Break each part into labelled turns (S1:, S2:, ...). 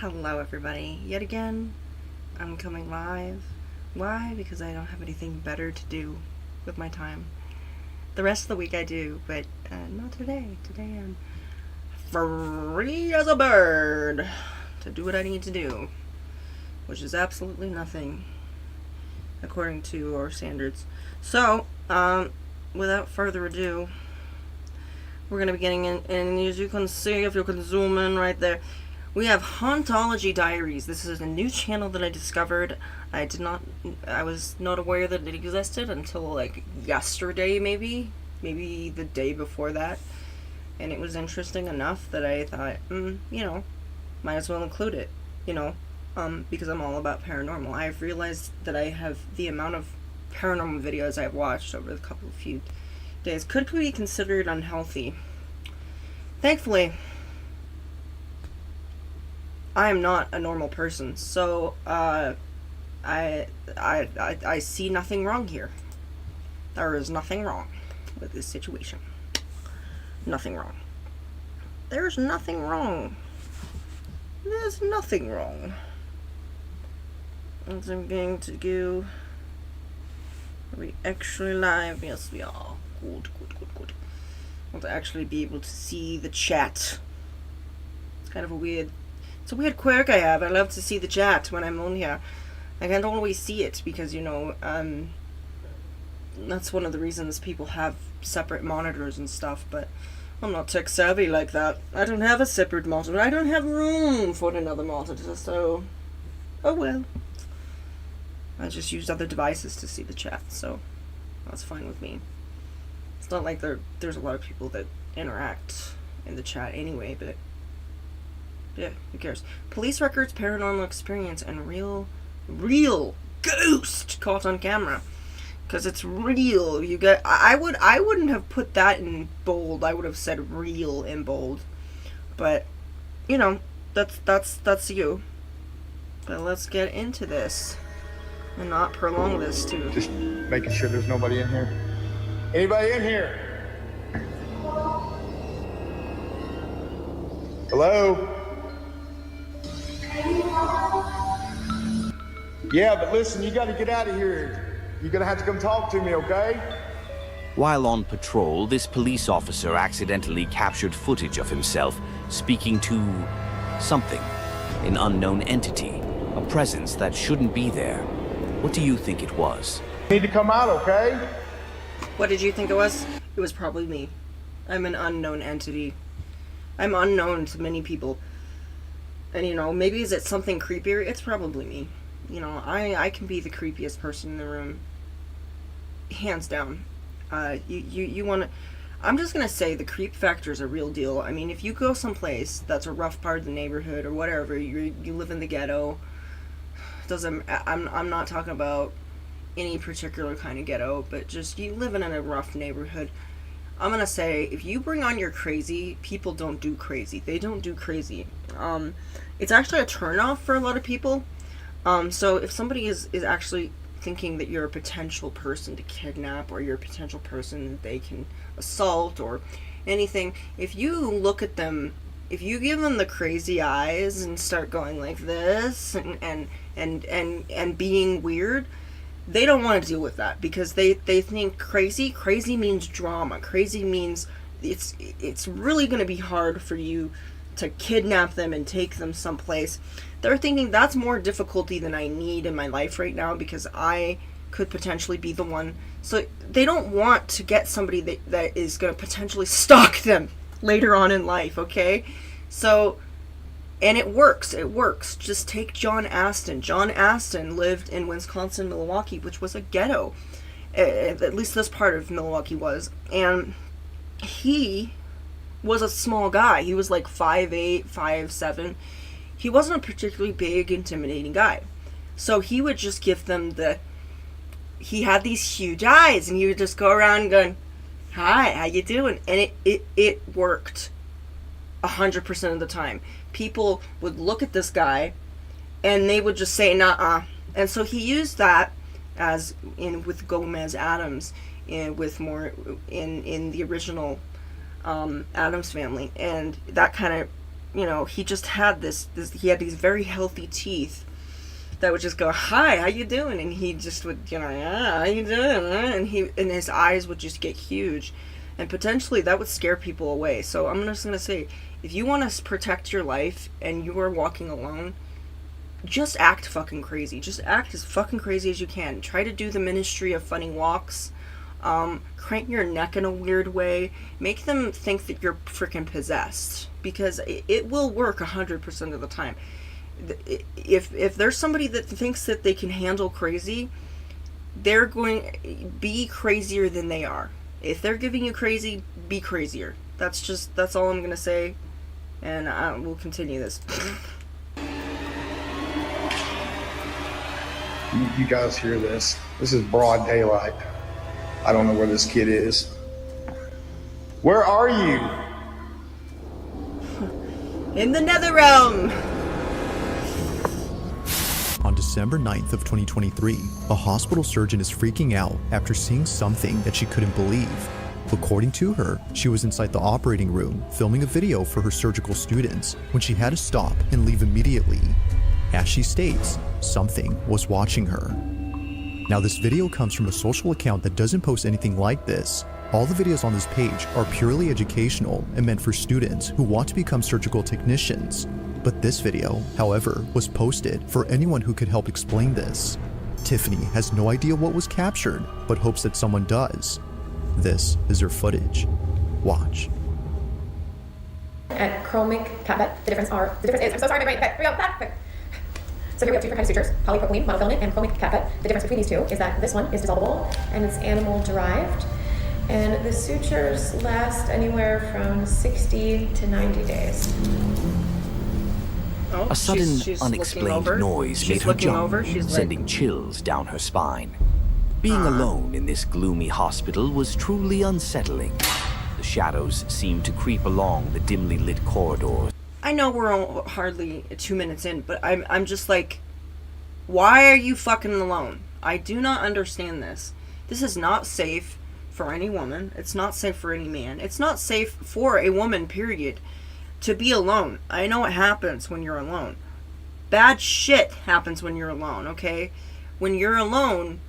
S1: Hello everybody, yet again, I'm coming live. Why? Because I don't have anything better to do with my time. The rest of the week I do, but not today. Today I'm free as a bird to do what I need to do, which is absolutely nothing, according to our standards. So, without further ado, we're going to be getting in, and as you can see, if you can zoom in right there, we have Hauntology Diaries. This is a new channel that I discovered. I was not aware that it existed until like yesterday, maybe the day before that. And it was interesting enough that I thought, might as well include it, because I'm all about paranormal. I've realized that I have the amount of paranormal videos I've watched over the few days could be considered unhealthy. Thankfully, I am not a normal person, so I see nothing wrong here. There is nothing wrong with this situation. Nothing wrong. There's nothing wrong. There's nothing wrong. And I'm going to go. Are we actually live? Yes, we are. Good. I want to actually be able to see the chat. It's kind of a weird quirk I have. I love to see the chat when I'm on here. I can't always see it because, that's one of the reasons people have separate monitors and stuff, but I'm not tech savvy like that. I don't have a separate monitor. I don't have room for another monitor, so oh well. I just use other devices to see the chat, so that's fine with me. It's not like there's a lot of people that interact in the chat anyway, but yeah, who cares? Police records, paranormal experience, and real ghost caught on camera. Because it's real. I wouldn't have put that in bold. I would have said real in bold. But, that's you. But let's get into this. And not prolong this too.
S2: Just making sure there's nobody in here. Anybody in here? Hello? Yeah, but listen, you gotta get out of here. You're gonna have to come talk to me, okay?
S3: While on patrol, this police officer accidentally captured footage of himself speaking to something, an unknown entity, a presence that shouldn't be there. What do you think it was?
S2: You need to come out, okay?
S1: What did you think it was? It was probably me. I'm an unknown entity. I'm unknown to many people. And, maybe is it something creepier? It's probably me. I can be the creepiest person in the room. Hands down. You want to... I'm just going to say the creep factor is a real deal. I mean, if you go someplace that's a rough part of the neighborhood or whatever, you live in the ghetto, I'm not talking about any particular kind of ghetto, but just you living in a rough neighborhood, I'm going to say, if you bring on your crazy, people don't do crazy. They don't do crazy. It's actually a turnoff for a lot of people. So if somebody is actually thinking that you're a potential person to kidnap, or you're a potential person that they can assault or anything, if you look at them, if you give them the crazy eyes and start going like this and being weird, they don't want to deal with that, because they think crazy means drama. Crazy means it's really going to be hard for you to kidnap them and take them someplace. They're thinking that's more difficulty than I need in my life right now, because I could potentially be the one. So they don't want to get somebody that is going to potentially stalk them later on in life, okay? So, and it works. Just take John Aston. John Aston lived in Wisconsin, Milwaukee, which was a ghetto. At least this part of Milwaukee was. And he was a small guy. He was like 5'8", 5'7". He wasn't a particularly big, intimidating guy. So he would just give them he had these huge eyes, and he would just go around going, "Hi, how you doing?" And it worked 100% of the time. People would look at this guy, and they would just say, "Nuh-uh." And so he used that as with Gomez Addams, and with more in the original Addams Family, and that kind of he just had he had these very healthy teeth that would just go, "Hi, how you doing?" And he just would, "Yeah, how you doing?" And his eyes would just get huge, and potentially that would scare people away. So I'm just gonna say, if you want to protect your life and you are walking alone, just act fucking crazy. Just act as fucking crazy as you can. Try to do the ministry of funny walks. Crank your neck in a weird way. Make them think that you're freaking possessed, because it will work 100% of the time. If there's somebody that thinks that they can handle crazy, they're going to be crazier than they are. If they're giving you crazy, be crazier. That's all I'm going to say, and we'll continue this.
S2: You guys hear this? This is broad daylight. I don't know where this kid is. Where are you?
S1: In the nether realm.
S4: On December 9th of 2023, a hospital surgeon is freaking out after seeing something that she couldn't believe. According to her, she was inside the operating room filming a video for her surgical students when she had to stop and leave immediately. As she states, something was watching her. Now, this video comes from a social account that doesn't post anything like this. All the videos on this page are purely educational and meant for students who want to become surgical technicians. But this video, however, was posted for anyone who could help explain this. Tiffany has no idea what was captured, but hopes that someone does. This is her footage. Watch.
S5: At chromic catbet, the difference is, I'm so sorry, my brain, okay, here we go, back. So here we have two different kinds of sutures, polypropylene, monofilament, and chromic catbet. The difference between these two is that this one is dissolvable and it's animal derived. And the sutures last anywhere from 60 to 90 days.
S1: Oh,
S3: A sudden,
S1: she's
S3: unexplained noise
S1: She's
S3: made her
S1: looking
S3: jump,
S1: over. She's
S3: sending
S1: like,
S3: chills down her spine. Being alone in this gloomy hospital was truly unsettling. The shadows seemed to creep along the dimly lit corridors.
S1: I know we're hardly 2 minutes in, but I'm just like, why are you fucking alone? I do not understand this. This is not safe for any woman. It's not safe for any man. It's not safe for a woman, period, to be alone. I know what happens when you're alone. Bad shit happens when you're alone, okay? When you're alone,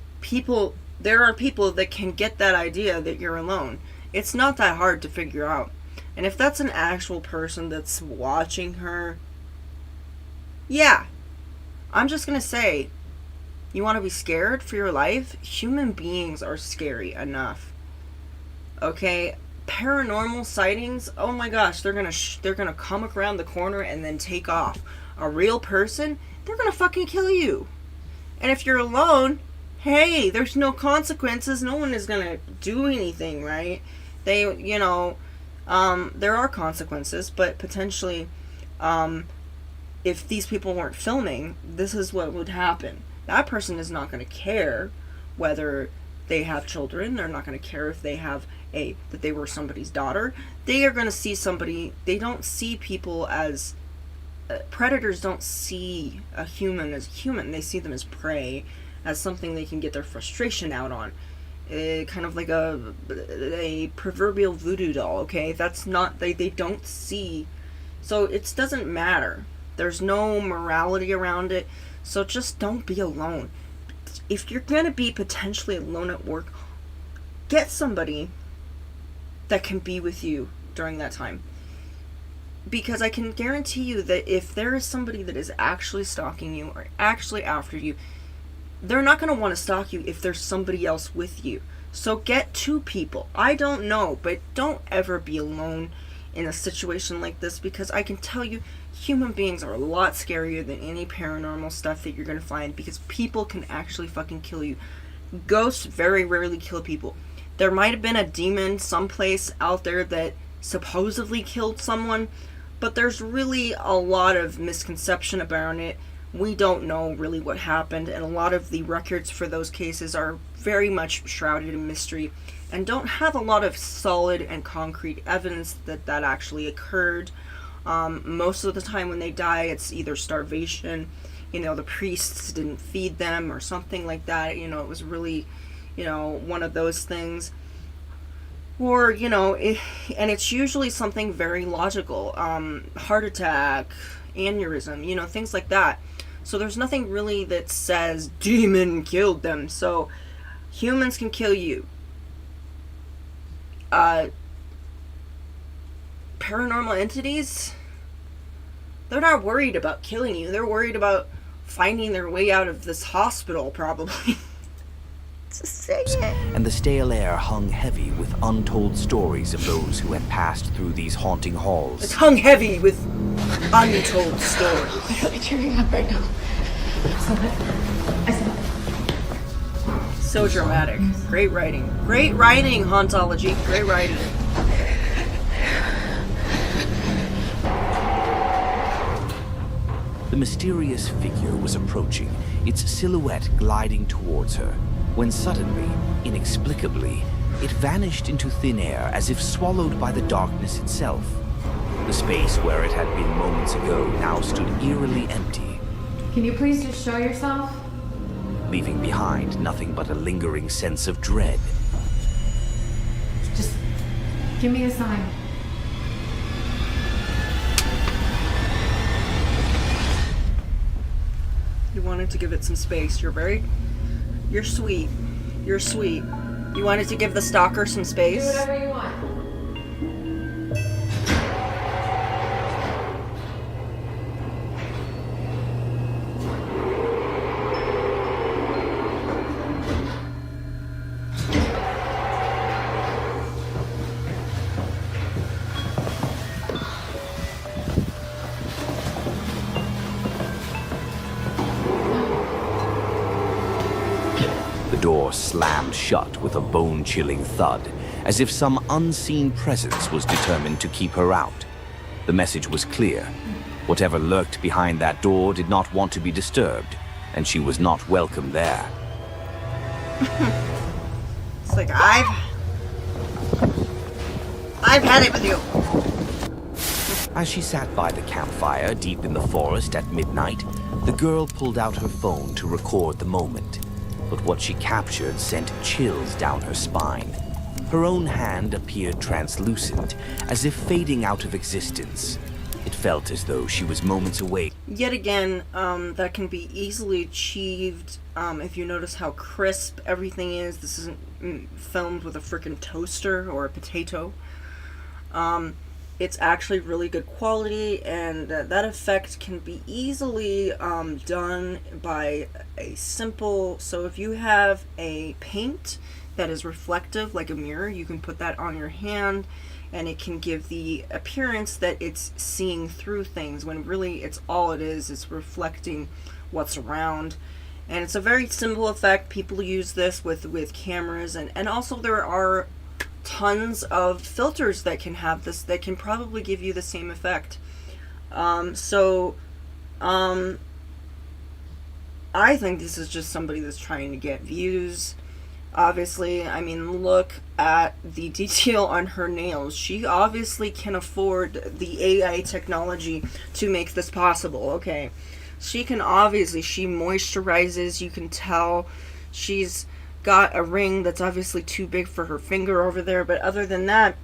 S1: there are people that can get that idea that you're alone. It's not that hard to figure out. And if that's an actual person that's watching her, yeah. I'm just gonna say, you want to be scared for your life? Human beings are scary enough. Okay? Paranormal sightings, oh my gosh, they're gonna come around the corner and then take off. A real person, they're gonna fucking kill you. And if you're alone, hey, there's no consequences. No one is gonna do anything, right? There are consequences, but potentially, if these people weren't filming, this is what would happen. That person is not going to care whether they have children. They're not going to care if they have that they were somebody's daughter. They are going to see somebody. They don't see people as predators. Don't see a human as human. They see them as prey, as something they can get their frustration out on. Kind of like a proverbial voodoo doll, okay? That's not, they don't see, so it doesn't matter. There's no morality around it, so just don't be alone. If you're gonna be potentially alone at work, get somebody that can be with you during that time. Because I can guarantee you that if there is somebody that is actually stalking you or actually after you, they're not going to want to stalk you if there's somebody else with you. So get two people. I don't know, but don't ever be alone in a situation like this, because I can tell you, human beings are a lot scarier than any paranormal stuff that you're going to find, because people can actually fucking kill you. Ghosts very rarely kill people. There might have been a demon someplace out there that supposedly killed someone, but there's really a lot of misconception about it. We don't know really what happened, and a lot of the records for those cases are very much shrouded in mystery and don't have a lot of solid and concrete evidence that actually occurred. Most of the time when they die, it's either starvation, the priests didn't feed them or something like that. It was really, one of those things. Or, you know, and it's usually something very logical. Heart attack, aneurysm, you know, things like that. So there's nothing really that says demon killed them. So humans can kill you. Paranormal entities, they're not worried about killing you. They're worried about finding their way out of this hospital, probably. Just say it.
S3: And the stale air hung heavy with untold stories of those who had passed through these haunting halls.
S1: It's hung heavy with untold stories.
S5: I'm really tearing up right now. I saw it.
S1: So dramatic. Great writing. Great writing, Hauntology. Great writing.
S3: The mysterious figure was approaching, its silhouette gliding towards her, when suddenly, inexplicably, it vanished into thin air as if swallowed by the darkness itself. The space where it had been moments ago now stood eerily empty,
S6: Can you please just show yourself?
S3: leaving behind nothing but a lingering sense of dread.
S6: Just give me a sign.
S1: You wanted to give it some space. You're sweet. You're sweet. You wanted to give the stalker some
S6: Do
S1: space.
S6: whatever you want.
S3: The door slammed shut with a bone-chilling thud, as if some unseen presence was determined to keep her out. The message was clear. Whatever lurked behind that door did not want to be disturbed, and she was not welcome there.
S1: It's like, I've had it with you.
S3: As she sat by the campfire deep in the forest at midnight, the girl pulled out her phone to record the moment. But what she captured sent chills down her spine. Her own hand appeared translucent, as if fading out of existence. It felt as though she was moments away.
S1: Yet again, that can be easily achieved if you notice how crisp everything is. This isn't filmed with a freaking toaster or a potato. It's actually really good quality, and that effect can be easily done by a simple... So if you have a paint that is reflective, like a mirror, you can put that on your hand, and it can give the appearance that it's seeing through things, when really it's all it is. It's reflecting what's around. And it's a very simple effect. People use this with cameras, and also there are tons of filters that can have this, that can probably give you the same effect. I think this is just somebody that's trying to get views. Obviously, I mean, look at the detail on her nails. She obviously can afford the AI technology to make this possible. Okay, she moisturizes. You can tell she's got a ring that's obviously too big for her finger over there, but other than that,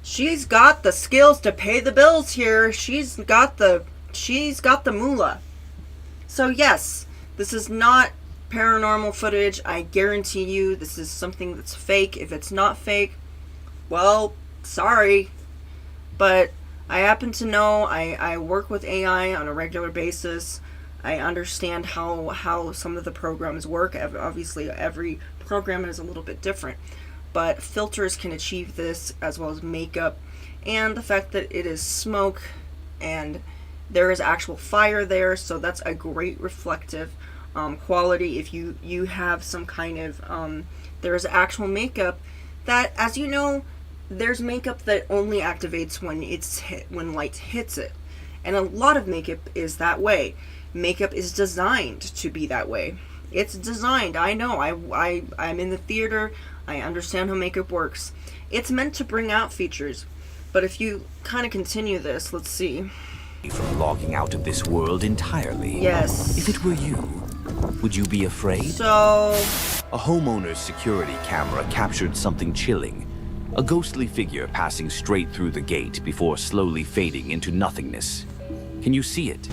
S1: she's got the skills to pay the bills here. She's got the moolah. So yes, this is not paranormal footage. I guarantee you this is something that's fake. If it's not fake, well, sorry, but I happen to know, I work with AI on a regular basis. I understand how some of the programs work. Obviously, every program is a little bit different, but filters can achieve this, as well as makeup, and the fact that it is smoke and there is actual fire there, so that's a great reflective quality. If you have some kind of there's actual makeup that, as you know, there's makeup that only activates when light hits it, and a lot of makeup is that way. Makeup is designed to be that way. It's designed. I know. I'm in the theater. I understand how makeup works. It's meant to bring out features. But if you kind of continue this, let's see.
S3: From logging out of this world entirely.
S1: Yes.
S3: If it were you, would you be afraid?
S1: So...
S3: A homeowner's security camera captured something chilling. A ghostly figure passing straight through the gate before slowly fading into nothingness. Can you see it?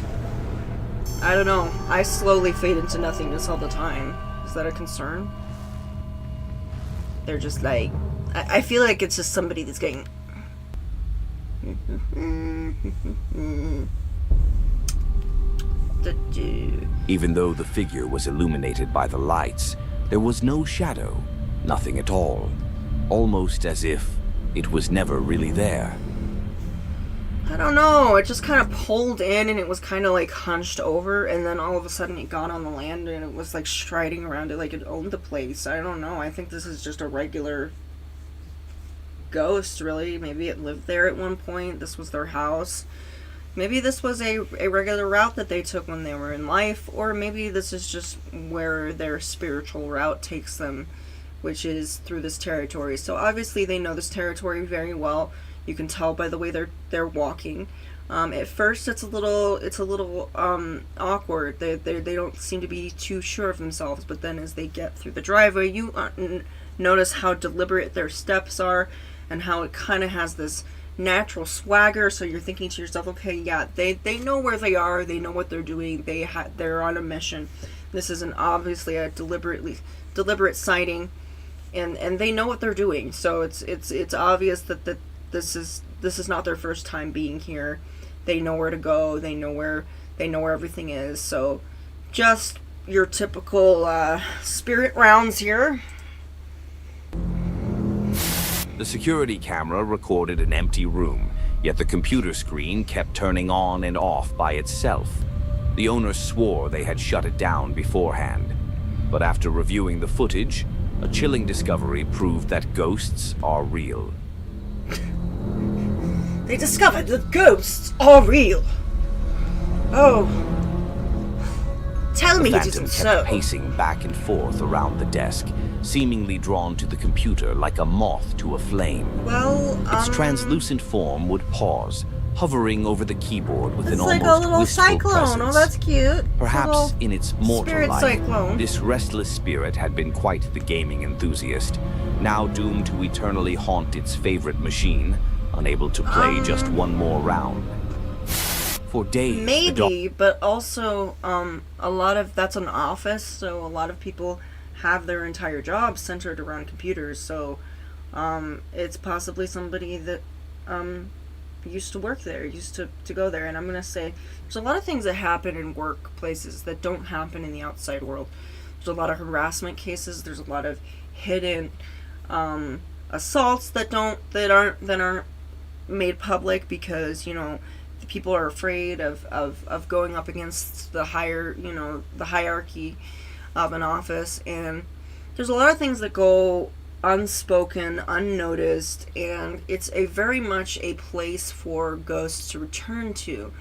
S1: I don't know. I slowly fade into nothingness all the time. Is that a concern? They're just like... I feel like it's just somebody that's getting...
S3: Even though the figure was illuminated by the lights, there was no shadow, nothing at all. Almost as if it was never really there.
S1: I don't know, it just kind of pulled in and it was kind of like hunched over, and then all of a sudden it got on the land and it was like striding around it like it owned the place. I don't know, I think this is just a regular ghost, really. Maybe it lived there at one point, this was their house. Maybe this was a regular route that they took when they were in life, or maybe this is just where their spiritual route takes them, which is through this territory. So obviously they know this territory very well. You can tell by the way they're walking. At first, it's a little awkward. They don't seem to be too sure of themselves. But then, as they get through the driveway, you notice how deliberate their steps are, and how it kind of has this natural swagger. So you're thinking to yourself, okay, yeah, they know where they are. They know what they're doing. They're on a mission. This is obviously a deliberate sighting, and they know what they're doing. So it's obvious that this is not their first time being here. They know where to go. They know where everything is. So just your typical spirit rounds here.
S3: The security camera recorded an empty room, yet the computer screen kept turning on and off by itself. The owners swore they had shut it down beforehand. But after reviewing the footage, a chilling discovery proved that ghosts are real.
S1: They discovered that ghosts are real. Oh. Tell me
S3: The
S1: it
S3: Phantom
S1: isn't
S3: kept
S1: so.
S3: pacing back and forth around the desk, seemingly drawn to the computer like a moth to a flame.
S1: Well,
S3: Its translucent form would pause, hovering over the keyboard with
S1: it's
S3: an
S1: like
S3: almost
S1: a little
S3: wistful
S1: cyclone.
S3: presence.
S1: Oh, that's cute.
S3: Perhaps in its mortal
S1: spirit
S3: life,
S1: cyclone.
S3: this restless spirit had been quite the gaming enthusiast, now doomed to eternally haunt its favorite machine, unable to play just one more round. For days,
S1: Maybe, but also, a lot of that's an office, so a lot of people have their entire job centered around computers. So, it's possibly somebody that used to work there, used to go there. And I'm gonna say there's a lot of things that happen in workplaces that don't happen in the outside world. There's a lot of harassment cases. There's a lot of hidden assaults that aren't made public because, you know, the people are afraid of going up against the hierarchy of an office. And there's a lot of things that go unspoken, unnoticed, and it's very much a place for ghosts to return to,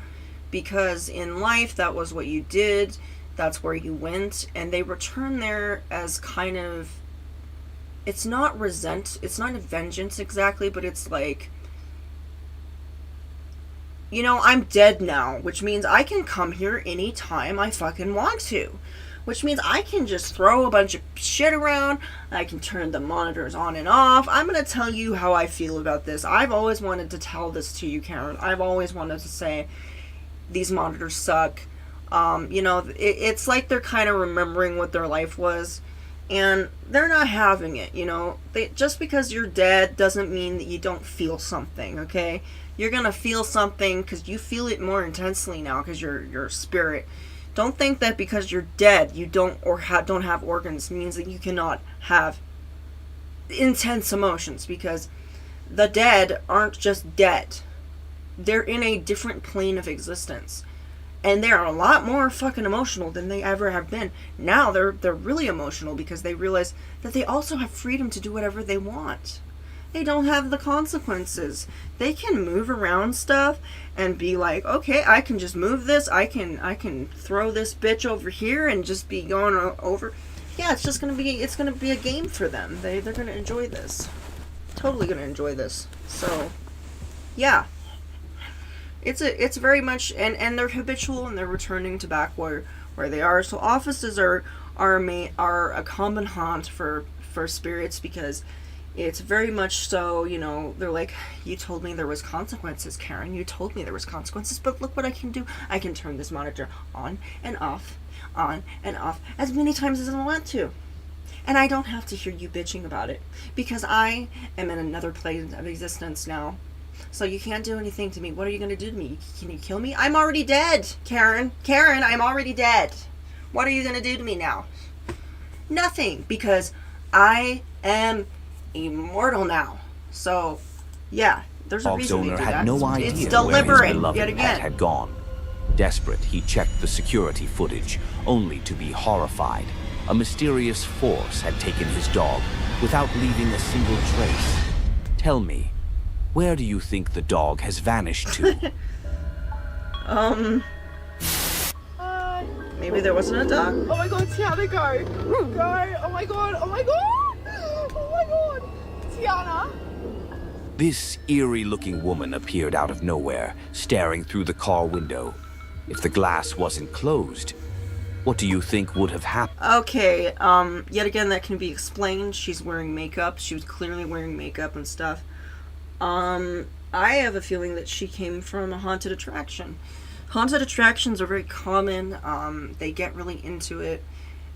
S1: because in life that was what you did, that's where you went, and they return there as kind of, it's not a vengeance exactly, but it's like, you know, I'm dead now, which means I can come here anytime I fucking want to. Which means I can just throw a bunch of shit around, I can turn the monitors on and off. I'm gonna tell you how I feel about this. I've always wanted to tell this to you, Karen. I've always wanted to say, these monitors suck. You know, it's like they're kind of remembering what their life was, and they're not having it, you know. Just because you're dead doesn't mean that you don't feel something, okay? You're gonna feel something because you feel it more intensely now because you're spirit. Don't think that because you're dead you don't have organs means that you cannot have intense emotions, because the dead aren't just dead. They're in a different plane of existence. And they're a lot more fucking emotional than they ever have been. Now they're really emotional because they realize that they also have freedom to do whatever they want. They don't have the consequences. They can move around stuff and be like, okay, I can just move this. I can throw this bitch over here and just be going over. Yeah, it's gonna be a game for them. They're gonna enjoy this. Totally gonna enjoy this. So, yeah. It's very much, and they're habitual, and they're returning to back where they are. So offices are a common haunt for spirits, because it's very much so, you know, they're like, you told me there was consequences, Karen. You told me there was consequences, but look what I can do. I can turn this monitor on and off as many times as I want to. And I don't have to hear you bitching about it, because I am in another plane of existence now. So you can't do anything to me. What are you going to do to me? Can you kill me? I'm already dead, Karen. Karen, I'm already dead. What are you going to do to me now? Nothing, because I am immortal now. So, yeah, there's a
S3: Dog's
S1: reason they
S3: owner
S1: do
S3: had
S1: that.
S3: no
S1: It's
S3: idea where his
S1: deliberate,
S3: beloved
S1: yet
S3: pet
S1: again.
S3: had gone. Desperate, he checked the security footage, only to be horrified. A mysterious force had taken his dog without leaving a single trace. Tell me, where do you think the dog has vanished to?
S1: Maybe there wasn't a dog?
S7: Oh my god, Tiana, go! Go! Oh my god, oh my god! Oh my god! Tiana!
S3: This eerie-looking woman appeared out of nowhere, staring through the car window. If the glass wasn't closed, what do you think would have happened?
S1: Okay, yet again, that can be explained. She's wearing makeup. She was clearly wearing makeup and stuff. I have a feeling that she came from a haunted attraction. Haunted attractions are very common. They get really into it.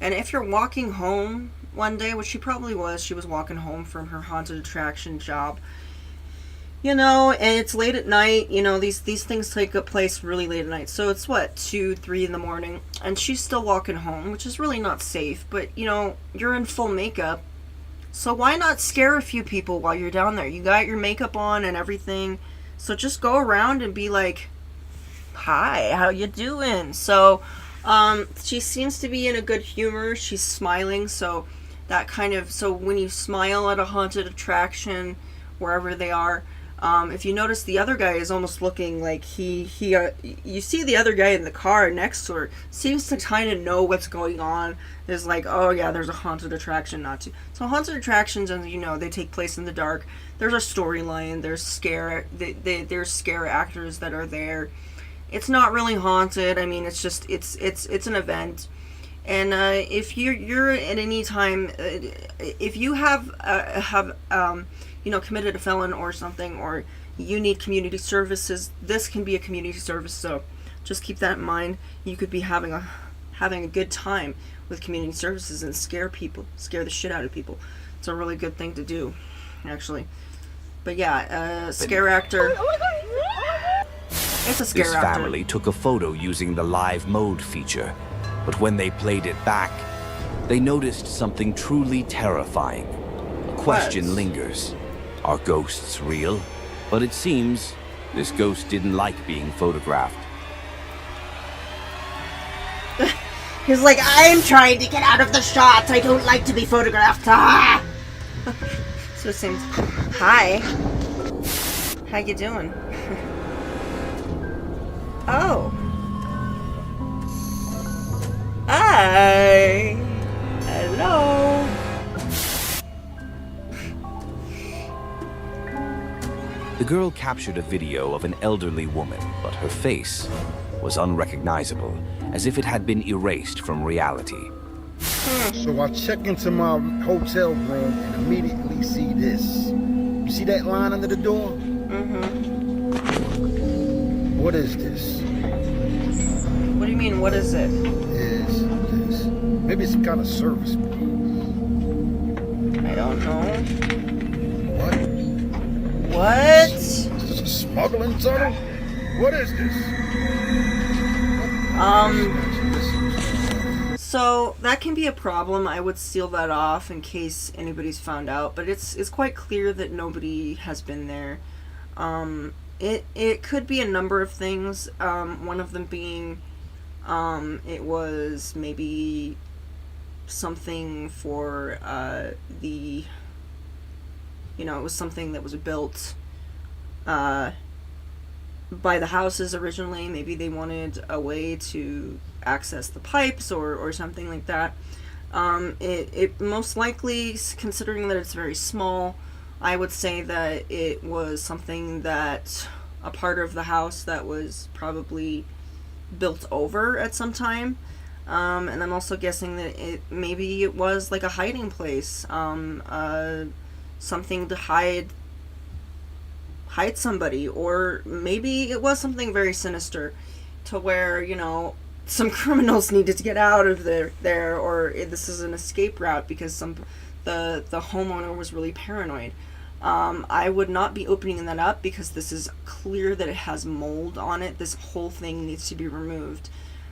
S1: And if you're walking home one day, which she probably was, she was walking home from her haunted attraction job. You know, and it's late at night. You know, these things take place really late at night. So it's what, 2, 3 in the morning, and she's still walking home, which is really not safe. But you know, you're in full makeup, so why not scare a few people while you're down there? You got your makeup on and everything, so just go around and be like, "Hi, how you doing?" So, she seems to be in a good humor. She's smiling, so that kind of, so when you smile at a haunted attraction, wherever they are. If you notice, the other guy is almost looking like you see the other guy in the car next to her seems to kind of know what's going on. Is like, oh yeah, there's a haunted attraction not to. So haunted attractions, as you know, they take place in the dark. There's a storyline. There's there's scare actors that are there. It's not really haunted. I mean, it's just it's an event. And if you're at any time, if you have you know, committed a felon or something, or you need community services, this can be a community service. So just keep that in mind. You could be having a good time with community services and scare the shit out of people. It's a really good thing to do, actually. But yeah, scare actor. It's a scare
S3: This
S1: actor.
S3: family took a photo using the live mode feature, but when they played it back, they noticed something truly terrifying. A question lingers. Are ghosts real? But it seems this ghost didn't like being photographed.
S1: He's like, I'm trying to get out of the shot. I don't like to be photographed. Ah! So it seems, hi. How you doing? Oh. Hi. Hello.
S3: The girl captured a video of an elderly woman, but her face was unrecognizable, as if it had been erased from reality.
S8: So I check into my hotel room and immediately see this. You see that line under the door?
S1: Mm-hmm.
S8: What is this?
S1: What do you mean, what is it?
S8: Is this? Maybe it's some kind of service.
S1: I don't know.
S8: What?
S1: What?
S8: Is this a smuggling tunnel? What is this?
S1: So that can be a problem. I would seal that off in case anybody's found out, but it's quite clear that nobody has been there. It could be a number of things. One of them being it was maybe something for it was something that was built by the houses originally. Maybe they wanted a way to access the pipes or something like that. It most likely, considering that it's very small, I would say that it was something that a part of the house that was probably built over at some time. And I'm also guessing that maybe it was like a hiding place. something to hide somebody, or maybe it was something very sinister to where, you know, some criminals needed to get out of there, or this is an escape route because the homeowner was really paranoid. I would not be opening that up because this is clear that it has mold on it. This whole thing needs to be removed.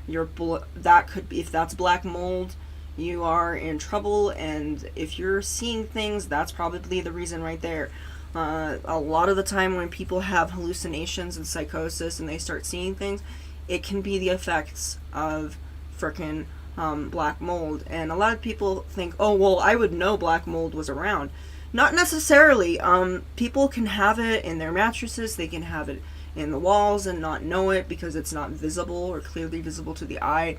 S1: That could be, if that's black mold, you are in trouble, and if you're seeing things, that's probably the reason right there. A lot of the time when people have hallucinations and psychosis and they start seeing things, it can be the effects of frickin' black mold. And a lot of people think, oh, well, I would know black mold was around. Not necessarily. People can have it in their mattresses, they can have it in the walls and not know it because it's not visible or clearly visible to the eye.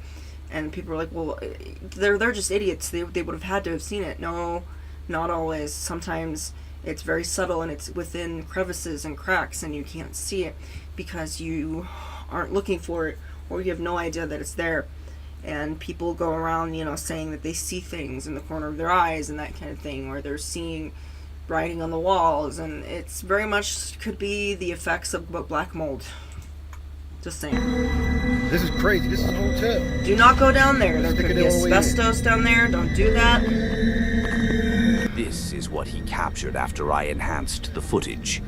S1: And people are like, well, they're just idiots. They would have had to have seen it. No, not always. Sometimes it's very subtle and it's within crevices and cracks and you can't see it because you aren't looking for it, or you have no idea that it's there. And people go around, you know, saying that they see things in the corner of their eyes and that kind of thing, or they're seeing writing on the walls, and it's very much could be the effects of black mold. Just saying.
S8: This is crazy. This is a hotel.
S1: Do not go down there. There could be asbestos down there. Don't do that.
S3: This is what he captured after I enhanced the footage.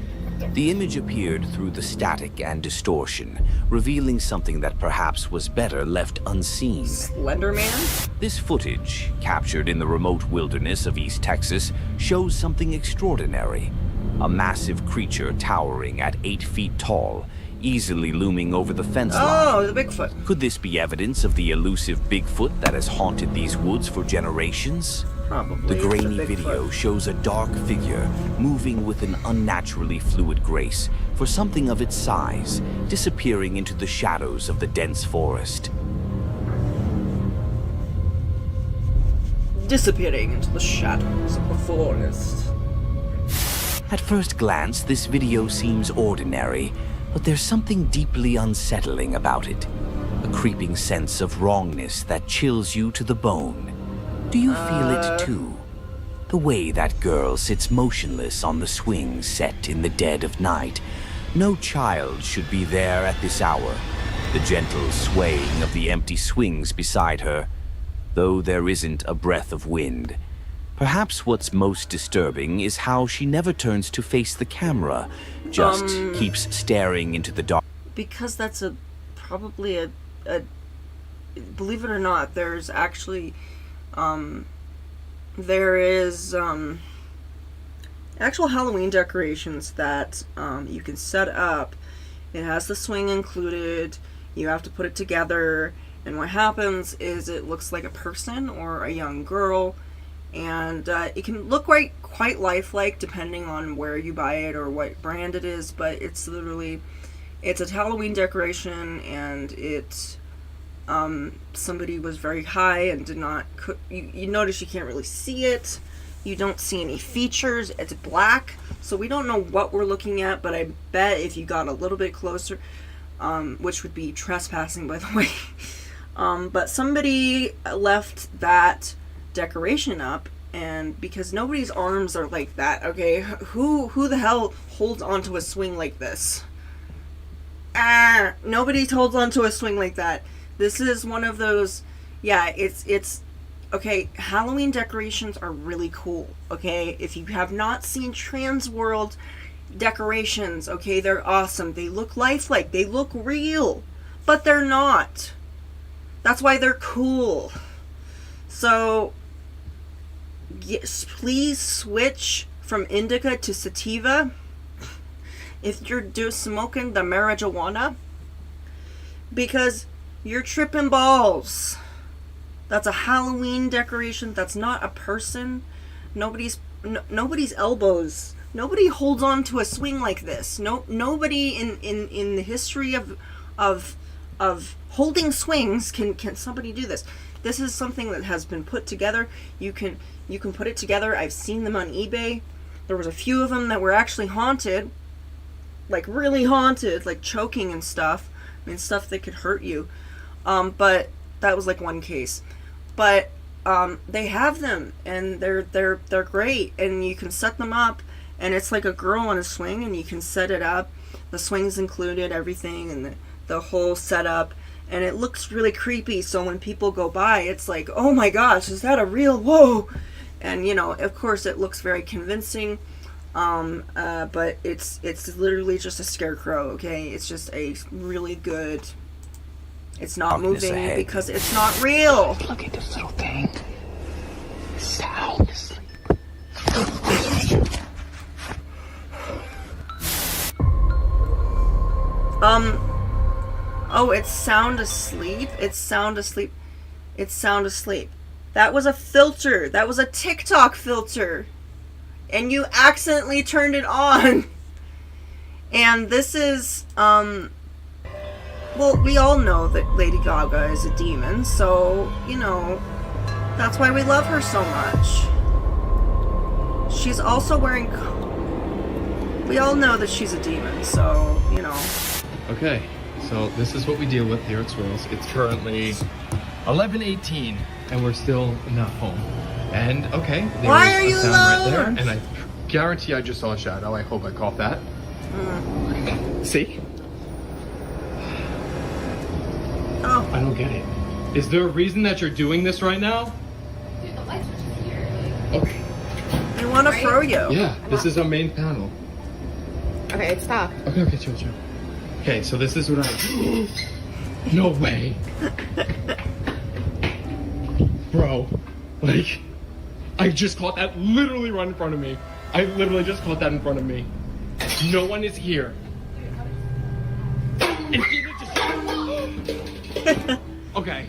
S3: The image appeared through the static and distortion, revealing something that perhaps was better left unseen.
S1: Slender Man?
S3: This footage, captured in the remote wilderness of East Texas, shows something extraordinary. A massive creature towering at 8 feet tall, easily looming over the fence line.
S1: Oh, the Bigfoot.
S3: Could this be evidence of the elusive Bigfoot that has haunted these woods for generations?
S1: Probably.
S3: The grainy video shows a dark figure moving with an unnaturally fluid grace for something of its size, disappearing into the shadows of the dense forest.
S1: Disappearing into the shadows of the forest.
S3: At first glance, this video seems ordinary, but there's something deeply unsettling about it. A creeping sense of wrongness that chills you to the bone. Do you feel it too? The way that girl sits motionless on the swing set in the dead of night. No child should be there at this hour. The gentle swaying of the empty swings beside her, though there isn't a breath of wind. Perhaps what's most disturbing is how she never turns to face the camera, just keeps staring into the dark.
S1: Because that's probably a believe it or not, there's actually there is actual Halloween decorations that you can set up. It has the swing included. You have to put it together, and what happens is it looks like a person or a young girl, and it can look quite lifelike depending on where you buy it or what brand it is, but it's literally, it's a Halloween decoration, and it's somebody was very high and did not you notice you can't really see it. You don't see any features. It's black, so we don't know what we're looking at, but I bet if you got a little bit closer, which would be trespassing, by the way, but somebody left that decoration up, and because nobody's arms are like that, okay, who the hell holds onto a swing like this? Nobody holds onto a swing like that. This is one of those, yeah, it's okay, Halloween decorations are really cool, okay? If you have not seen Trans World decorations, okay, they're awesome. They look lifelike, they look real, but they're not. That's why they're cool. So, yes, please switch from indica to sativa if you're smoking the marijuana, because you're tripping balls. That's a Halloween decoration. That's not a person. Nobody's elbows. Nobody holds on to a swing like this. Nobody in the history of holding swings can somebody do this. This is something that has been put together. You can put it together. I've seen them on eBay. There was a few of them that were actually haunted, like really haunted, like choking and stuff. I mean, stuff that could hurt you. But that was like one case. But they have them, and they're great, and you can set them up, and it's like a girl on a swing, and you can set it up. The swing's included, everything, and the whole setup, and it looks really creepy. So when people go by, it's like, oh my gosh, is that a real? Whoa! And you know, of course, it looks very convincing. But it's literally just a scarecrow. Okay, it's just a really good. It's not
S3: Darkness
S1: moving
S3: ahead.
S1: because it's not real.
S9: Look at this little thing. Sound asleep.
S1: Oh, it's sound asleep. It's sound asleep. It's sound asleep. That was a filter. That was a TikTok filter. And you accidentally turned it on. And this is, well, we all know that Lady Gaga is a demon, so, you know, that's why we love her so much. She's also wearing, we all know that she's a demon, so, you know.
S10: Okay, so this is what we deal with here at Swirls. It's currently 11:18, and we're still not home. And okay, there's
S1: Why are
S10: a
S1: you
S10: sound right there,
S1: alone?
S10: and I guarantee I just saw a shadow. I hope I caught that. See?
S1: Oh,
S10: I don't get it. Is there a reason that you're doing this right now?
S5: Dude, the lights are just here.
S10: Okay.
S1: I want to throw you.
S10: Yeah, this is our main panel.
S5: Okay, stop.
S10: Okay, chill. Okay, so this is what I... No way. Bro, like, I just caught that literally right in front of me. I literally just caught that in front of me. No one is here. It didn't just... Okay.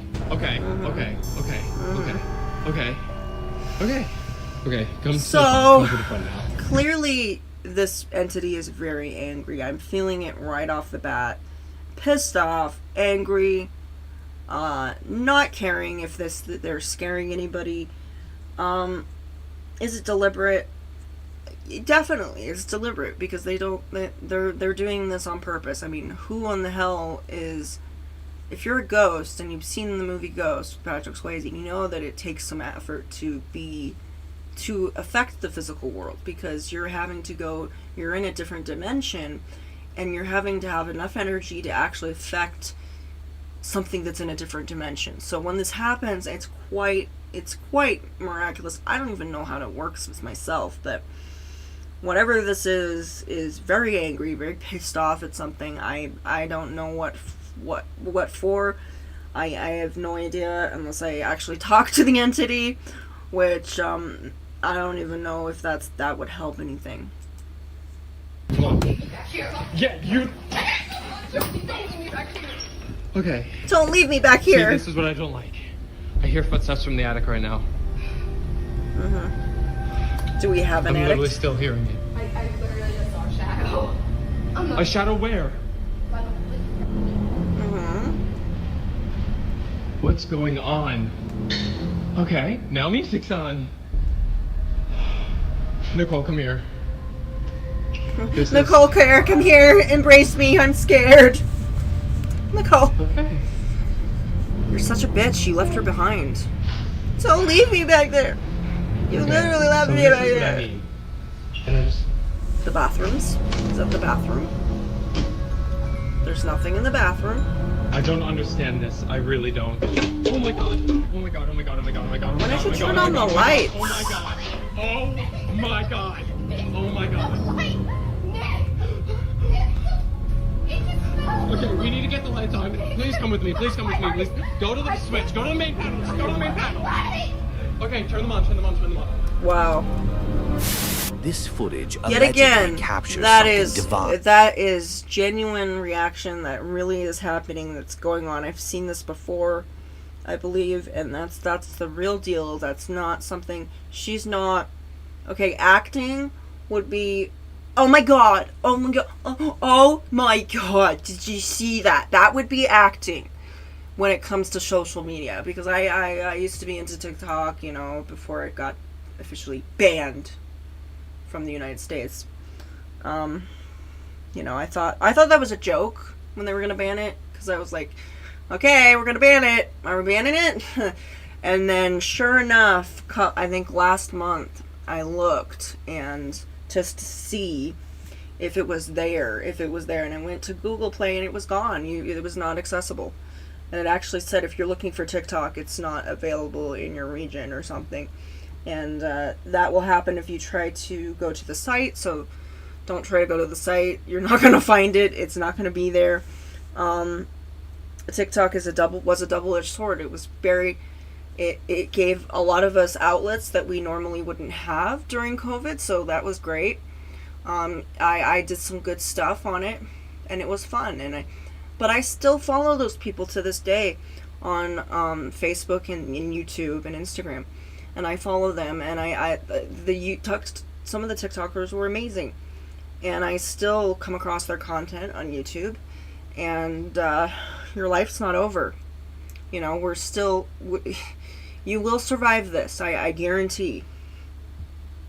S10: Come
S1: So,
S10: to the front now.
S1: clearly this entity is very angry. I'm feeling it right off the bat. Pissed off, angry, not caring if they're scaring anybody. Is it deliberate? Definitely, it's deliberate because they're doing this on purpose. I mean, who on the hell is... If you're a ghost and you've seen the movie Ghost with Patrick Swayze, you know that it takes some effort to affect the physical world because you're in a different dimension and you're having to have enough energy to actually affect something that's in a different dimension. So when this happens, it's quite miraculous. I don't even know how it works with myself, but whatever this is very angry, very pissed off at something. I don't know what for. I have no idea unless I actually talk to the entity, which I don't even know if that would help anything.
S10: Come on. Yeah, you... Okay.
S1: Don't leave me back
S10: See,
S1: here.
S10: this is what I don't like. I hear footsteps from the attic right now.
S1: Do we have an
S10: I'm literally
S1: attic?
S10: still hearing it.
S5: I literally just saw a shadow.
S10: A shadow where? What's going on? Okay, now music's on. Nicole, come here.
S1: Nicole, come here. Embrace me. I'm scared. Nicole.
S10: Okay.
S1: You're such a bitch. You left her behind. Don't leave me back there. You literally left me back
S10: This is what I
S1: there.
S10: mean. And I just...
S1: The bathrooms. Is that the bathroom? There's nothing in the bathroom.
S10: I don't understand this. I really don't. Oh my god. Oh my god. Oh my god. Oh my god. Oh my god.
S1: Why don't you turn on the
S10: Oh my
S1: lights?
S10: god. Oh my god. Oh my god. Okay, we need to get the lights on. Please come with me. Please come with me. Please go to the switch. Go to the main panel. Just go to the main panel. Okay, turn them on. Turn them on. Turn them on.
S1: Wow.
S3: This footage
S1: Yet
S3: allegedly
S1: again,
S3: captures
S1: that
S3: something
S1: is
S3: divine.
S1: that is genuine reaction that really is happening. That's going on. I've seen this before, I believe, and that's the real deal. That's not something she's not. Okay, acting would be. Oh my god! Oh my god! Oh my god! Did you see that? That would be acting when it comes to social media, because I used to be into TikTok, you know, before it got officially banned from the United States. You know, I thought that was a joke when they were gonna ban it, because I was like, okay, we're gonna ban it. Are we banning it? And then, sure enough, I think last month I looked and just to see if it was there, and I went to Google Play and it was gone. It was not accessible. And it actually said if you're looking for TikTok, it's not available in your region or something. And that will happen if you try to go to the site. So don't try to go to the site. You're not going to find it. It's not going to be there. TikTok was a double-edged sword. It was it gave a lot of us outlets that we normally wouldn't have during COVID. So that was great. I did some good stuff on it, and it was fun. But I still follow those people to this day on Facebook and YouTube and Instagram, and I follow them. And some of the TikTokers were amazing, and I still come across their content on YouTube. And your life's not over. You know, you will survive this. I guarantee.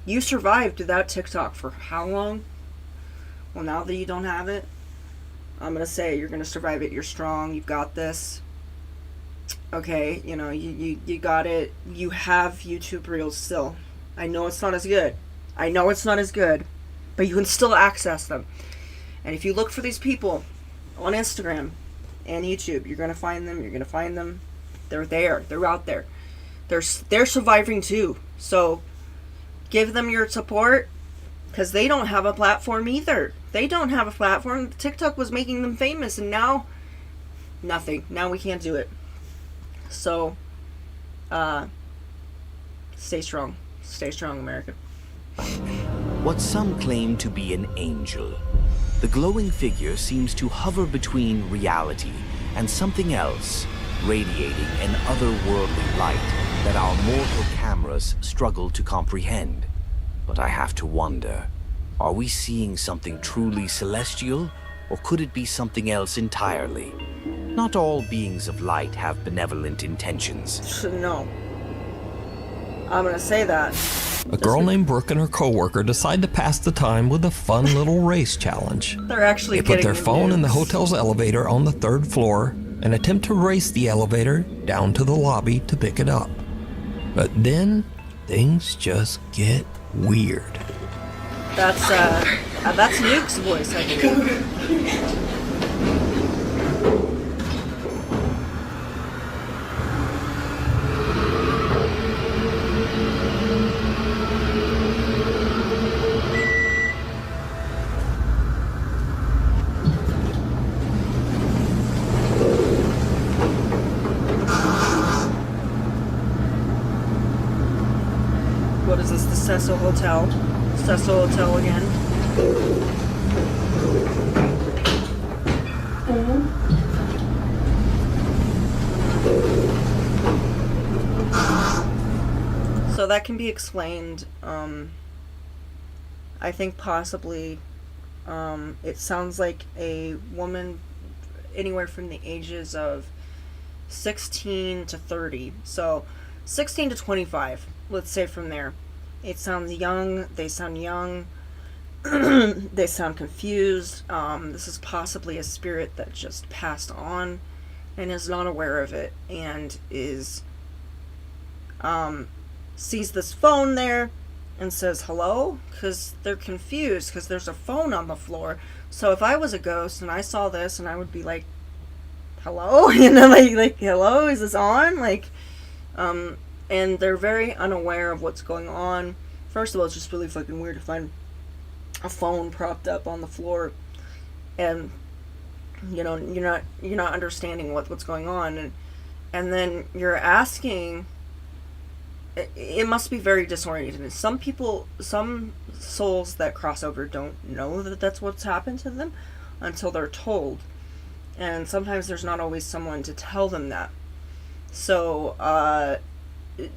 S1: You survived without TikTok for how long? Well, now that you don't have it, I'm going to say you're going to survive it. You're strong. You've got this. Okay, you know, you got it. You have YouTube Reels still. I know it's not as good. But you can still access them. And if you look for these people on Instagram and YouTube, you're going to find them. They're there. They're out there. They're surviving too. So give them your support, because they don't have a platform either. TikTok was making them famous, and now nothing. Now we can't do it. So stay strong, America.
S3: What some claim to be an angel, the glowing figure seems to hover between reality and something else, radiating an otherworldly light that our mortal cameras struggle to comprehend. But I have to wonder, are we seeing something truly celestial, or could it be something else entirely? Not all beings of light have benevolent intentions.
S1: No. I'm gonna say that.
S11: A girl named Brooke and her coworker decide to pass the time with a fun little race challenge.
S1: They're actually
S11: They put their
S1: getting
S11: phone in the
S1: nukes.
S11: hotel's elevator on the 3rd floor and attempt to race the elevator down to the lobby to pick it up. But then, things just get weird.
S1: That's Nuke's voice, I believe. What is this, the Cecil Hotel? Cecil Hotel again. So that can be explained. I think possibly it sounds like a woman anywhere from the ages of 16 to 30. So 16 to 25, let's say from there. It sounds young, they sound young, they sound confused. This is possibly a spirit that just passed on and is not aware of it, and is sees this phone there and says hello, because they're confused because there's a phone on the floor. So if I was a ghost and I saw this, and I would be like, hello, you know, like hello, is this on? And they're very unaware of what's going on. First of all, it's just really fucking weird to find a phone propped up on the floor, and you know, you're not understanding what's going on, and then you're asking. It must be very disorienting. Some souls that cross over don't know that that's what's happened to them until they're told, and sometimes there's not always someone to tell them that. So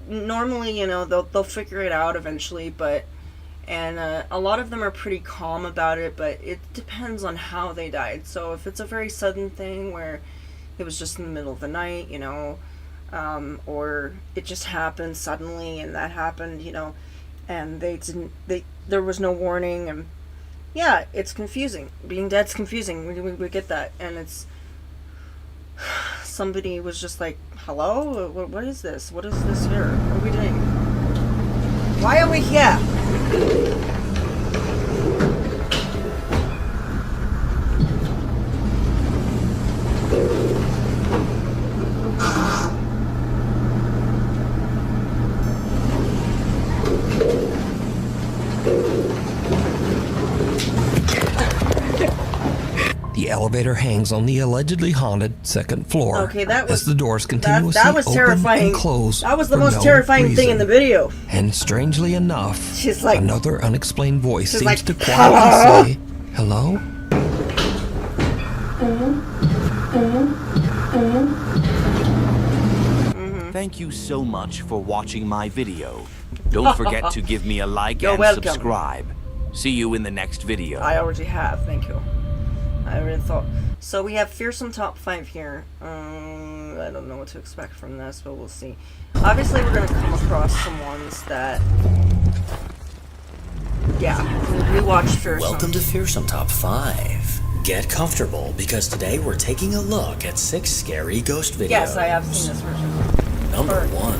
S1: normally, you know, they'll figure it out eventually, and a lot of them are pretty calm about it, but it depends on how they died. So if it's a very sudden thing where it was just in the middle of the night, you know, or it just happened suddenly, and that happened, you know, and there was no warning, and yeah, it's confusing. Being dead's confusing. We get that, and it's somebody was just like, hello? What is this? What is this here? What are we doing? Why are we here?
S11: The elevator hangs on the allegedly haunted second floor.
S1: Okay, that was
S11: as the doors continuously
S1: that was
S11: open
S1: terrifying.
S11: and close.
S1: That was the
S11: for
S1: most
S11: no
S1: terrifying thing in the
S11: reason.
S1: video.
S11: And strangely enough,
S1: She's like,
S11: another unexplained voice
S1: she's
S11: seems
S1: like,
S11: to quietly say, "Hello."
S3: Thank you so much for watching my video. Don't forget to give me a like
S1: You're
S3: and
S1: welcome.
S3: subscribe. See you in the next video.
S1: I already have, thank you. I already thought. So we have fearsome top 5 here. I don't know what to expect from this, but we'll see. Obviously, we're gonna come across some ones that, yeah, we watched fearsome.
S12: Welcome to Fearsome Top 5. Get comfortable because today we're taking a look at 6 scary ghost videos.
S1: Yes, I have seen this version.
S12: Number 1.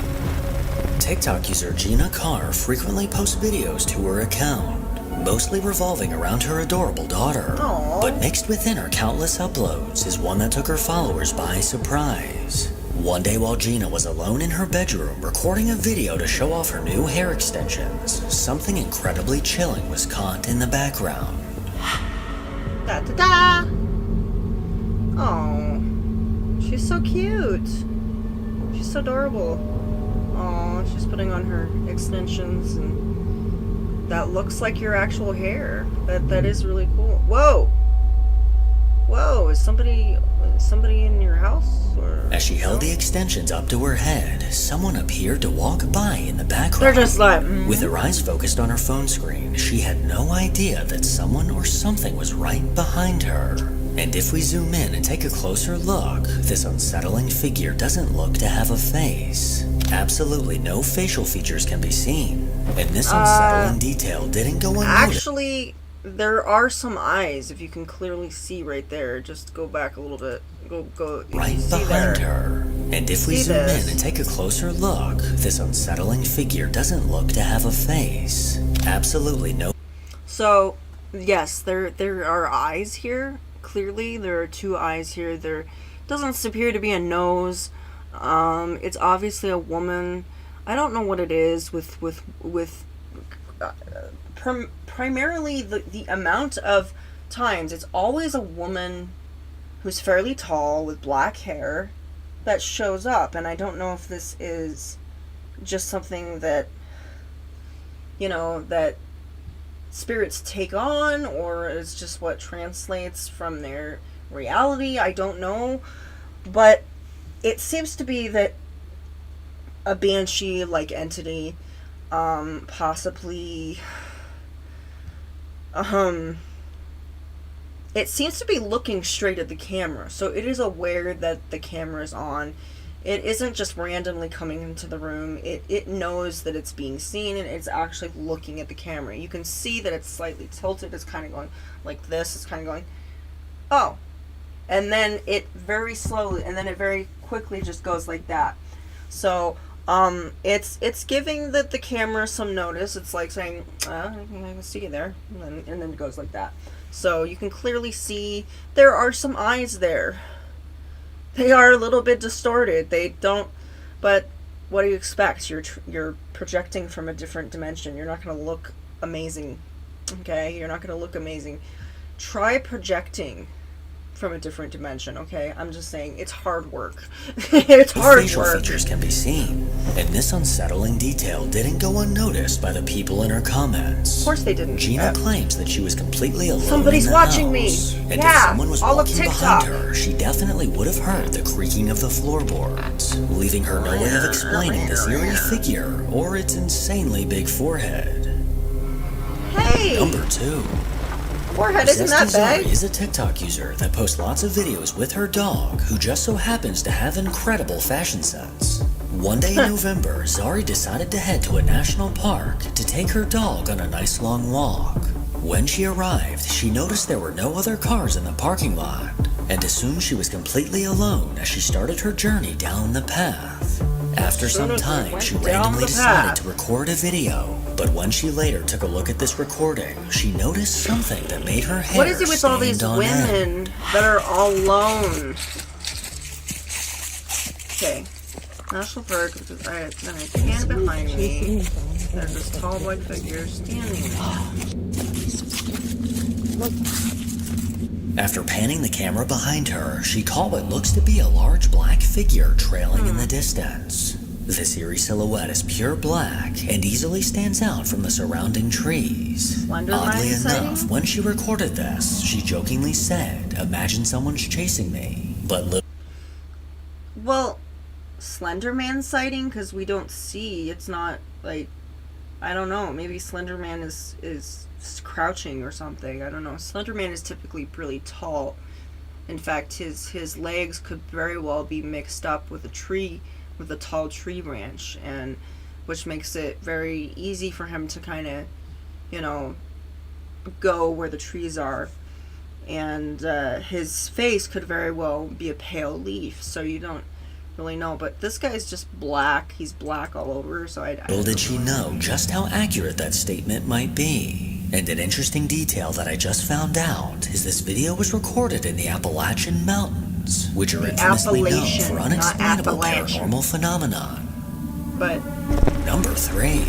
S12: TikTok user Gina Carr frequently posts videos to her account, mostly revolving around her adorable daughter.
S1: Aww.
S12: But mixed within her countless uploads is one that took her followers by surprise. One day while Gina was alone in her bedroom recording a video to show off her new hair extensions, something incredibly chilling was caught in the background.
S1: Da da da! Oh, she's so cute. She's so adorable. Oh, she's putting on her extensions, and that looks like your actual hair. That is really cool. Whoa! Whoa! Is somebody in your house? Or
S12: As she held the extensions up to her head, someone appeared to walk by in the background.
S1: They're just like,
S12: With her eyes focused on her phone screen, she had no idea that someone or something was right behind her. And if we zoom in and take a closer look, this unsettling figure doesn't look to have a face. Absolutely no facial features can be seen. And this unsettling detail didn't go unnoticed.
S1: Actually, there are some eyes, if you can clearly see right there. Just go back a little bit. Go.
S12: Right behind her. And if we
S1: See
S12: zoom
S1: this?
S12: in and take a closer look, this unsettling figure doesn't look to have a face. Absolutely no.
S1: So, yes, there are eyes here. Clearly, there are 2 eyes here. There doesn't appear to be a nose. It's obviously a woman. I don't know what it is with primarily the amount of times it's always a woman who's fairly tall with black hair that shows up, and I don't know if this is just something that, you know, that spirits take on, or it's just what translates from their reality. I don't know, but it seems to be that a banshee-like entity, possibly, it seems to be looking straight at the camera, so it is aware that the camera is on. It isn't just randomly coming into the room. It knows that it's being seen, and it's actually looking at the camera. You can see that it's slightly tilted. It's kind of going like this. It's kind of going, oh. And then it very slowly, and then it very quickly just goes like that. So, it's giving the camera some notice. It's like saying, I can see you there. And then it goes like that. So you can clearly see there are some eyes there. They are a little bit distorted. They don't, but what do you expect? You're projecting from a different dimension. You're not going to look amazing. Okay? You're not going to look amazing. Try projecting from a different dimension, okay? I'm just saying, it's hard work. It's hard
S12: facial
S1: work.
S12: features can be seen, and this unsettling detail didn't go unnoticed by the people in her comments.
S1: Of course they didn't.
S12: Gina claims that she was completely alone
S1: Somebody's
S12: in the
S1: watching me.
S12: house, and if
S1: Yeah,
S12: someone was
S1: all of
S12: walking
S1: TikTok.
S12: behind her, she definitely would have heard the creaking of the floorboards, leaving her no way of explaining this eerie figure or its insanely big forehead.
S1: Hey!
S12: Number 2.
S1: Forehead isn't that
S12: Zesty
S1: big.
S12: Zari is a TikTok user that posts lots of videos with her dog, who just so happens to have incredible fashion sense. One day in November, Zari decided to head to a national park to take her dog on a nice long walk. When she arrived, she noticed there were no other cars in the parking lot, and assumed she was completely alone as she started her journey down the path. After some time, she randomly decided to record a video, but when she later took a look at this recording, she noticed something that made her hair
S1: What is it with all these women that are all alone? Okay. National Park, then I can behind me. There's this tall white figure standing there.
S12: After panning the camera behind her, she caught what looks to be a large black figure trailing in the distance. This eerie silhouette is pure black and easily stands out from the surrounding trees. Oddly enough, when she recorded this, she jokingly said, "Imagine someone's chasing me," but
S1: well, Slender Man sighting, because we don't see, it's not like, I don't know, maybe Slender Man is crouching or something, I don't know. Slender Man is typically really tall. In fact, his legs could very well be mixed up with a tree, with a tall tree branch, and which makes it very easy for him to kind of, you know, go where the trees are. And his face could very well be a pale leaf, so you don't really know. But this guy's just black. He's black all over, so I
S12: little did she know just how accurate that statement might be. And an interesting detail that I just found out is this video was recorded in the Appalachian Mountains, which are infamously known for unexplainable paranormal phenomenon.
S1: But
S12: number 3.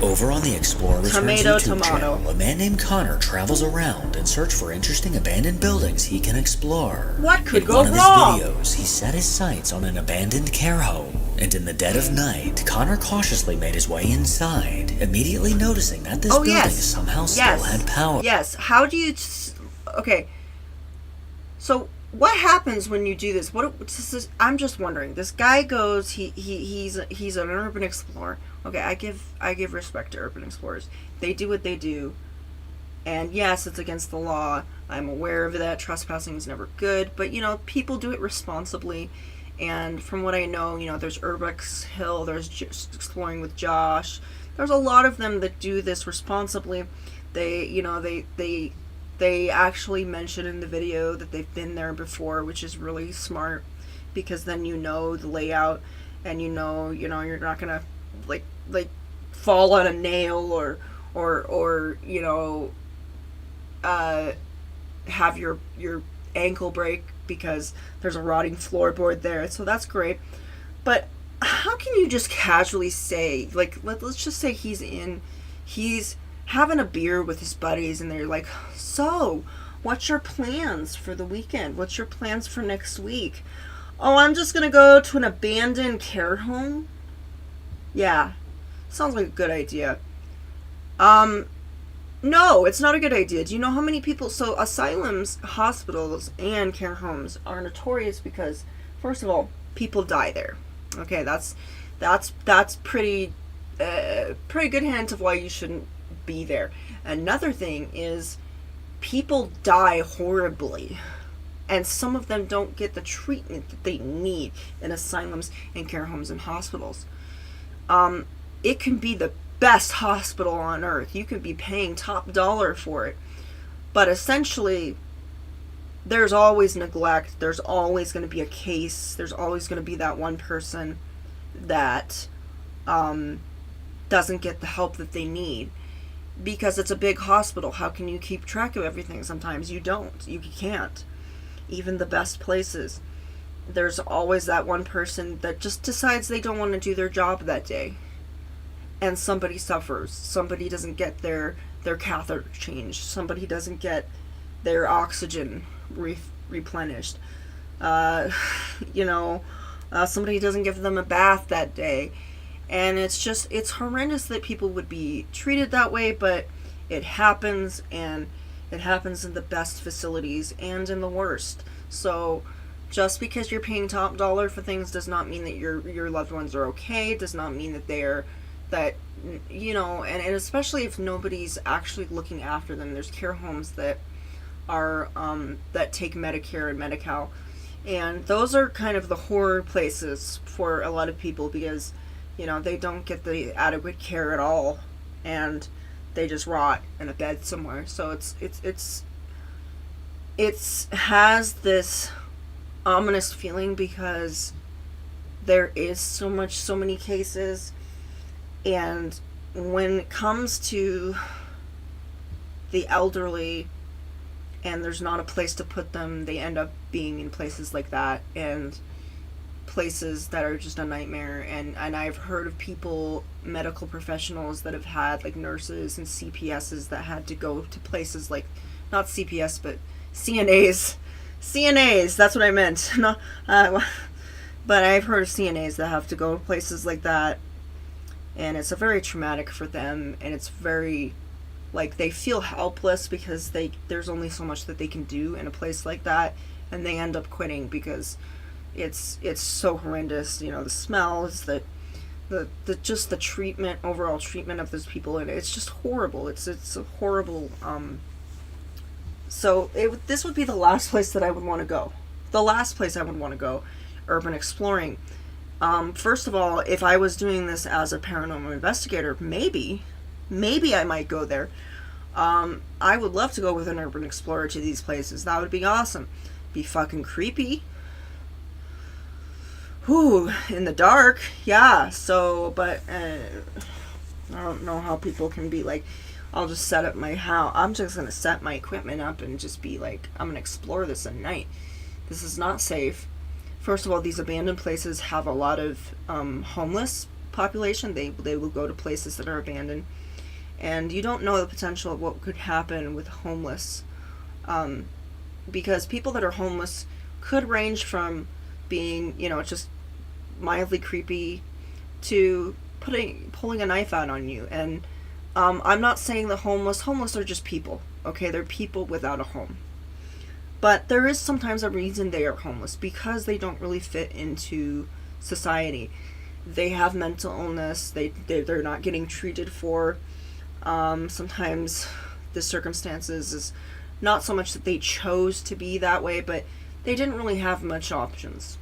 S12: Over on the Explorer Returns YouTube channel, a man named Connor travels around in search for interesting abandoned buildings he can explore.
S1: What could go wrong?
S12: In one of his videos, he set his sights on an abandoned care home, and in the dead of night, Connor cautiously made his way inside, immediately noticing that this building somehow still had power.
S1: Yes, how do you... Okay, so what happens when you do this? I'm just wondering. This guy goes, he's an urban explorer. Okay, I give respect to urban explorers. They do what they do. And yes, it's against the law. I'm aware of that. Trespassing is never good, but you know, people do it responsibly. And from what I know, you know, there's Urbex Hill, there's just Exploring with Josh. There's a lot of them that do this responsibly. They, you know, they actually mention in the video that they've been there before, which is really smart, because then you know the layout, and you know you're not gonna like fall on a nail or you know have your ankle break because there's a rotting floorboard there. So that's great. But how can you just casually say, like, let's just say he's having a beer with his buddies, and they're like, "So, what's your plans for the weekend? What's your plans for next week?" "Oh, I'm just gonna go to an abandoned care home." Yeah, sounds like a good idea. No, it's not a good idea. Do you know how many people... So, asylums, hospitals, and care homes are notorious because, first of all, people die there. Okay, that's pretty good hint of why you shouldn't be there. Another thing is people die horribly, and some of them don't get the treatment that they need in asylums and care homes and hospitals. It can be the best hospital on earth. You could be paying top dollar for it, but essentially there's always neglect. There's always going to be a case. There's always going to be that one person that doesn't get the help that they need, because it's a big hospital. How can you keep track of everything? Sometimes you don't. You can't. Even the best places, there's always that one person that just decides they don't want to do their job that day, and somebody suffers. Somebody doesn't get their catheter changed. Somebody doesn't get their oxygen replenished. You know, somebody doesn't give them a bath that day. And it's horrendous that people would be treated that way, but it happens, and it happens in the best facilities and in the worst. So just because you're paying top dollar for things does not mean that your loved ones are okay. It does not mean that you know, and especially if nobody's actually looking after them. There's care homes that are that take Medicare and Medi-Cal, and those are kind of the horror places for a lot of people, because you know, they don't get the adequate care at all, and they just rot in a bed somewhere. So it has this ominous feeling because there is so many cases, and when it comes to the elderly and there's not a place to put them, they end up being in places like that, and places that are just a nightmare. And I've heard of people, medical professionals, that have had, like, nurses and CPSs that had to go to places like, not CPS, but CNAs, that's what I meant. Not, but I've heard of CNAs that have to go to places like that, and it's a very traumatic for them, and it's very, like, they feel helpless because there's only so much that they can do in a place like that, and they end up quitting because it's so horrendous. You know, the smells, the just the treatment, overall treatment of those people, and it's just horrible. It's a horrible. So this would be the last place that I would want to go. The last place I would want to go, urban exploring. First of all, if I was doing this as a paranormal investigator, maybe I might go there. I would love to go with an urban explorer to these places. That would be awesome. Be fucking creepy. Whew, in the dark. Yeah, so, but I don't know how people can be like, I'll just set up my house. I'm just going to set my equipment up and just be like, I'm going to explore this at night. This is not safe. First of all, these abandoned places have a lot of homeless population. They will go to places that are abandoned. And you don't know the potential of what could happen with homeless. Because people that are homeless could range from being, just mildly creepy to pulling a knife out on you. And I'm not saying the homeless are just people, okay? They're people without a home. But there is sometimes a reason they are homeless, because they don't really fit into society. They have mental illness, they're not getting treated for. Sometimes the circumstances is not so much that they chose to be that way, but they didn't really have much options.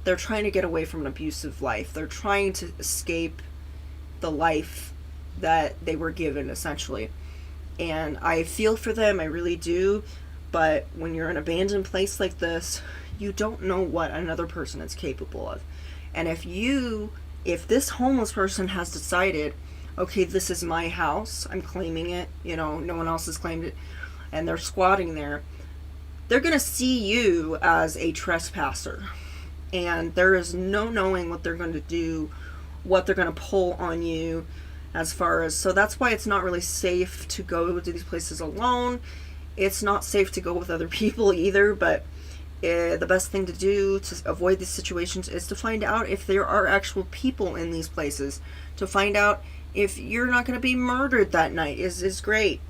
S1: They're trying to get away from an abusive life. They're trying to escape the life that they were given, essentially. And I feel for them, I really do. But when you're in an abandoned place like this, you don't know what another person is capable of. And if this homeless person has decided, okay, this is my house, I'm claiming it, no one else has claimed it, and they're squatting there, they're going to see you as a trespasser. And there is no knowing what they're going to do, what they're going to pull on you, so that's why it's not really safe to go to these places alone. It's not safe to go with other people either, but the best thing to do to avoid these situations is to find out if there are actual people in these places. To find out if you're not going to be murdered that night is great.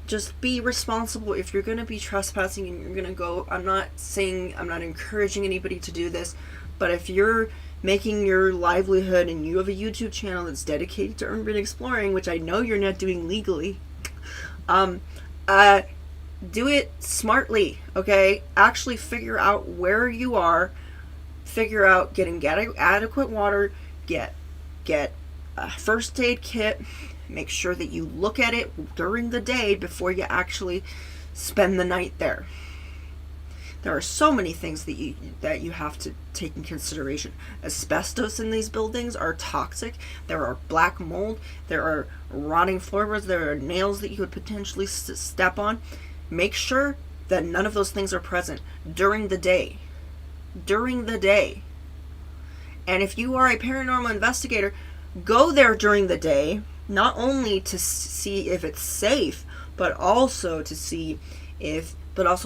S1: Just be responsible. If you're going to be trespassing and you're going to go, I'm not encouraging anybody to do this, but if you're making your livelihood and you have a YouTube channel that's dedicated to urban exploring, which I know you're not doing legally, do it smartly, okay? Actually figure out where you are, figure out getting adequate water, get a first aid kit, make sure that you look at it during the day before you actually spend the night there. There are so many things that you have to take in consideration. Asbestos in these buildings are toxic. There are black mold. There are rotting floorboards. There are nails that you could potentially step on. Make sure that none of those things are present during the day. During the day. And if you are a paranormal investigator, go there during the day, not only to see if it's safe, but also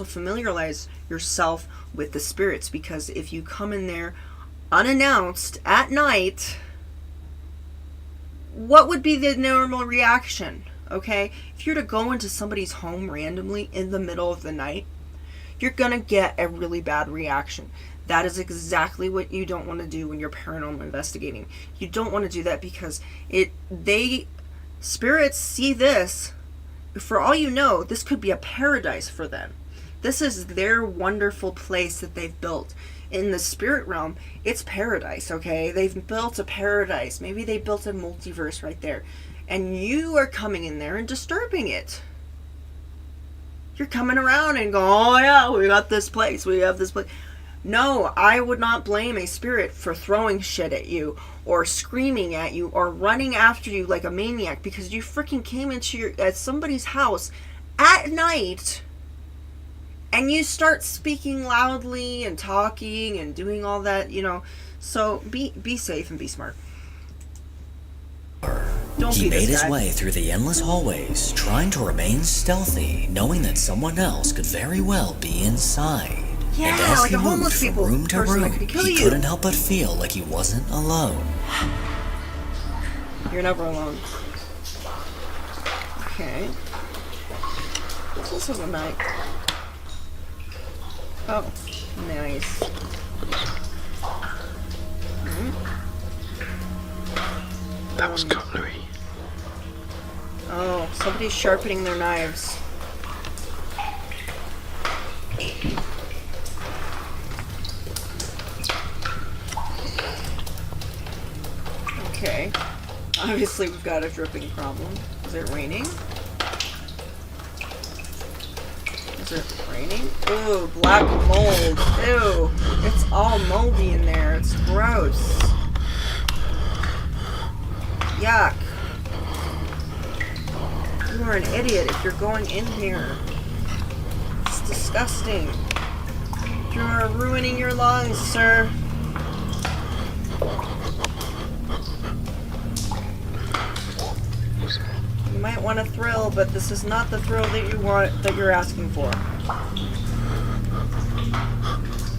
S1: familiarize yourself with the spirits, because if you come in there unannounced at night, what would be the normal reaction? Okay, if you're to go into somebody's home randomly in the middle of the night, you're gonna get a really bad reaction. That is exactly what you don't want to do when you're paranormal investigating. You don't want to do that because spirits see this. For all you know, this could be a paradise for them. This is their wonderful place that they've built. In the spirit realm, it's paradise, okay? They've built a paradise. Maybe they built a multiverse right there. And you are coming in there and disturbing it. you're coming around and go, oh yeah, we got this place, we have this place. No, I would not blame a spirit for throwing shit at you or screaming at you or running after you like a maniac because you freaking came into somebody's house at night and you start speaking loudly and talking and doing all that, you know. So be safe and be smart.
S12: He made his way through the endless hallways, trying to remain stealthy, knowing that someone else could very well be inside.
S1: Yeah,
S12: and as
S1: like
S12: he
S1: a
S12: moved
S1: homeless
S12: from room to room, he
S1: you.
S12: couldn't help but feel like he wasn't alone.
S1: You're never alone. Okay. This is a night. Oh, nice.
S9: That was cutlery.
S1: Oh, somebody's sharpening their knives. Okay. Obviously we've got a dripping problem. Is it raining? Is it raining? Ooh, black mold. Ew. It's all moldy in there. It's gross. Yuck. You are an idiot if you're going in here. It's disgusting. You are ruining your lungs, sir. You might want a thrill, but this is not the thrill that you want, that you're asking for.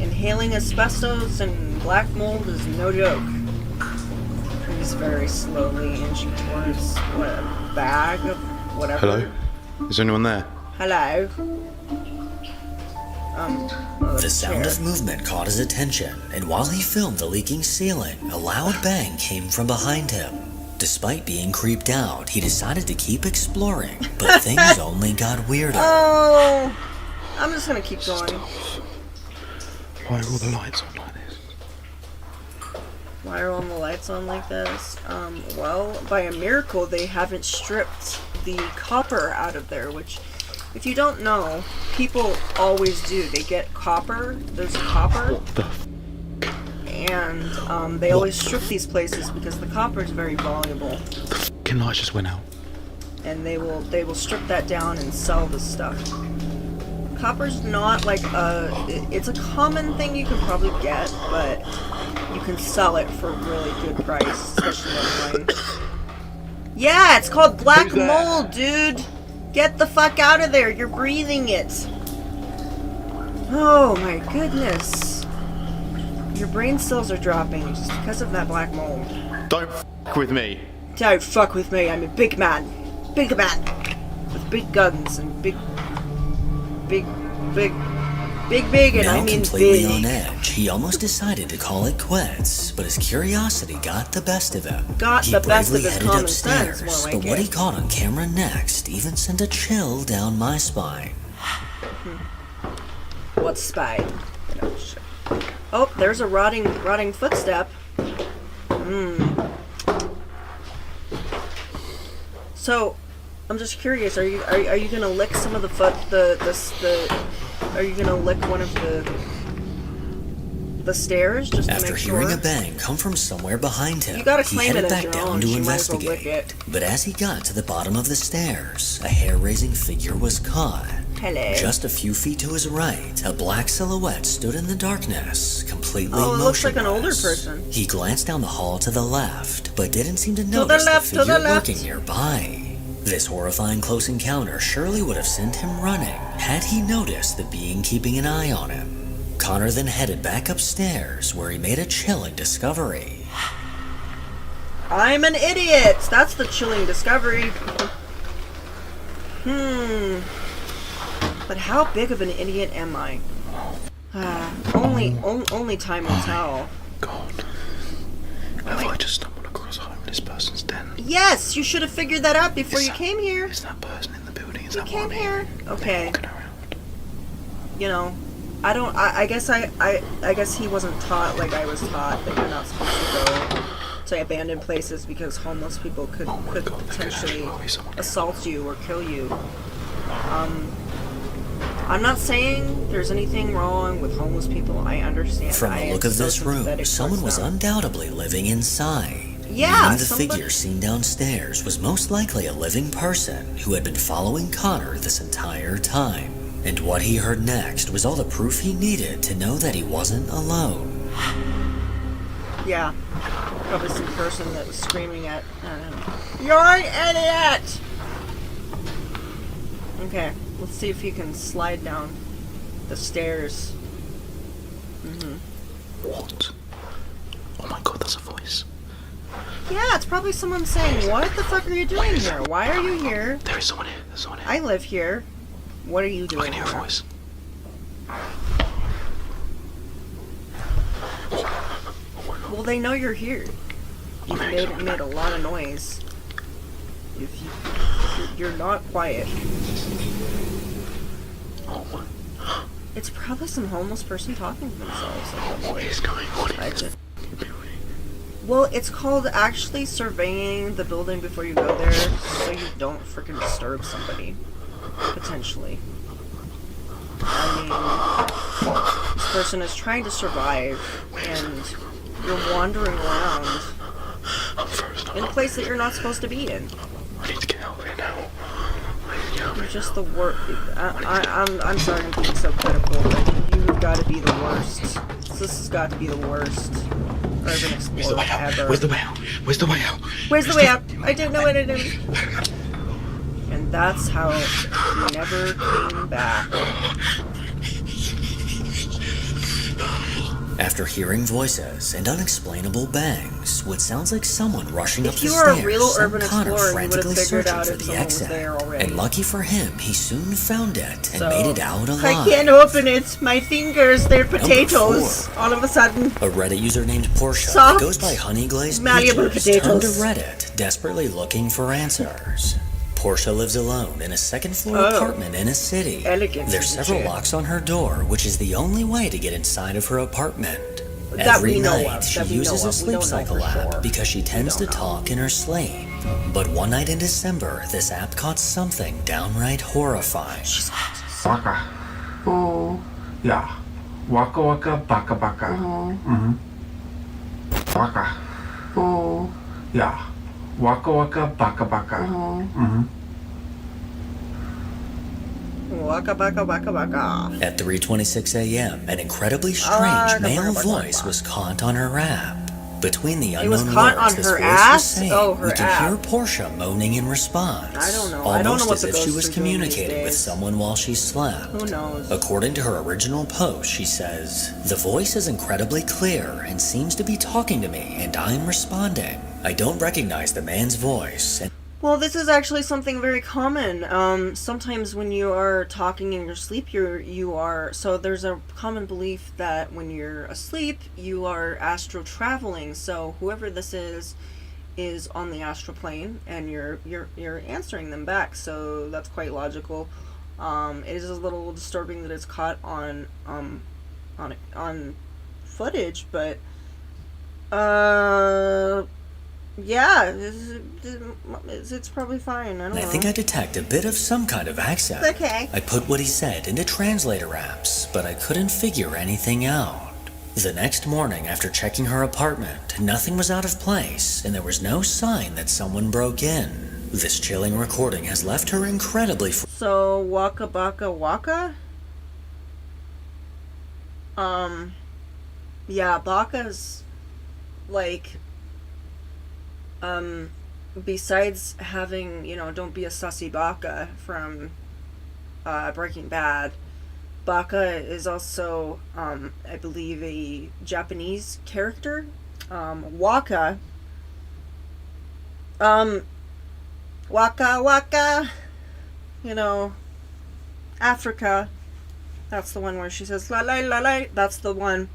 S1: Inhaling asbestos and black mold is no joke. He's very slowly inching towards what, a bag of whatever.
S9: Hello? Is anyone there?
S1: Hello.
S12: The sound of movement caught his attention, and while he filmed the leaking ceiling, a loud bang came from behind him. Despite being creeped out, he decided to keep exploring, but things only got weirder.
S1: Oh! I'm just gonna keep going.
S9: Why are all the lights on like this?
S1: Why are all the lights on like this? Well, by a miracle, they haven't stripped the copper out of there, which, if you don't know, people always do. They get copper, there's copper,
S9: What the
S1: and they always strip these places because the copper is very valuable.
S9: The fucking lights just went out.
S1: And they will strip that down and sell the stuff. Copper's not like it's a common thing you can probably get, but you can sell it for a really good price, especially online. Yeah, it's called black mold, dude. Get the fuck out of there. You're breathing it. Oh my goodness. Your brain cells are dropping just because of that black mold.
S9: Don't fuck with me.
S1: Don't fuck with me. I'm a big man. Big man. With big guns and big, and
S12: Now
S1: I mean
S12: completely
S1: big.
S12: on edge, he almost decided to call it quits, but his curiosity got the best of him.
S1: Got
S12: he
S1: the best of
S12: bravely
S1: his
S12: headed
S1: common
S12: upstairs,
S1: sense, more like
S12: but what
S1: it.
S12: he caught on camera next even sent a chill down my spine.
S1: What spine? Oh, there's a rotting footstep. So, I'm just curious. Are you gonna lick some of the Are you gonna lick one of the stairs just to
S12: After
S1: make sure?
S12: hearing a bang come from somewhere behind him,
S1: You gotta
S12: he
S1: claim it
S12: headed
S1: as
S12: back
S1: your
S12: down
S1: own.
S12: to
S1: You might as well lick
S12: investigate.
S1: it.
S12: But as he got to the bottom of the stairs, a hair-raising figure was caught.
S1: Hello.
S12: Just a few feet to his right, a black silhouette stood in the darkness, completely
S1: Oh, it
S12: motionless.
S1: looks like an older person.
S12: He glanced down the hall to the left, but didn't seem to notice
S1: left,
S12: the
S1: to the
S12: figure
S1: left.
S12: lurking nearby. This horrifying close encounter surely would have sent him running, had he noticed the being keeping an eye on him. Connor then headed back upstairs, where he made a chilling discovery.
S1: I'm an idiot. That's the chilling discovery. But how big of an idiot am I? Only time will tell.
S9: God. Have I just stumbled across a homeless person's den?
S1: Yes, you should have figured that out before you came here.
S9: Is that person in the building? Is
S1: You
S9: that
S1: came
S9: one
S1: here. Okay.
S9: walking around?
S1: You know, I guess he wasn't taught like I was taught that you're not supposed to go to abandoned places because homeless people could potentially assault you or kill you. I'm not saying there's anything wrong with homeless people. I understand.
S12: From the look of this room, someone was undoubtedly living inside.
S1: Yeah,
S12: Meaning the figure seen downstairs was most likely a living person who had been following Connor this entire time. And what he heard next was all the proof he needed to know that he wasn't alone.
S1: Yeah, probably some person that was screaming at him. You're an idiot! Okay, let's see if he can slide down the stairs.
S9: What? Oh my god, that's a voice.
S1: Yeah, it's probably someone saying, what the fuck are you doing here? Why are you here?
S9: There is someone here. There's someone here.
S1: I live here. What are you doing
S9: I can hear a voice.
S1: Well, they know you're here. You've made a lot of noise. You're not quiet. It's probably some homeless person talking to themselves.
S9: What is going on in this building?
S1: Well, it's called actually surveying the building before you go there, so you don't freaking disturb somebody. Potentially. I mean, this person is trying to survive, and you're wandering around in a place that you're not supposed to be in.
S9: I need to get out of here now.
S1: You're just the worst. I'm sorry I'm being so critical, but you've got to be the worst. This has got to be the worst urban explorer ever.
S9: Where's the way out? Where's the way out?
S1: Where's the way out? I don't know what it is. And that's how he never came back.
S12: After hearing voices and unexplainable bangs, what sounds like someone rushing up the
S1: If you
S12: stairs,
S1: were a real
S12: sent
S1: urban
S12: Connor
S1: explorer, you would
S12: frantically
S1: have figured
S12: searching
S1: out
S12: for
S1: if
S12: the
S1: someone was
S12: exit.
S1: there already.
S12: And lucky for him, he soon found it and
S1: So,
S12: made it out alive.
S1: I can't open it. My fingers, they're potatoes. All of a sudden.
S12: A Reddit user named Portia
S1: Soft,
S12: that goes by Honey Glazed
S1: malleable
S12: Peaches turned to
S1: potatoes.
S12: Reddit, desperately looking for answers. Portia lives alone in a second-floor apartment in a city.
S1: Elegant,
S12: There's
S1: isn't
S12: several
S1: she?
S12: locks on her door, which is the only way to get inside of her apartment.
S1: That
S12: Every
S1: we know
S12: night,
S1: of,
S12: she
S1: that we
S12: uses
S1: know
S12: a
S1: of. We
S12: sleep
S1: don't know
S12: cycle
S1: for
S12: app
S1: sure.
S12: because she tends to talk in her sleep. But one night in December, this app caught something downright horrifying.
S13: Waka. Oh. Yeah. Waka waka baka baka. Mm-hmm. Waka. Oh. Yeah. Waka waka baka baka. Mm-hmm.
S1: Waka baka baka baka.
S12: At 3:26 a.m., an incredibly strange male voice was caught on her app. Between the
S1: It was
S12: unknown
S1: caught
S12: words
S1: on
S12: this
S1: her
S12: voice
S1: ass?
S12: was saying,
S1: Oh, her
S12: we can
S1: app.
S12: hear Portia moaning in response.
S1: I don't know.
S12: Almost
S1: I don't know what
S12: as
S1: the
S12: if she
S1: ghosts
S12: was
S1: are doing these
S12: communicating with
S1: days.
S12: someone while she slept.
S1: Who knows?
S12: According to her original post, she says, "The voice is incredibly clear and seems to be talking to me, and I'm responding. I don't recognize the man's voice." And
S1: Well, this is actually something very common. Sometimes when you are talking in your sleep, you are. So there's a common belief that when you're asleep, you are astral traveling. So whoever this is on the astral plane, and you're answering them back. So that's quite logical. It is a little disturbing that it's caught on footage, but yeah, it's probably fine. I don't know.
S12: I think I detect a bit of some kind of accent.
S1: It's okay.
S12: I put what he said into translator apps, but I couldn't figure anything out. The next morning, after checking her apartment, nothing was out of place, and there was no sign that someone broke in. This chilling recording has left her incredibly
S1: So, Waka Baka Waka? Yeah, Baka's, like, besides having, don't be a sussy Baka from, Breaking Bad, Baka is also, I believe, a Japanese character. Waka, Waka Waka, Africa. That's the one where she says la la la la. That's the one.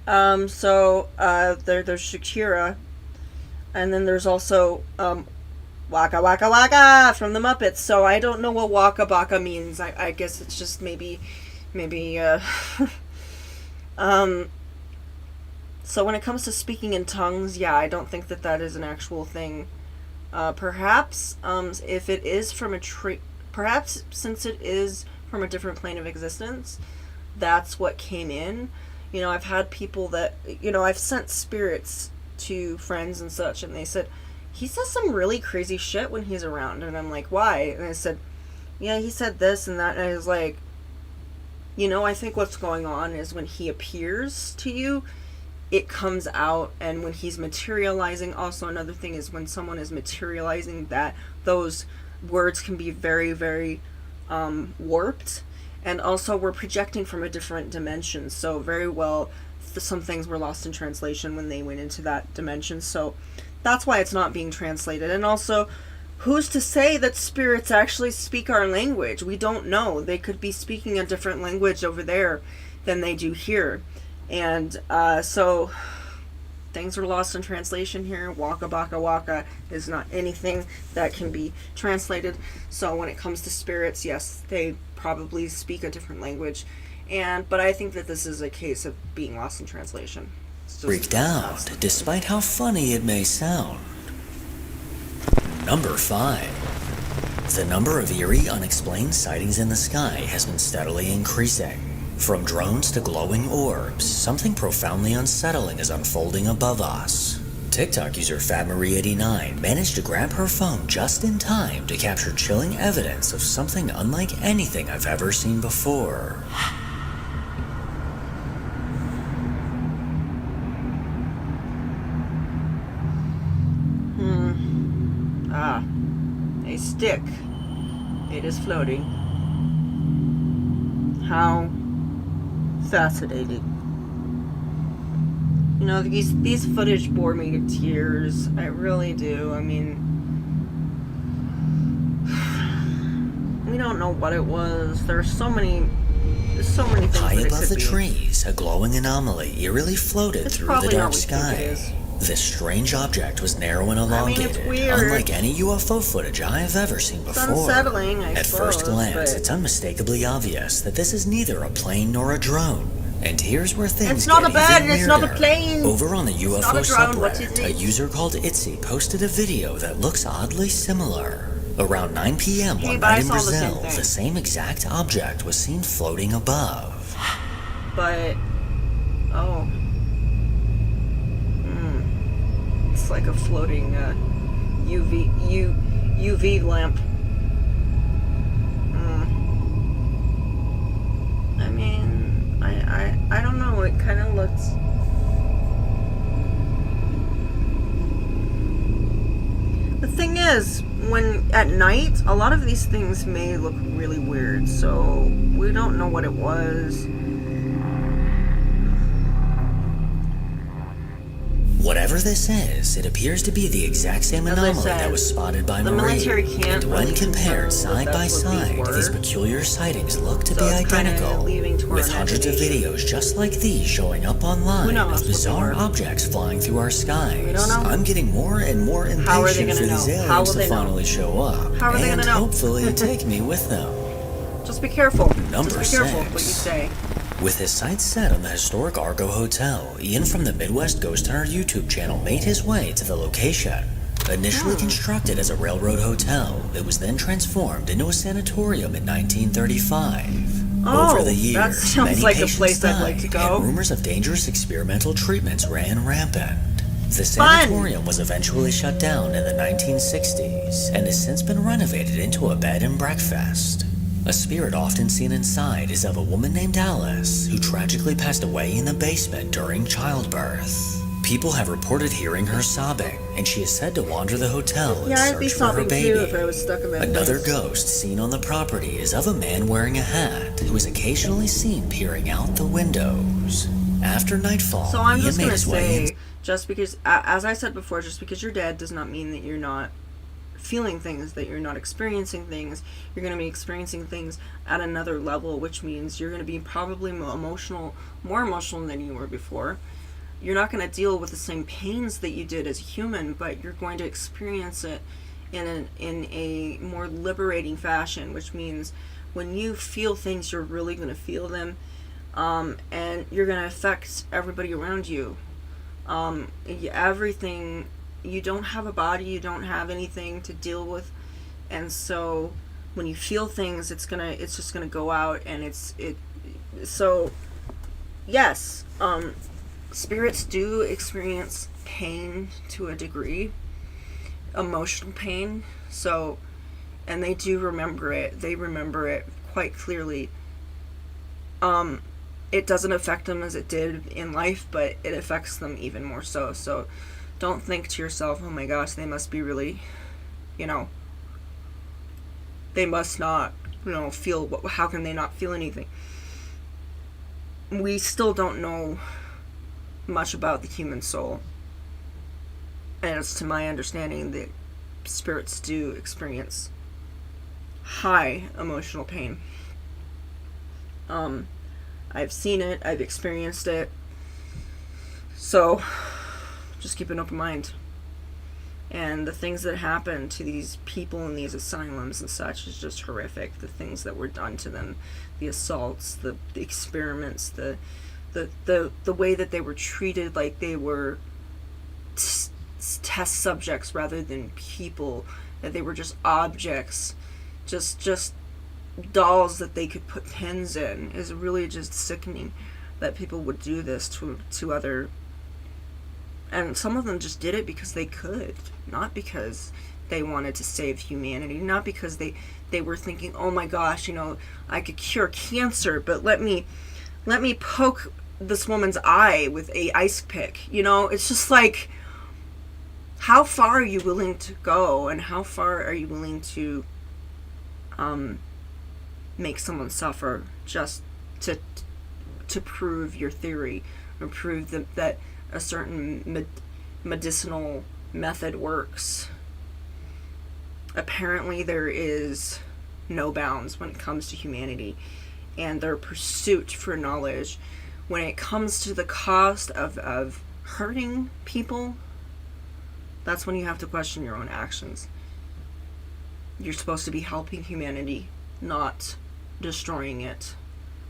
S1: There's Shakira, and then there's also Waka Waka Waka from the Muppets. So I don't know what Waka Baka means. I guess it's just maybe so when it comes to speaking in tongues, yeah, I don't think that is an actual thing. Perhaps if it is from a tree, perhaps since it is from a different plane of existence. That's what came in. You know, I've had people that, you know, I've sent spirits to friends and such, and they said, he says some really crazy shit when he's around. And I'm like, why? And I said, yeah, he said this and that. And I was like, you know, I think what's going on is when he appears to you, it comes out. And when he's materializing, also another thing is when someone is materializing, that those words can be very, very warped. And also we're projecting from a different dimension. So very well, some things were lost in translation when they went into that dimension. So that's why it's not being translated. And also, who's to say that spirits actually speak our language? We don't know. They could be speaking a different language over there than they do here. And so things are lost in translation here. Waka baka waka is not anything that can be translated. So when it comes to spirits, yes, they probably speak a different language. But I think that this is a case of being lost in translation.
S12: Freaked out, despite how funny it may sound. Number 5. The number of eerie, unexplained sightings in the sky has been steadily increasing. From drones to glowing orbs, something profoundly unsettling is unfolding above us. TikTok user FatMarie89 managed to grab her phone just in time to capture chilling evidence of something unlike anything I've ever seen before.
S1: A stick. It is floating. How fascinating. You know, these footage bore me to tears. I really do. I mean, we don't know what it was. There's so many things
S12: High
S1: that it
S12: above
S1: could
S12: the
S1: be.
S12: trees, a glowing anomaly eerily floated
S1: It's
S12: through
S1: probably
S12: the
S1: not
S12: dark
S1: what you think it
S12: sky.
S1: is.
S12: This strange object was narrow and elongated,
S1: it's weird.
S12: unlike any UFO footage I have ever seen
S1: It's
S12: before.
S1: unsettling, I
S12: At first
S1: suppose,
S12: glance,
S1: but
S12: it's unmistakably obvious that this is neither a plane nor a drone. And here's where things
S1: It's not
S12: get
S1: a bird,
S12: even
S1: it's not a
S12: weirder.
S1: plane.
S12: Over on the
S1: It's
S12: UFO
S1: not a drone, what is
S12: subreddit, a
S1: it?
S12: user called Itzy posted a video that looks oddly similar. Around 9 p.m.
S1: Hey,
S12: one
S1: but I
S12: night in
S1: saw the same
S12: Brazil,
S1: thing.
S12: the same exact object was seen floating above.
S1: But, oh. It's like a floating UV lamp. I mean, I don't know. It kind of looks. The thing is, when at night, a lot of these things may look really weird. So we don't know what it was.
S12: Whatever this is, it appears to be the exact same
S1: As I
S12: anomaly
S1: said,
S12: that was spotted by
S1: the
S12: Marie.
S1: military can't
S12: And when
S1: really
S12: compared
S1: confirm
S12: side
S1: that
S12: by
S1: that's what these
S12: side,
S1: were.
S12: these peculiar sightings look to
S1: So
S12: be
S1: it's kinda
S12: identical,
S1: leaving to our
S12: with hundreds of
S1: imagination.
S12: videos just like these showing up online
S1: Who knows
S12: of
S1: what they
S12: bizarre
S1: were?
S12: objects flying through our skies.
S1: We don't know.
S12: I'm getting more and more
S1: How are they
S12: impatient for
S1: gonna
S12: these
S1: know? How
S12: aliens
S1: will
S12: to
S1: they know?
S12: finally show up,
S1: How are they
S12: and
S1: gonna know?
S12: hopefully take me with them.
S1: Just be careful.
S12: Number
S1: Just be careful
S12: 6.
S1: what you say.
S12: With his sights set on the historic Argo Hotel, Ian from the Midwest Ghost Hunter YouTube channel made his way to the location. Initially constructed as a railroad hotel, it was then transformed into a sanatorium in 1935. Over the years,
S1: that sounds
S12: many
S1: like a
S12: patients
S1: place I'd
S12: died,
S1: like to go.
S12: and rumors of dangerous experimental treatments ran rampant. The sanatorium was eventually shut down in the 1960s and has since been renovated into a bed and breakfast. A spirit often seen inside is of a woman named Alice who tragically passed away in the basement during childbirth. People have reported hearing her sobbing, and she is said to wander the hotel in
S1: Yeah, I'd be
S12: search for her
S1: sobbing
S12: baby.
S1: too if I was stuck in that
S12: Another
S1: place.
S12: ghost seen on the property is of a man wearing a hat who is occasionally seen peering out the windows. After nightfall,
S1: So I'm
S12: Ian
S1: just
S12: made
S1: gonna
S12: his way
S1: say, just because, as I said before, just because you're dead does not mean that you're not feeling things, that you're not experiencing things. You're going to be experiencing things at another level, which means you're going to be probably more emotional than you were before. You're not going to deal with the same pains that you did as a human, but you're going to experience it in a more liberating fashion, which means when you feel things, you're really going to feel them, and you're going to affect everybody around you. Everything, you don't have a body, you don't have anything to deal with, and so when you feel things, it's just gonna go out, and so yes, spirits do experience pain to a degree, emotional pain, so, and they do remember it. They remember it quite clearly. It doesn't affect them as it did in life, but it affects them even more so. So don't think to yourself, oh my gosh, they must be really, they must not, feel, how can they not feel anything? We still don't know much about the human soul. And it's to my understanding that spirits do experience high emotional pain. I've seen it, I've experienced it, so just keep an open mind. And the things that happen to these people in these asylums and such is just horrific. The things that were done to them, the assaults, the experiments, the way that they were treated like they were test subjects rather than people, that they were just objects, just dolls that they could put pins in, is really just sickening that people would do this to other. And some of them just did it because they could, not because they wanted to save humanity, not because they were thinking, oh my gosh, I could cure cancer, but let me poke this woman's eye with a ice pick. It's just like, how far are you willing to go, and how far are you willing to make someone suffer just to prove your theory, or prove that a certain medicinal method works? Apparently there is no bounds when it comes to humanity and their pursuit for knowledge. When it comes to the cost of hurting people, that's when you have to question your own actions. You're supposed to be helping humanity, not destroying it.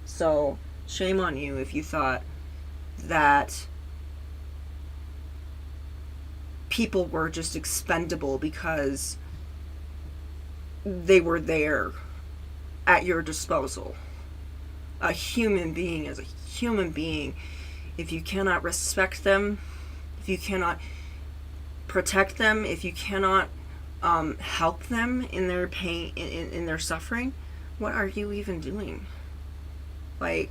S1: So shame on you if you thought that people were just expendable because they were there at your disposal. A human being is a human being. If you cannot respect them, if you cannot protect them, if you cannot help them in their pain, in their suffering, what are you even doing? Like,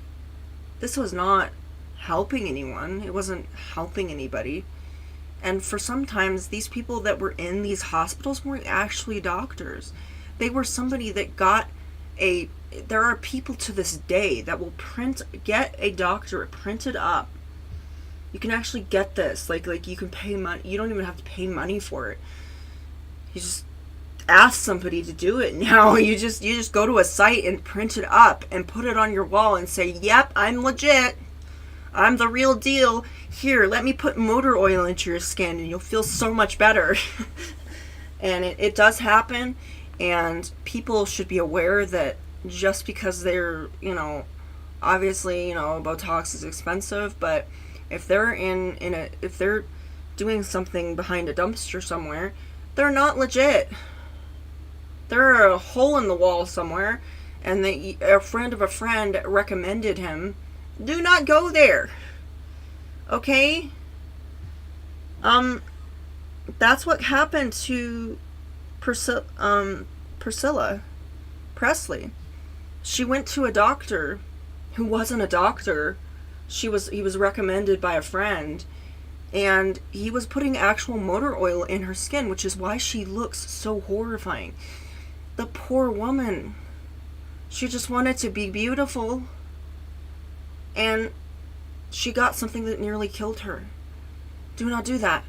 S1: this was not helping anyone. It wasn't helping anybody. And for sometimes, these people that were in these hospitals weren't actually doctors. They were somebody that got there are people to this day that will get a doctorate printed up. You can actually get this. Like you can pay money. You don't even have to pay money for it. You just ask somebody to do it now. You just go to a site and print it up and put it on your wall and say, yep, I'm legit. I'm the real deal. Here, let me put motor oil into your skin and you'll feel so much better. And it does happen, and people should be aware that just because they're, obviously, Botox is expensive, but if they're if they're doing something behind a dumpster somewhere, they're not legit. They're a hole in the wall somewhere, and a friend of a friend recommended him. Do not go there. Okay? That's what happened to Priscilla Presley. She went to a doctor who wasn't a doctor. He was recommended by a friend, and he was putting actual motor oil in her skin, which is why she looks so horrifying. The poor woman. She just wanted to be beautiful, and she got something that nearly killed her. Do not do that.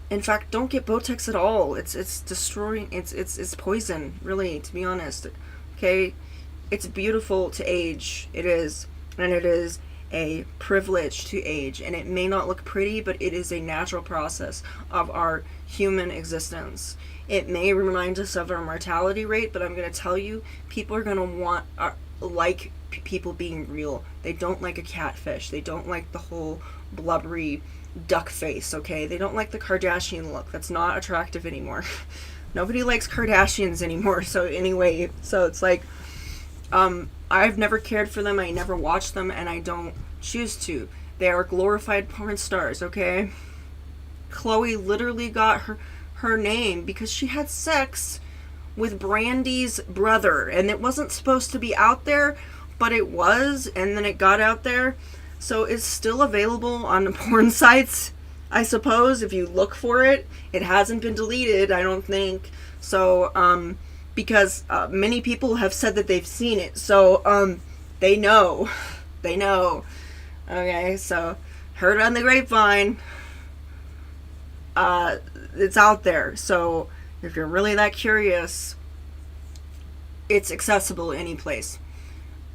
S1: In fact, don't get Botox at all. It's destroying. It's poison, really, to be honest. Okay? It's beautiful to age. It is. And it is a privilege to age. And it may not look pretty, but it is a natural process of our human existence. It may remind us of our mortality rate, but I'm going to tell you, people are going to like people being real. They don't like a catfish. They don't like the whole blubbery duck face, okay? They don't like the Kardashian look. That's not attractive anymore. Nobody likes Kardashians anymore. So anyway, so it's like, I've never cared for them. I never watched them, and I don't choose to. They are glorified porn stars, okay? Chloe literally got her name because she had sex with Brandy's brother, and it wasn't supposed to be out there, but it was, and then it got out there. So it's still available on porn sites, I suppose, if you look for it. It hasn't been deleted, I don't think. So, because many people have said that they've seen it. So, they know. They know. Okay, so, heard on the grapevine. It's out there. So, if you're really that curious, it's accessible any place.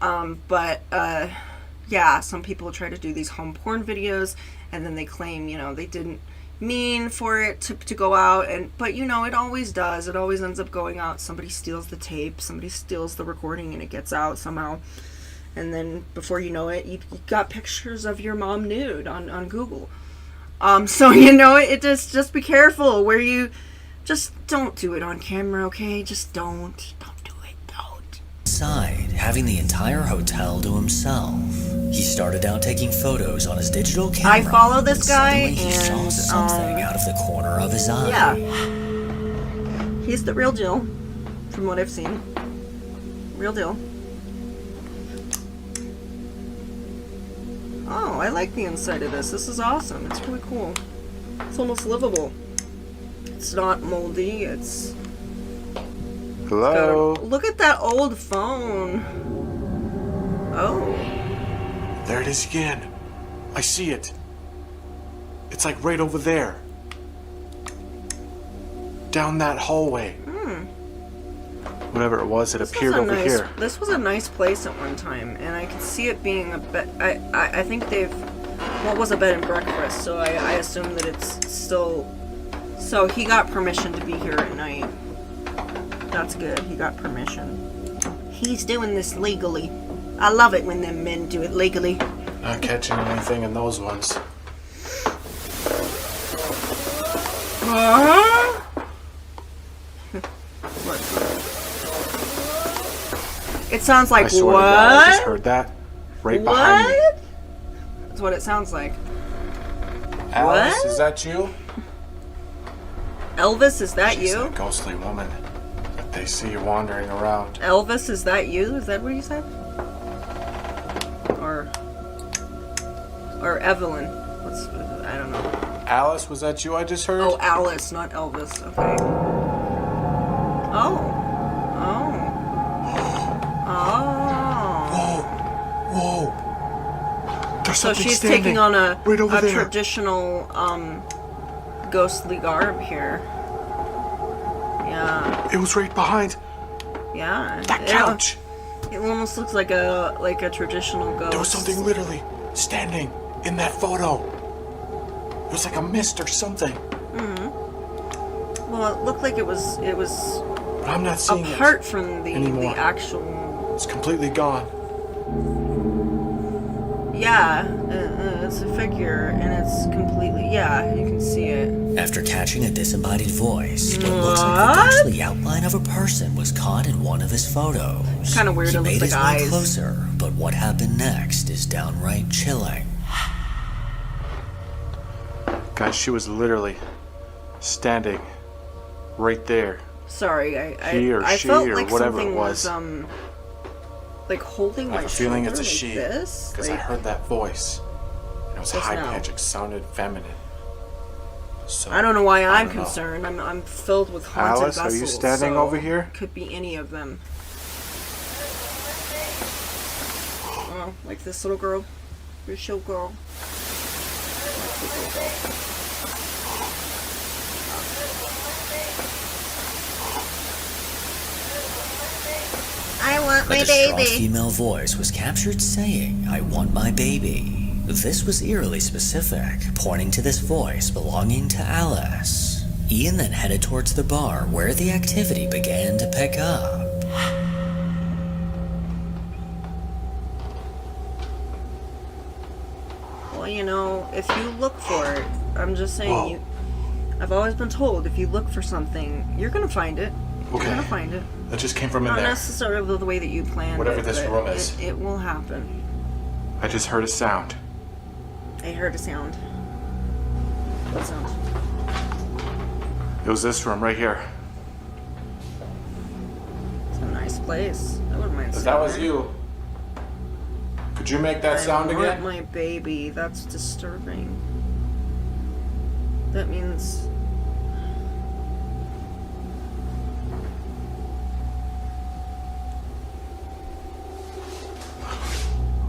S1: Yeah, some people try to do these home porn videos, and then they claim, you know, they didn't mean for it to go out, but you know, it always does. It always ends up going out. Somebody steals the tape, somebody steals the recording, and it gets out somehow. And then before you know it, you got pictures of your mom nude on Google. So you know, it just be careful where you just don't do it on camera, okay? Just don't do it. Don't.
S12: Inside, having the entire hotel to himself. He started out taking photos on his digital camera.
S1: I follow this guy,
S12: and he saw something out of the corner of his eye.
S1: Yeah, he's the real deal, from what I've seen. Real deal. Oh, I like the inside of this. This is awesome. It's really cool. It's almost livable. It's not moldy. It's...
S9: Hello?
S1: Look at that old phone. Oh.
S9: There it is again. I see it. It's like right over there. Down that hallway. Whatever it was, it appeared over here.
S1: This was a nice place at one time, and I could see it being a bed. I think they've... Well, it was a bed and breakfast, so I assume that it's still... So he got permission to be here at night. That's good. He got permission. He's doing this legally. I love it when them men do it legally.
S9: Not catching anything in those ones.
S1: It sounds like
S9: I swear
S1: what?
S9: to God, I just heard that right behind me.
S1: That's what it sounds like.
S9: Alice,
S1: what?
S9: Is that you?
S1: Elvis, is that
S9: She's
S1: you?
S9: That ghostly woman that they see wandering around.
S1: Elvis, is that you? Is that what you said? Or Evelyn? I don't know.
S9: Alice, was that you I just heard?
S1: Oh, Alice, not Elvis. Okay. Oh.
S9: Whoa. There's
S1: So
S9: something
S1: she's
S9: standing
S1: taking on a
S9: right over there.
S1: traditional ghostly garb here. Yeah.
S9: It was right behind
S1: Yeah.
S9: that couch.
S1: It almost looks like a traditional ghost.
S9: There was something literally standing in that photo. It was like a mist or something.
S1: Well, it looked like it was
S9: But I'm not seeing
S1: apart
S9: it
S1: from the
S9: anymore.
S1: actual.
S9: It's completely gone.
S1: Yeah, it's a figure, and it's completely. Yeah, you can see it.
S12: After catching a disembodied voice, what looks like the ghostly outline of a person was caught in one of his photos.
S1: It's kind of weird.
S12: He
S1: It
S12: made
S1: looks
S12: his
S1: like
S12: way
S1: eyes.
S12: closer, but what happened next is downright chilling.
S9: Guys, she was literally standing right there.
S1: Sorry, I
S9: She
S1: felt
S9: or
S1: like
S9: whatever
S1: something
S9: it was.
S1: like holding
S9: I
S1: my
S9: have a feeling
S1: shoulder
S9: it's a
S1: like
S9: she.
S1: this.
S9: Because I heard that voice. And it was
S1: Just
S9: high
S1: now.
S9: pitched. It sounded feminine. So,
S1: I don't know why I'm
S9: don't know.
S1: concerned. I'm filled with haunted
S9: Alice, are you
S1: vessels,
S9: standing
S1: so
S9: over here?
S1: Could be any of them. Oh, like this little girl. This show girl. I want
S12: A
S1: my
S12: distraught
S1: baby.
S12: female voice was captured saying, "I want my baby." This was eerily specific, pointing to this voice belonging to Alice. Ian then headed towards the bar where the activity began to pick up.
S1: Well, you know, if you look for it, I'm just saying
S9: Whoa.
S1: you. I've always been told if you look for something, you're gonna find it.
S9: Okay.
S1: You're gonna find it.
S9: That just came from in
S1: Not
S9: there.
S1: necessarily the way that you planned
S9: Whatever
S1: it,
S9: this
S1: but
S9: room is.
S1: It will happen.
S9: I just heard a sound.
S1: I heard a sound. What sound?
S9: It was this room right here.
S1: It's a nice place. I wouldn't mind
S9: If
S1: staying
S9: that was
S1: there.
S9: you, could you make that sound
S1: I want
S9: again?
S1: my baby. That's disturbing. That means...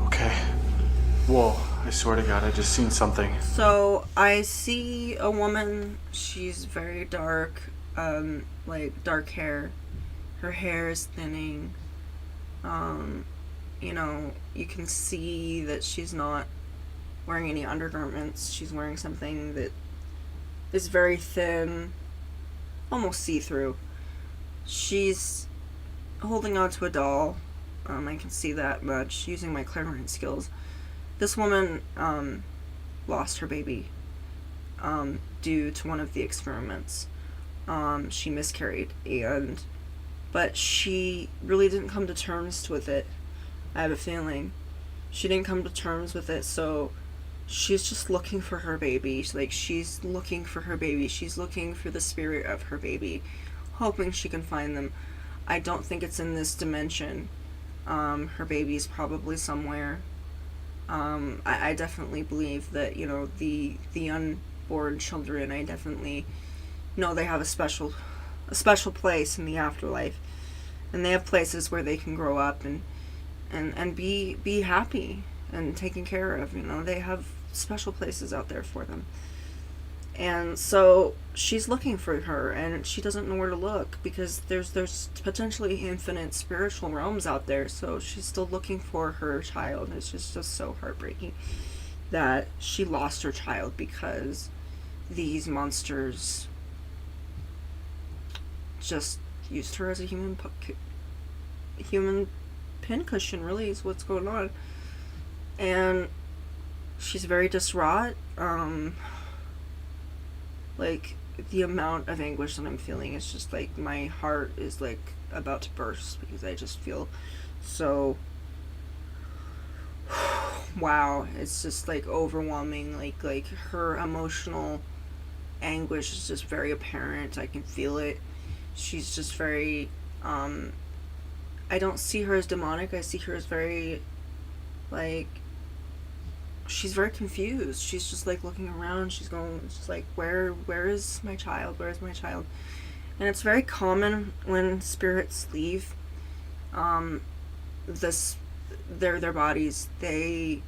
S9: Okay. Whoa, I swear to God, I just seen something.
S1: So, I see a woman. She's very dark. Like, dark hair. Her hair is thinning. You know, you can see that she's not wearing any undergarments. She's wearing something that is very thin, almost see-through. She's holding on to a doll. I can see that much using my clairvoyant skills. This woman lost her baby due to one of the experiments. She miscarried, but she really didn't come to terms with it. I have a feeling she didn't come to terms with it, so she's just looking for her baby. She's looking for her baby. She's looking for the spirit of her baby, hoping she can find them. I don't think it's in this dimension. Her baby's probably somewhere. I definitely believe that, you know, the unborn children, I definitely know they have a special place in the afterlife, and they have places where they can grow up and be happy and taken care of. You know, they have special places out there for them. And so she's looking for her, and she doesn't know where to look because there's potentially infinite spiritual realms out there. So she's still looking for her child. It's just so heartbreaking that she lost her child because these monsters just used her as a human pincushion, really, is what's going on. And she's very distraught. Like, the amount of anguish that I'm feeling is just like, my heart is like about to burst because I just feel so wow, it's just like overwhelming. Like her emotional anguish is just very apparent. I can feel it. She's just very I don't see her as demonic. I see her as very, like, she's very confused. She's just like looking around. She's going, it's just like, where is my child? Where is my child? And it's very common when spirits leave their bodies. They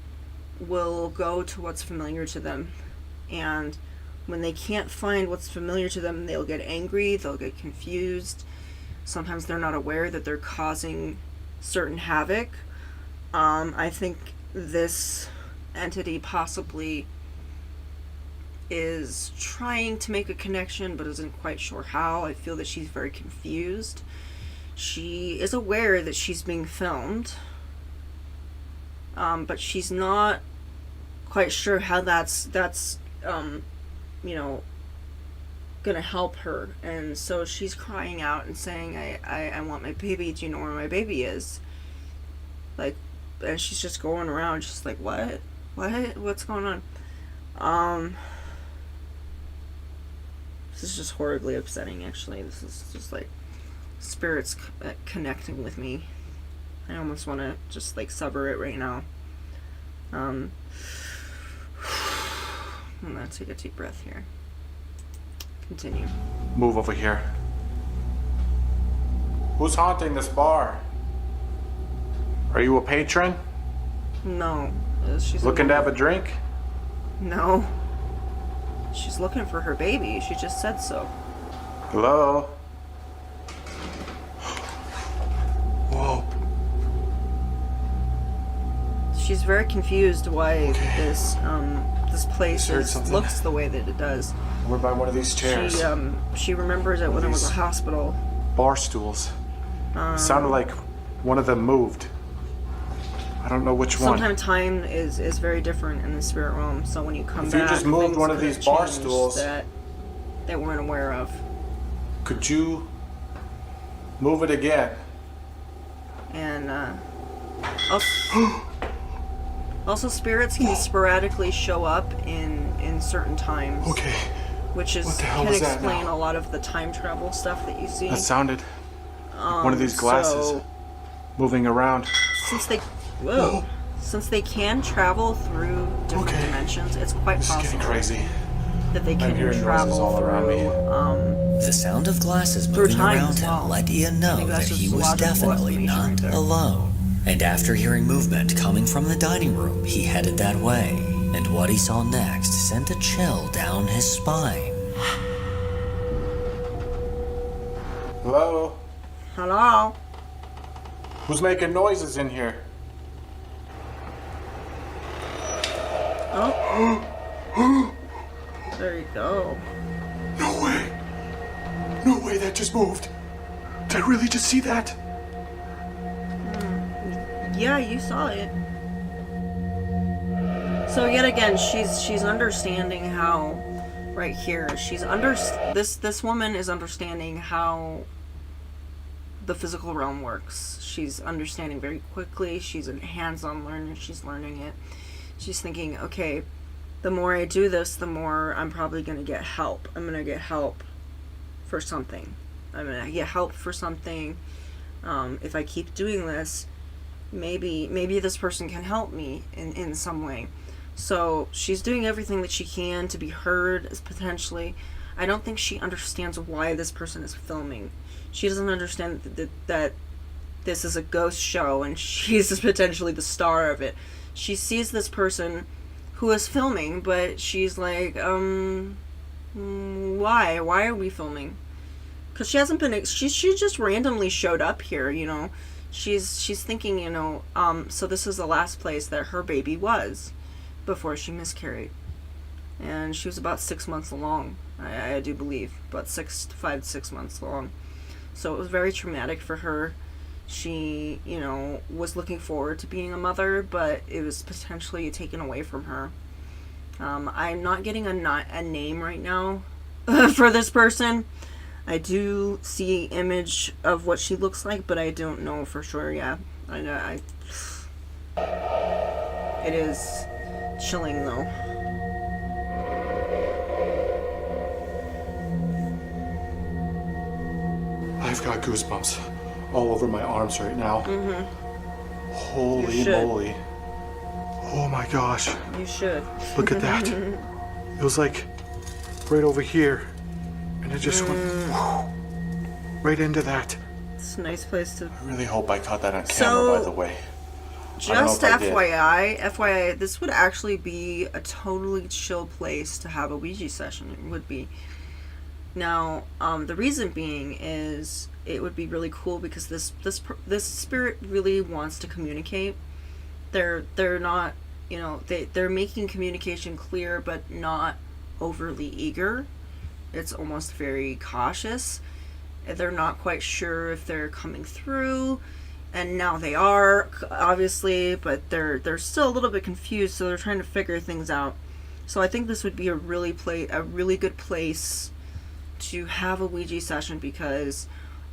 S1: will go to what's familiar to them, and when they can't find what's familiar to them, they'll get angry, they'll get confused. Sometimes they're not aware that they're causing certain havoc. I think this entity possibly is trying to make a connection but isn't quite sure how. I feel that she's very confused. She is aware that she's being filmed, but she's not quite sure how that's you know, gonna help her. And so she's crying out and saying, I want my baby. Do you know where my baby is? Like, and she's just going around just like, what's going on? This is just horribly upsetting, actually. This is just like spirits connecting with me. I almost want to just like sever it right now. I'm gonna take a deep breath here. Continue.
S9: Move over here. Who's haunting this bar? Are you a patron?
S1: No. She's
S9: looking to have a drink?
S1: No. She's looking for her baby. She just said so.
S9: Hello? Whoa.
S1: She's very confused why this place looks the way that it does.
S9: We're by one of these chairs.
S1: She remembers it when it was a hospital.
S9: Bar stools. Sounded like one of them moved. I don't know which one.
S1: Sometimes time is very different in the spirit realm. So when you come back,
S9: if you just moved
S1: things
S9: one of
S1: could
S9: these
S1: have
S9: bar
S1: changed
S9: stools,
S1: that they weren't aware of.
S9: Could you move it again?
S1: And also spirits can sporadically show up in certain times.
S9: Okay.
S1: Which is
S9: What the hell
S1: can
S9: was that
S1: explain
S9: now?
S1: a lot of the time travel stuff that you see.
S9: That sounded like one of these glasses
S1: So,
S9: moving around.
S1: since they can travel through different dimensions, it's quite
S9: This is
S1: possible
S9: getting crazy.
S1: that they
S9: I'm
S1: can
S9: hearing
S1: travel
S9: noises all around me.
S12: The sound of glasses
S1: through
S12: moving
S1: time
S12: around
S1: as well.
S12: him let Ian
S1: I
S12: know
S1: think that's
S12: that he
S1: just
S12: was
S1: logical
S12: definitely
S1: explanation
S12: not
S1: right there.
S12: alone. And after hearing movement coming from the dining room, he headed that way. And what he saw next sent a chill down his spine.
S9: Hello?
S1: Hello?
S9: Who's making noises in here?
S1: Oh. There you go.
S9: No way. No way, that just moved. Did I really just see that?
S1: Yeah, you saw it. So yet again, she's understanding how, right here, this woman is understanding how the physical realm works. She's understanding very quickly. She's a hands-on learner. She's learning it. She's thinking, okay, the more I do this, the more I'm probably going to get help. I'm going to get help for something. I'm going to get help for something. If I keep doing this, maybe this person can help me in some way. So she's doing everything that she can to be heard, as potentially. I don't think she understands why this person is filming. She doesn't understand that this is a ghost show and she's potentially the star of it. She sees this person who is filming, but she's like, why? Why are we filming? Because she hasn't been, she just randomly showed up here, you know. She's thinking, you know, so this is the last place that her baby was before she miscarried. And she was about 6 months along, I do believe. About 5 to 6 months along. So it was very traumatic for her. She, you know, was looking forward to being a mother, but it was potentially taken away from her. I'm not getting a name right now for this person. I do see image of what she looks like, but I don't know for sure. Yeah, it is chilling though.
S9: I've got goosebumps all over my arms right now. Holy moly. Oh my gosh.
S1: You should.
S9: Look at that. It was like right over here. And it just went right into that.
S1: It's a nice place to...
S9: I really hope I caught that on camera, by the way.
S1: Just FYI, this would actually be a totally chill place to have a Ouija session. It would be. Now, the reason being is it would be really cool because this spirit really wants to communicate. They're not, you know, they're making communication clear, but not overly eager. It's almost very cautious. They're not quite sure if they're coming through, and now they are, obviously, but they're still a little bit confused, so they're trying to figure things out. So I think this would be a really good place to have a Ouija session because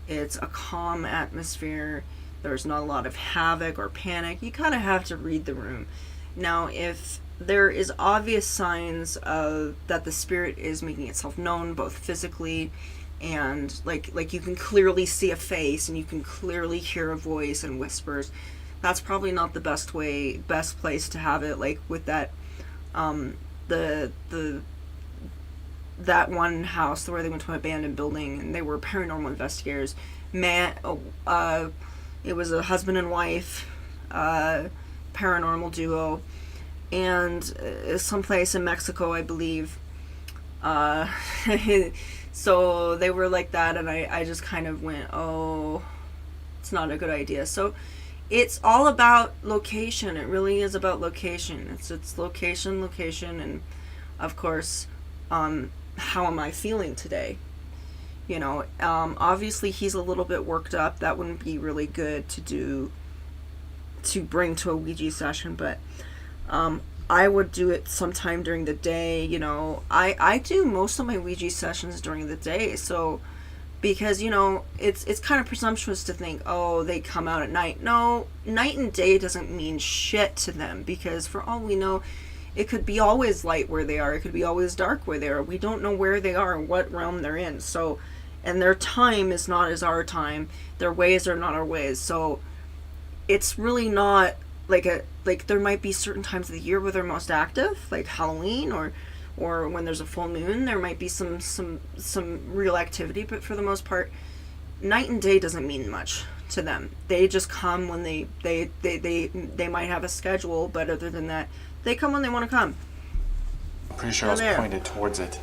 S1: it's a calm atmosphere. There's not a lot of havoc or panic. You kind of have to read the room. Now, if there is obvious signs of that the spirit is making itself known, both physically and like you can clearly see a face and you can clearly hear a voice and whispers, that's probably not the best place to have it. Like with that that one house where they went to an abandoned building and they were paranormal investigators. It was a husband and wife paranormal duo, and someplace in Mexico, I believe. So they were like that, and I just kind of went, oh, it's not a good idea. So it's all about location. It really is about location. It's location, and of course, how am I feeling today? You know, obviously he's a little bit worked up. That wouldn't be really good to bring to a Ouija session, but I would do it sometime during the day. You know, I do most of my Ouija sessions during the day, so because, you know, it's kind of presumptuous to think, oh, they come out at night. No, night and day doesn't mean shit to them, because for all we know, it could be always light where they are, it could be always dark where they are. We don't know where they are, what realm they're in. So, and their time is not as our time, their ways are not our ways. So it's really not like there might be certain times of the year where they're most active, like Halloween, or when there's a full moon, there might be some real activity, but for the most part, night and day doesn't mean much to them. They just come when they might have a schedule, but other than that, they come when they want to come.
S9: I'm pretty sure I was pointed towards it.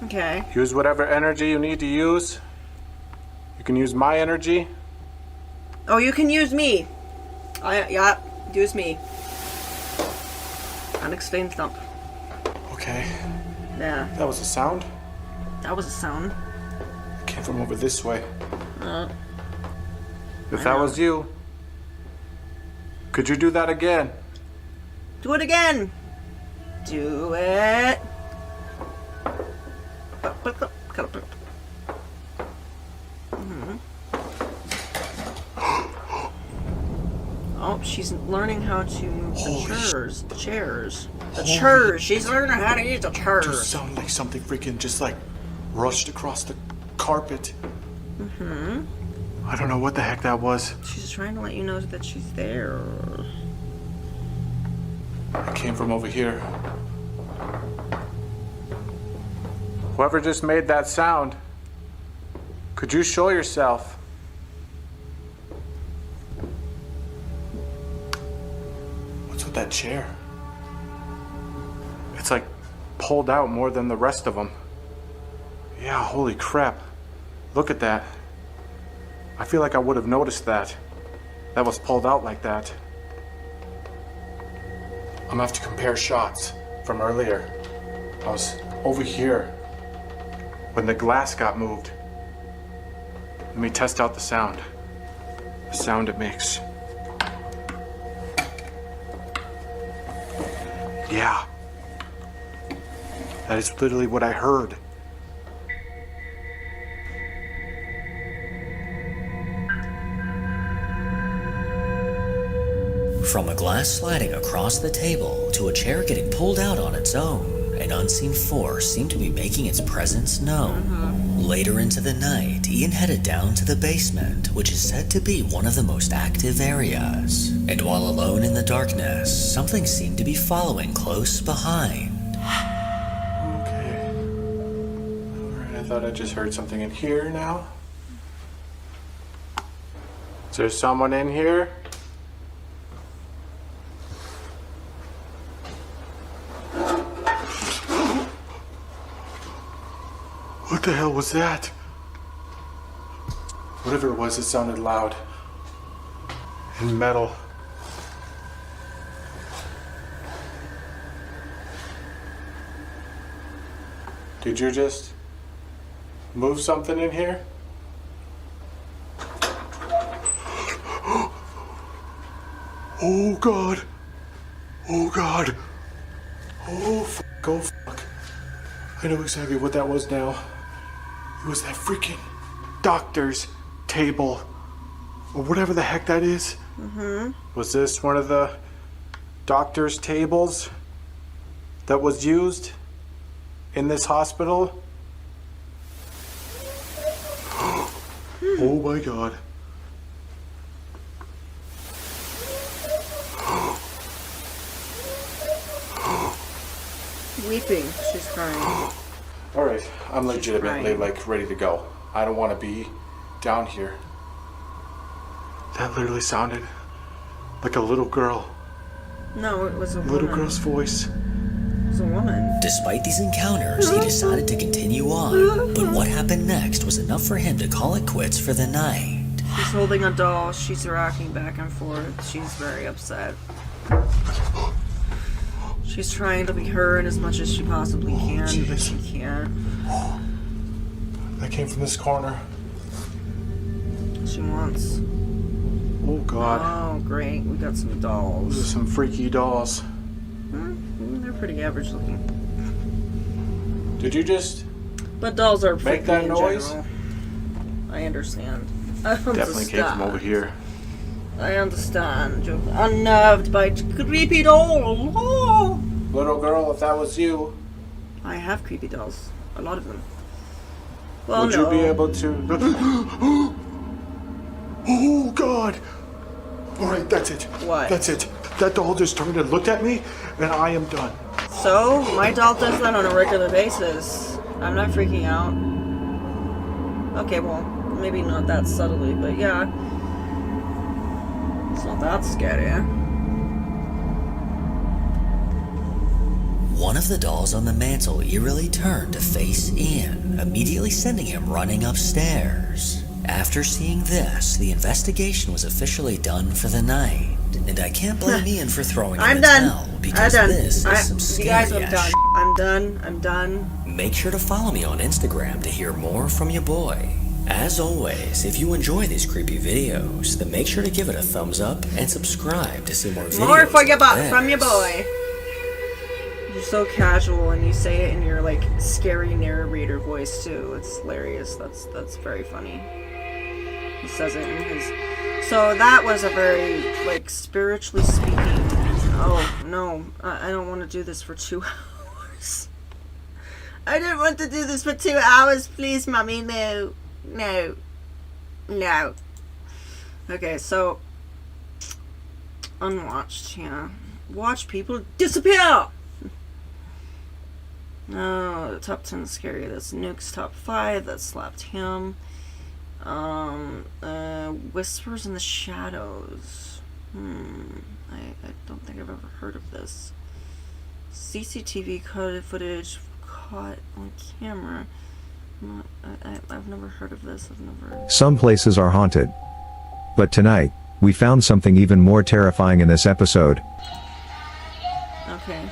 S1: Okay.
S9: Use whatever energy you need to use. You can use my energy.
S1: Oh, you can use me. Yeah, use me. Unexplained thump.
S9: Okay.
S1: Yeah.
S9: That was a sound?
S1: That was a sound.
S9: It came from over this way. If
S1: I
S9: that
S1: know.
S9: was you, could you do that again?
S1: Do it again. Do it. Oh, she's learning how to move the chairs. The chairs. She's learning how to use the chairs.
S9: It just sounded like something freaking just like rushed across the carpet.
S1: Mm-hmm.
S9: I don't know what the heck that was.
S1: She's trying to let you know that she's there.
S9: It came from over here. Whoever just made that sound, could you show yourself? What's with that chair? It's like pulled out more than the rest of them. Yeah, holy crap. Look at that. I feel like I would have noticed that. That was pulled out like that. I'm gonna have to compare shots from earlier. I was over here when the glass got moved. Let me test out the sound. The sound it makes. Yeah. That is literally what I heard.
S12: From a glass sliding across the table to a chair getting pulled out on its own, an unseen force seemed to be making its presence known. Later into the night, Ian headed down to the basement, which is said to be one of the most active areas. And while alone in the darkness, something seemed to be following close behind.
S9: Okay. Alright, I thought I just heard something in here now. Is there someone in here? What the hell was that? Whatever it was, it sounded loud. And metal. Did you just move something in here? Oh God. Oh God. Oh fuck. Oh fuck. I know exactly what that was now. It was that freaking doctor's table. Or whatever the heck that is.
S1: Mm-hmm.
S9: Was this one of the doctor's tables that was used in this hospital? Oh my God.
S1: Weeping. She's crying.
S9: Alright, I'm legitimately
S1: crying.
S9: like ready to go. I don't want to be down here. That literally sounded like a little girl.
S1: No, it was a woman.
S9: Little girl's voice.
S1: It was a woman.
S12: Despite these encounters, he decided to continue on. But what happened next was enough for him to call it quits for the night.
S1: She's holding a doll. She's rocking back and forth. She's very upset. She's trying to be her as much as she possibly can, but she can't.
S9: That came from this corner.
S1: She wants.
S9: Oh God.
S1: Oh, great. We got some
S9: Those are
S1: dolls.
S9: some freaky dolls.
S1: They're pretty average looking.
S9: Did you just
S1: But dolls are
S9: make
S1: freaky
S9: that
S1: in
S9: noise?
S1: general. I understand. I
S9: Definitely came from over here.
S1: I understand. You're unnerved by creepy dolls. Oh.
S9: Little girl, if that was you,
S1: I have creepy dolls. A lot of them. Well,
S9: would
S1: no.
S9: you be able to... Oh God! Alright, that's it.
S1: What?
S9: That's it. That doll just turned and looked at me, and I am done.
S1: So, my doll does that on a regular basis. I'm not freaking out. Okay, well, maybe not that subtly, but yeah. It's not that scary.
S12: One of the dolls on the mantle eerily turned to face Ian, immediately sending him running upstairs. After seeing this, the investigation was officially done for the night, and I can't blame Ian for throwing
S1: I'm
S12: in
S1: done.
S12: the towel because
S1: I'm done.
S12: this is some scary
S1: You guys, I'm
S12: ass
S1: done.
S12: shit.
S1: I'm done. I'm done.
S12: Make sure to follow me on Instagram to hear more from your boy. As always, if you enjoy these creepy videos, then make sure to give it a thumbs up and subscribe to see more videos.
S1: More for your
S12: like
S1: from your
S12: this.
S1: boy. You're so casual, and you say it in your like scary narrator voice too. It's hilarious. That's very funny. He says it in his. So that was a very like spiritually speaking. Oh no, I don't want to do this for 2 hours. I don't want to do this for 2 hours, please, mommy. No, no, no. Okay, so unwatched. Yeah, watch people disappear. No, the top 10 is scary. That's Nuke's top 5. That slapped him. Whispers in the Shadows. I don't think I've ever heard of this. CCTV footage caught on camera. I've never heard of this. I've never.
S14: Some places are haunted. But tonight, we found something even more terrifying in this episode.
S1: Okay.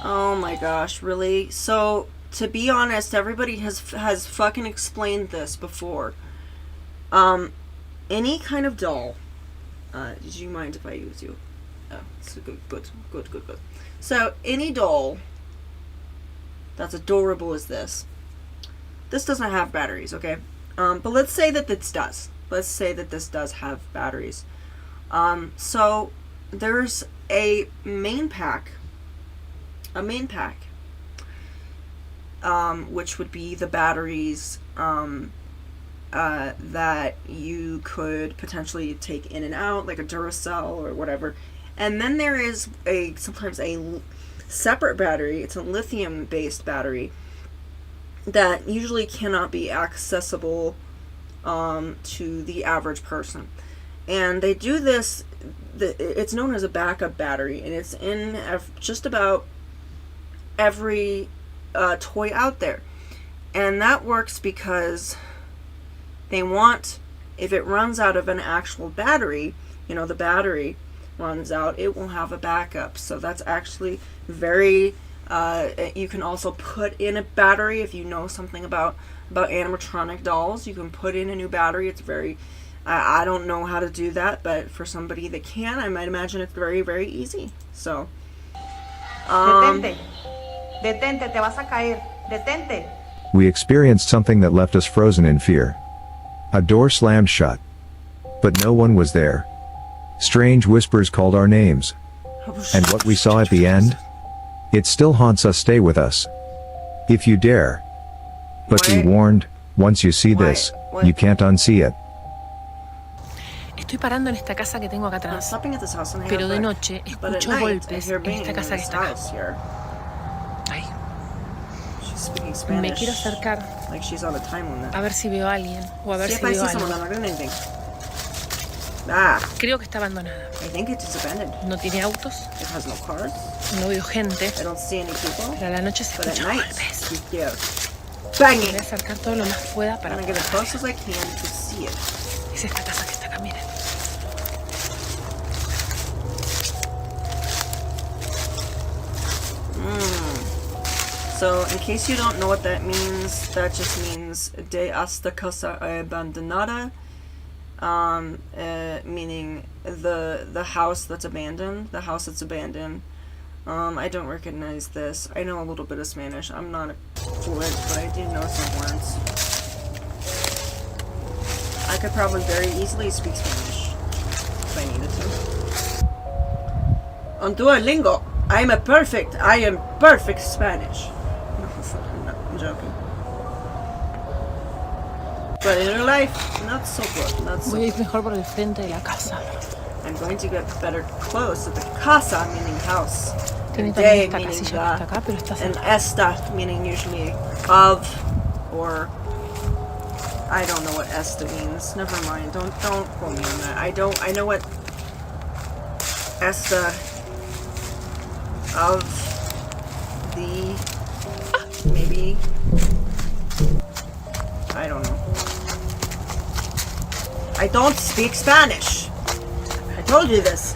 S1: Oh my gosh, really? So, to be honest, everybody has fucking explained this before. Any kind of doll. Did you mind if I use you? Oh, it's good. So, any doll that's adorable as this doesn't have batteries, okay? But let's say that this does. Let's say that this does have batteries. So, there's a main pack, which would be the batteries that you could potentially take in and out, like a Duracell or whatever. And then there is sometimes a separate battery. It's a lithium-based battery that usually cannot be accessible to the average person. And they do this. It's known as a backup battery, and it's in just about every toy out there. And that works because they want, if it runs out of an actual battery, the battery runs out, it will have a backup. So that's actually very, you can also put in a battery if you know something about animatronic dolls. You can put in a new battery. It's very, I don't know how to do that, but for somebody that can, I might imagine it's very, very easy. So,
S15: Detente, te vas a caer, detente.
S14: We experienced something that left us frozen in fear. A door slammed shut. But no one was there. Strange whispers called our names. And what we saw at the end? It still haunts us. Stay with us. If you dare. But be warned, once you see this, you can't unsee it.
S5: Estoy parando en esta casa que tengo acá atrás. Pero de noche escucho golpes en esta casa que está acá. Ay. Me quiero acercar a ver si veo a alguien o a ver si veo algo. Creo que está abandonada. No tiene autos. No veo gente. Pero a la noche se escuchan golpes. Me voy a acercar todo lo más pueda para poder ver. Es esta casa que está acá, miren.
S1: So, in case you don't know what that means, that just means de esta casa abandonada. meaning the house that's abandoned. The house that's abandoned. I don't recognize this. I know a little bit of Spanish. I'm not fluent, but I do know some words. I could probably very easily speak Spanish if I needed to. On Duolingo, I am perfect Spanish. I'm joking. But in real life, not so good. Not so
S16: Voy a ir mejor por el frente de la casa.
S1: I'm going to get better close to the casa, meaning house.
S16: Tiene
S1: And
S16: también
S1: de,
S16: esta
S1: meaning
S16: casilla que está acá, pero está
S1: and
S16: cerrada.
S1: esta, meaning usually of, or I don't know what esta means. Never mind. Don't quote me on that. I know what esta of the maybe. I don't know. I don't speak Spanish. I told you this.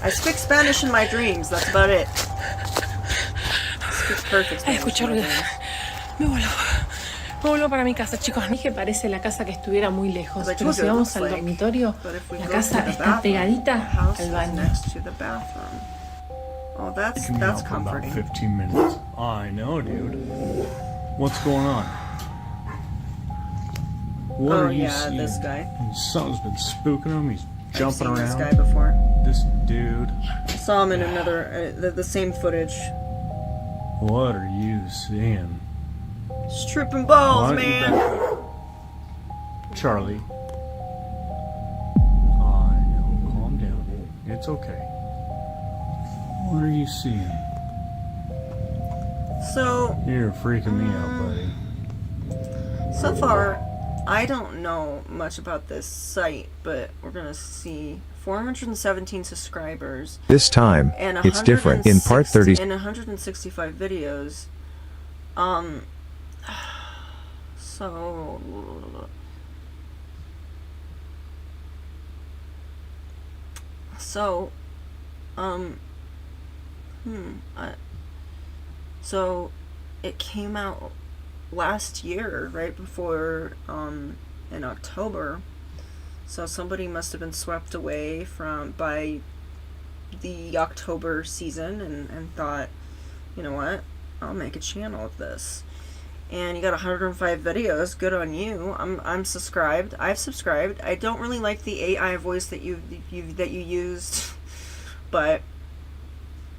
S1: I speak Spanish in my dreams. That's about it. I speak perfect Spanish.
S16: Escucho ruido. Me vuelvo para mi casa, chicos. Dije que parece la casa que estuviera muy lejos, pero si vamos al dormitorio, la casa está pegadita al baño.
S1: Oh, that's
S17: Can be out for
S1: comforting.
S17: about 15 minutes. I know, dude. What's going on? What are you
S1: yeah,
S17: seeing?
S1: this guy.
S17: Something's been spooking him. He's jumping
S1: I've seen
S17: around.
S1: this guy before.
S17: This dude.
S1: I saw him in another, the same footage.
S17: What are you seeing?
S1: Stripping balls,
S17: Why don't you
S1: man.
S17: back up? Charlie. I know. Calm down. It's okay. What are you seeing?
S1: So,
S17: You're freaking me out, buddy.
S1: so far, I don't know much about this site, but we're gonna see 417 subscribers.
S14: This time,
S1: and
S14: it's different. In part 30,
S1: and 165 videos. So so it came out last year, right before in October. So somebody must have been swept away by the October season and thought, you know what, I'll make a channel of this. And you got 105 videos. Good on you. I'm subscribed. I've subscribed. I don't really like the AI voice that you used, but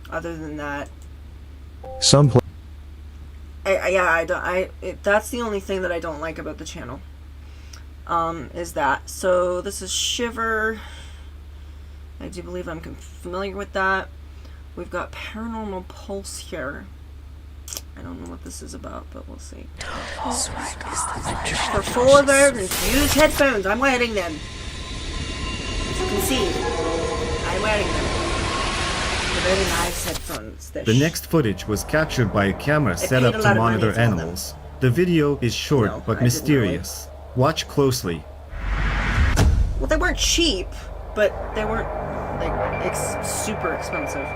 S1: other than that, that's the only thing that I don't like about the channel. Is that. So this is Shiver. I do believe I'm familiar with that. We've got Paranormal Pulse here. I don't know what this is about, but we'll see. For full awareness, use headphones. I'm wearing them. As you can see, I'm wearing them. They're very nice headphones.
S18: The next footage was captured by a camera set up to monitor animals. The video is short but mysterious. Watch closely.
S1: Well, they weren't cheap, but they weren't like super expensive.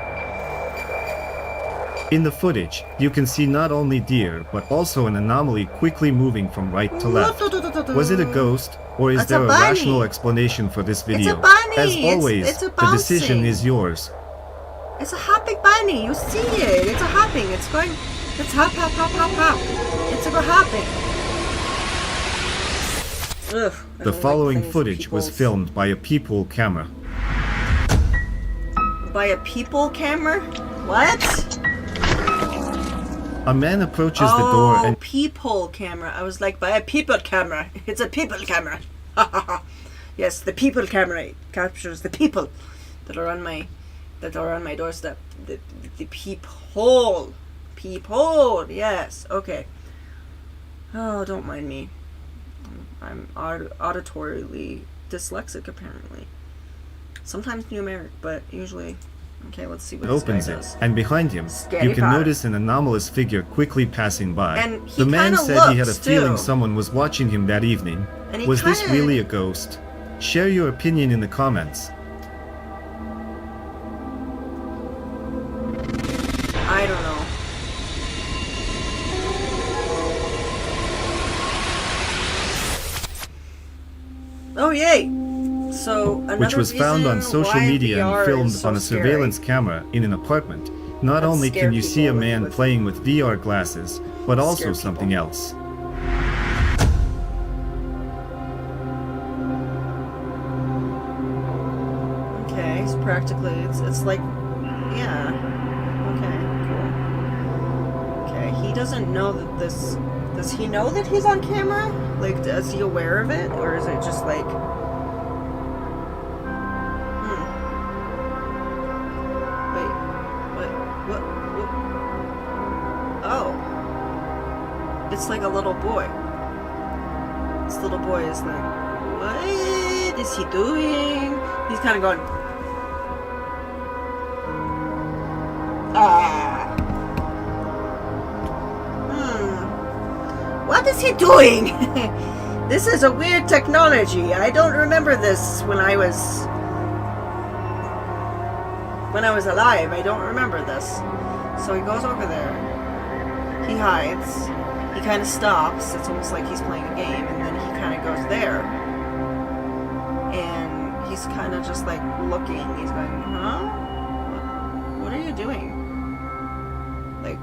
S18: In the footage, you can see not only deer, but also an anomaly quickly moving from right to left. Was it a ghost, or is there a rational explanation for this video?
S1: It's a bunny!
S18: As always,
S1: it's
S18: the decision is yours.
S1: It's a hopping bunny. You see it. It's a hopping. It's going. It's hop, hop, hop, hop, hop. It's a hopping. Ugh,
S18: The following footage was filmed by a peephole camera.
S1: By a people camera? What?
S18: A man approaches the door and
S1: peephole camera. I was like, by a people camera. It's a people camera. Yes, the people camera captures the people that are on my doorstep. The peephole. Peephole. Yes. Okay. Oh, don't mind me. I'm auditorily dyslexic apparently. Sometimes numeric, but usually. Okay, let's see what this guy
S18: opens it,
S1: does.
S18: and behind him,
S1: Scary
S18: you can
S1: car.
S18: notice an anomalous figure quickly passing by.
S1: And he
S18: The man
S1: kinda
S18: said he had a
S1: looks,
S18: feeling
S1: too.
S18: someone was watching him that evening.
S1: And he
S18: Was this
S1: kinda-
S18: really a ghost? Share your opinion in the comments.
S1: I don't know. Oh yay! So another
S18: which was found on
S1: reason
S18: social
S1: why
S18: media
S1: VR
S18: and filmed
S1: is so
S18: on a
S1: scary.
S18: surveillance camera in an apartment. Not
S1: Let's
S18: only
S1: scare
S18: can you see a
S1: people
S18: man
S1: with-
S18: playing with VR glasses, but also
S1: Scare
S18: something else.
S1: Okay, so practically it's like, yeah. Okay, cool. Okay, he doesn't know that this. Does he know that he's on camera? Like, is he aware of it, or is it just like? Wait, what? Oh, it's like a little boy. This little boy is like, what is he doing? He's kind of going. What is he doing? This is a weird technology. I don't remember this when I was alive. I don't remember this. So he goes over there. He hides. He kind of stops. It's almost like he's playing a game, and then he kind of goes there. And he's kind of just like looking. He's going, huh? What are you doing? Like,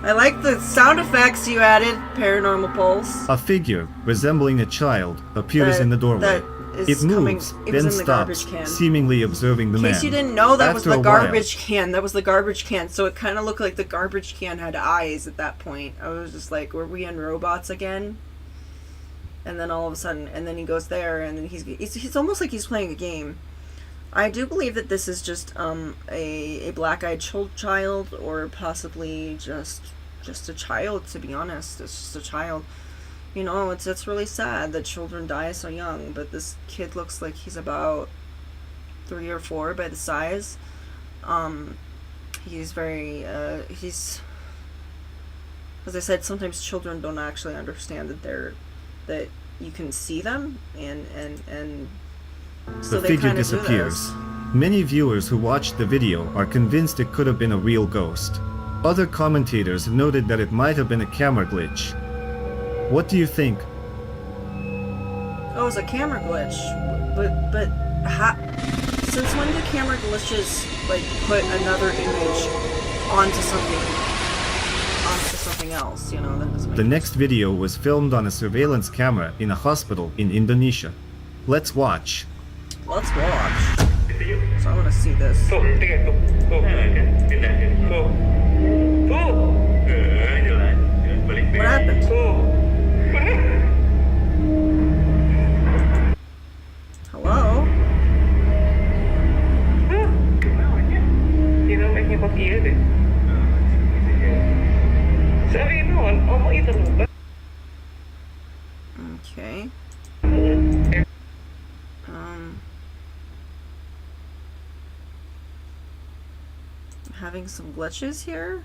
S1: I like the sound effects you added, Paranormal Pulse.
S18: A figure resembling a child appears in the doorway.
S1: That is
S18: It
S1: coming.
S18: moves,
S1: It was
S18: then
S1: in the
S18: stops,
S1: garbage can.
S18: seemingly observing the
S1: In
S18: man.
S1: case you didn't know, that was
S18: After
S1: the
S18: a while,
S1: garbage can. That was the garbage can. So it kind of looked like the garbage can had eyes at that point. I was just like, were we in robots again? And then all of a sudden, and then he goes there, and then he's almost like he's playing a game. I do believe that this is just a black-eyed child, or possibly just a child. To be honest, it's just a child. You know, it's really sad that children die so young. But this kid looks like he's about 3 or 4 by the size. He's very he's, as I said, sometimes children don't actually understand that you can see them, and so
S18: The
S1: they
S18: figure
S1: kind of
S18: disappears. Many viewers who watched the video are convinced it could have been a real ghost. Other commentators noted that it might have been a camera glitch. What do you think?
S1: Oh, it's a camera glitch. But since when do camera glitches like put another image onto something else? You know, that doesn't make
S18: The next video was filmed on a surveillance camera in a hospital in Indonesia. Let's watch.
S1: Let's watch. So I want to see this. What happened? Hello? Okay. Having some glitches here?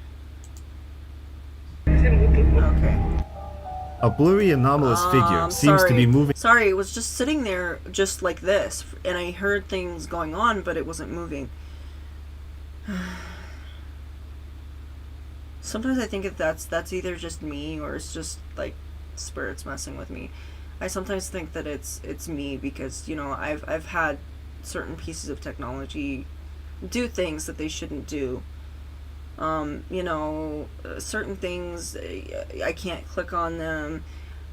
S1: Okay.
S18: A blurry, anomalous figure seems to be moving.
S1: Sorry, it was just sitting there just like this, and I heard things going on, but it wasn't moving. Sometimes I think if that's either just me or it's just like spirits messing with me. I sometimes think that it's me because, you know, I've had certain pieces of technology do things that they shouldn't do. You know, certain things, I can't click on them.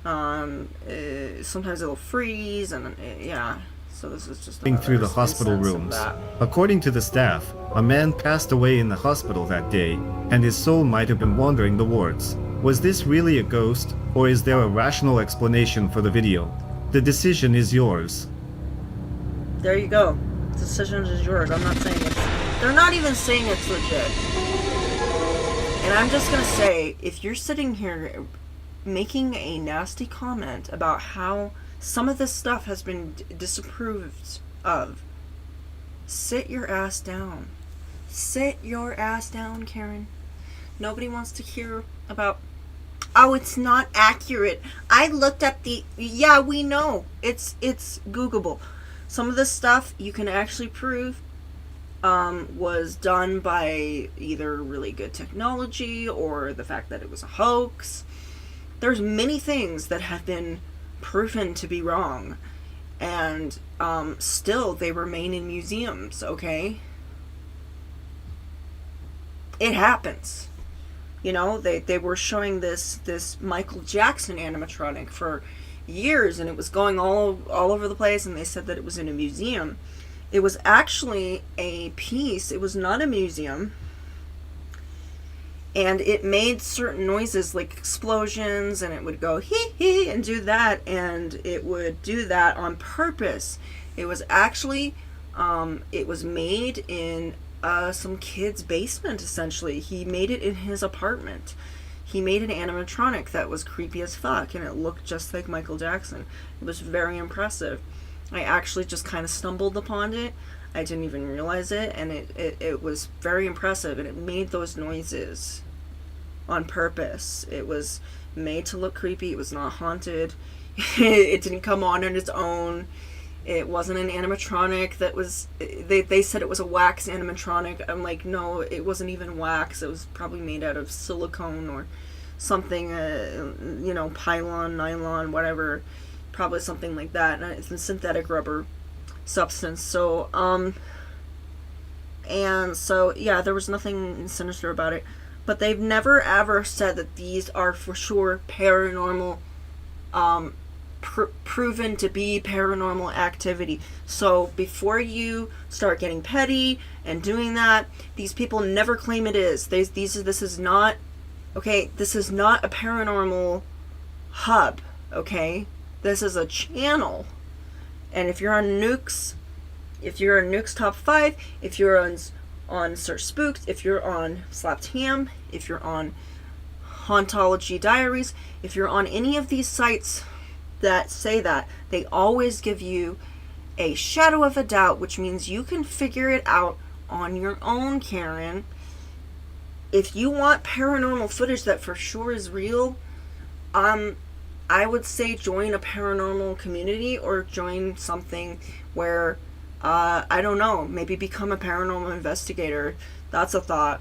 S1: Sometimes it'll freeze, and yeah. So this is just
S18: through the hospital rooms. According to the staff, a man passed away in the hospital that day, and his soul might have been wandering the wards. Was this really a ghost, or is there a rational explanation for the video? The decision is yours.
S1: There you go. The decision is yours. I'm not saying it's... They're not even saying it's legit. And I'm just gonna say, if you're sitting here making a nasty comment about how some of this stuff has been disapproved of, sit your ass down. Sit your ass down, Karen. Nobody wants to hear about, oh, it's not accurate. I looked up the... Yeah, we know. It's Googleable. Some of this stuff you can actually prove was done by either really good technology or the fact that it was a hoax. There's many things that have been proven to be wrong, and still they remain in museums, okay? It happens. You know, they were showing this Michael Jackson animatronic for years, and it was going all over the place, and they said that it was in a museum. It was actually a piece. It was not a museum. And it made certain noises like explosions, and it would go hee hee and do that, and it would do that on purpose. It was actually, it was made in some kid's basement, essentially. He made it in his apartment. He made an animatronic that was creepy as fuck, and it looked just like Michael Jackson. It was very impressive. I actually just kind of stumbled upon it. I didn't even realize it, and it was very impressive, and it made those noises on purpose. It was made to look creepy. It was not haunted. It didn't come on its own. It wasn't an animatronic that was... They said it was a wax animatronic. I'm like, no, it wasn't even wax. It was probably made out of silicone or something, you know, pylon, nylon, whatever. Probably something like that. And it's a synthetic rubber substance. So, and so, yeah, there was nothing sinister about it. But they've never ever said that these are for sure paranormal, proven to be paranormal activity. So before you start getting petty and doing that, these people never claim it is. This is not, okay, this is not a paranormal hub, okay? This is a channel. And if you're on Nuke's, Top 5, if you're on Search Spooked, if you're on Slapped Ham, if you're on Hauntology Diaries, if you're on any of these sites that say that, they always give you a shadow of a doubt, which means you can figure it out on your own, Karen. If you want paranormal footage that for sure is real, I would say join a paranormal community or join something where, I don't know, maybe become a paranormal investigator. That's a thought.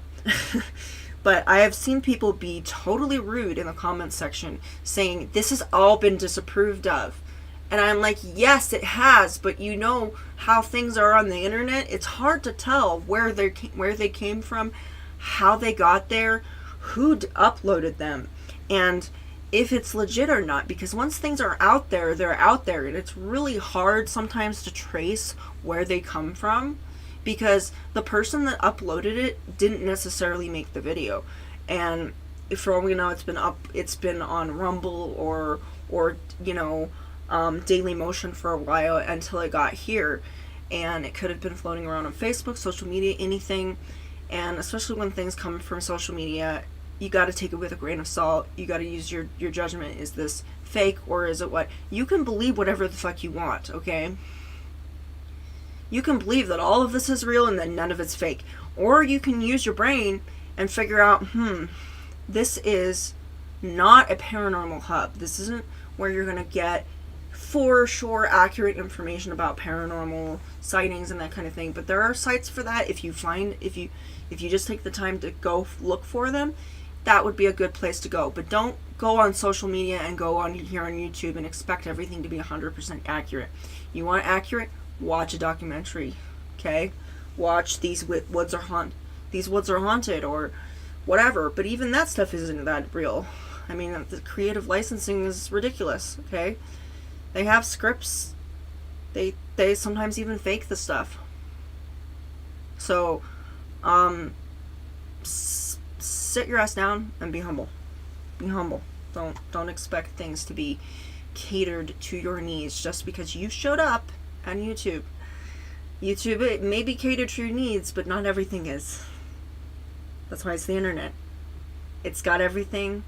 S1: But I have seen people be totally rude in the comment section saying, this has all been disapproved of. And I'm like, yes, it has, but you know how things are on the internet. It's hard to tell where they came from, how they got there, who uploaded them, and if it's legit or not. Because once things are out there, they're out there, and it's really hard sometimes to trace where they come from, because the person that uploaded it didn't necessarily make the video. And for all we know, it's been on Rumble or you know, Daily Motion for a while until it got here. And it could have been floating around on Facebook, social media, anything. And especially when things come from social media, you got to take it with a grain of salt. You got to use your judgment. Is this fake or is it what? You can believe whatever the fuck you want, okay? You can believe that all of this is real and that none of it's fake. Or you can use your brain and figure out, this is not a paranormal hub. This isn't where you're going to get for sure accurate information about paranormal sightings and that kind of thing. But there are sites for that. If you just take the time to go look for them, that would be a good place to go. But don't go on social media and go on here on YouTube and expect everything to be 100% accurate. You want accurate? Watch a documentary, okay? Watch These Woods Are Haunted or whatever. But even that stuff isn't that real. I mean, the creative licensing is ridiculous, okay? They have scripts. They sometimes even fake the stuff. So, sit your ass down and be humble. Be humble. Don't expect things to be catered to your needs just because you showed up on YouTube. YouTube, it may be catered to your needs, but not everything is. That's why it's the internet. It's got everything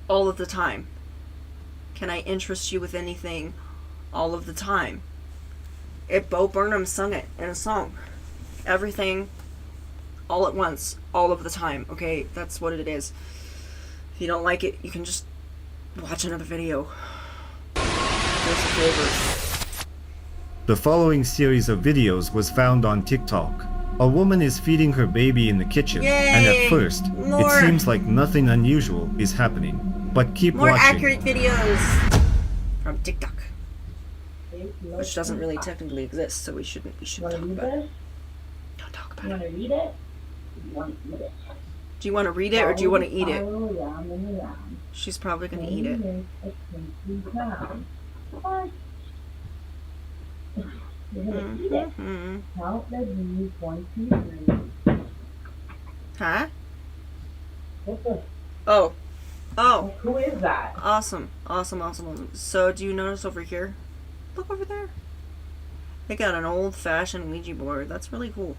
S1: all of the time. Can I interest you with anything all of the time? Bo Burnham sung it in a song. Everything, all at once, all of the time. Okay, that's what it is. If you don't like it, you can just watch another video. There's a favor.
S18: The following series of videos was found on TikTok. A woman is feeding her baby in the kitchen, and at first, it seems like nothing unusual is happening. But keep
S1: More
S18: watching.
S1: accurate videos from TikTok, which doesn't really technically exist, so we shouldn't talk about it. Don't talk about it.
S19: You want to read it? You want to eat it?
S1: Do you want to read it or do you want to eat it? She's probably going to eat it.
S19: Count the D's, 1, 2, 3.
S1: Huh?
S19: What's this?
S1: Oh. Oh.
S19: Who is that?
S1: Awesome. Awesome. So, do you notice over here? Look over there. They got an old-fashioned Ouija board. That's really cool.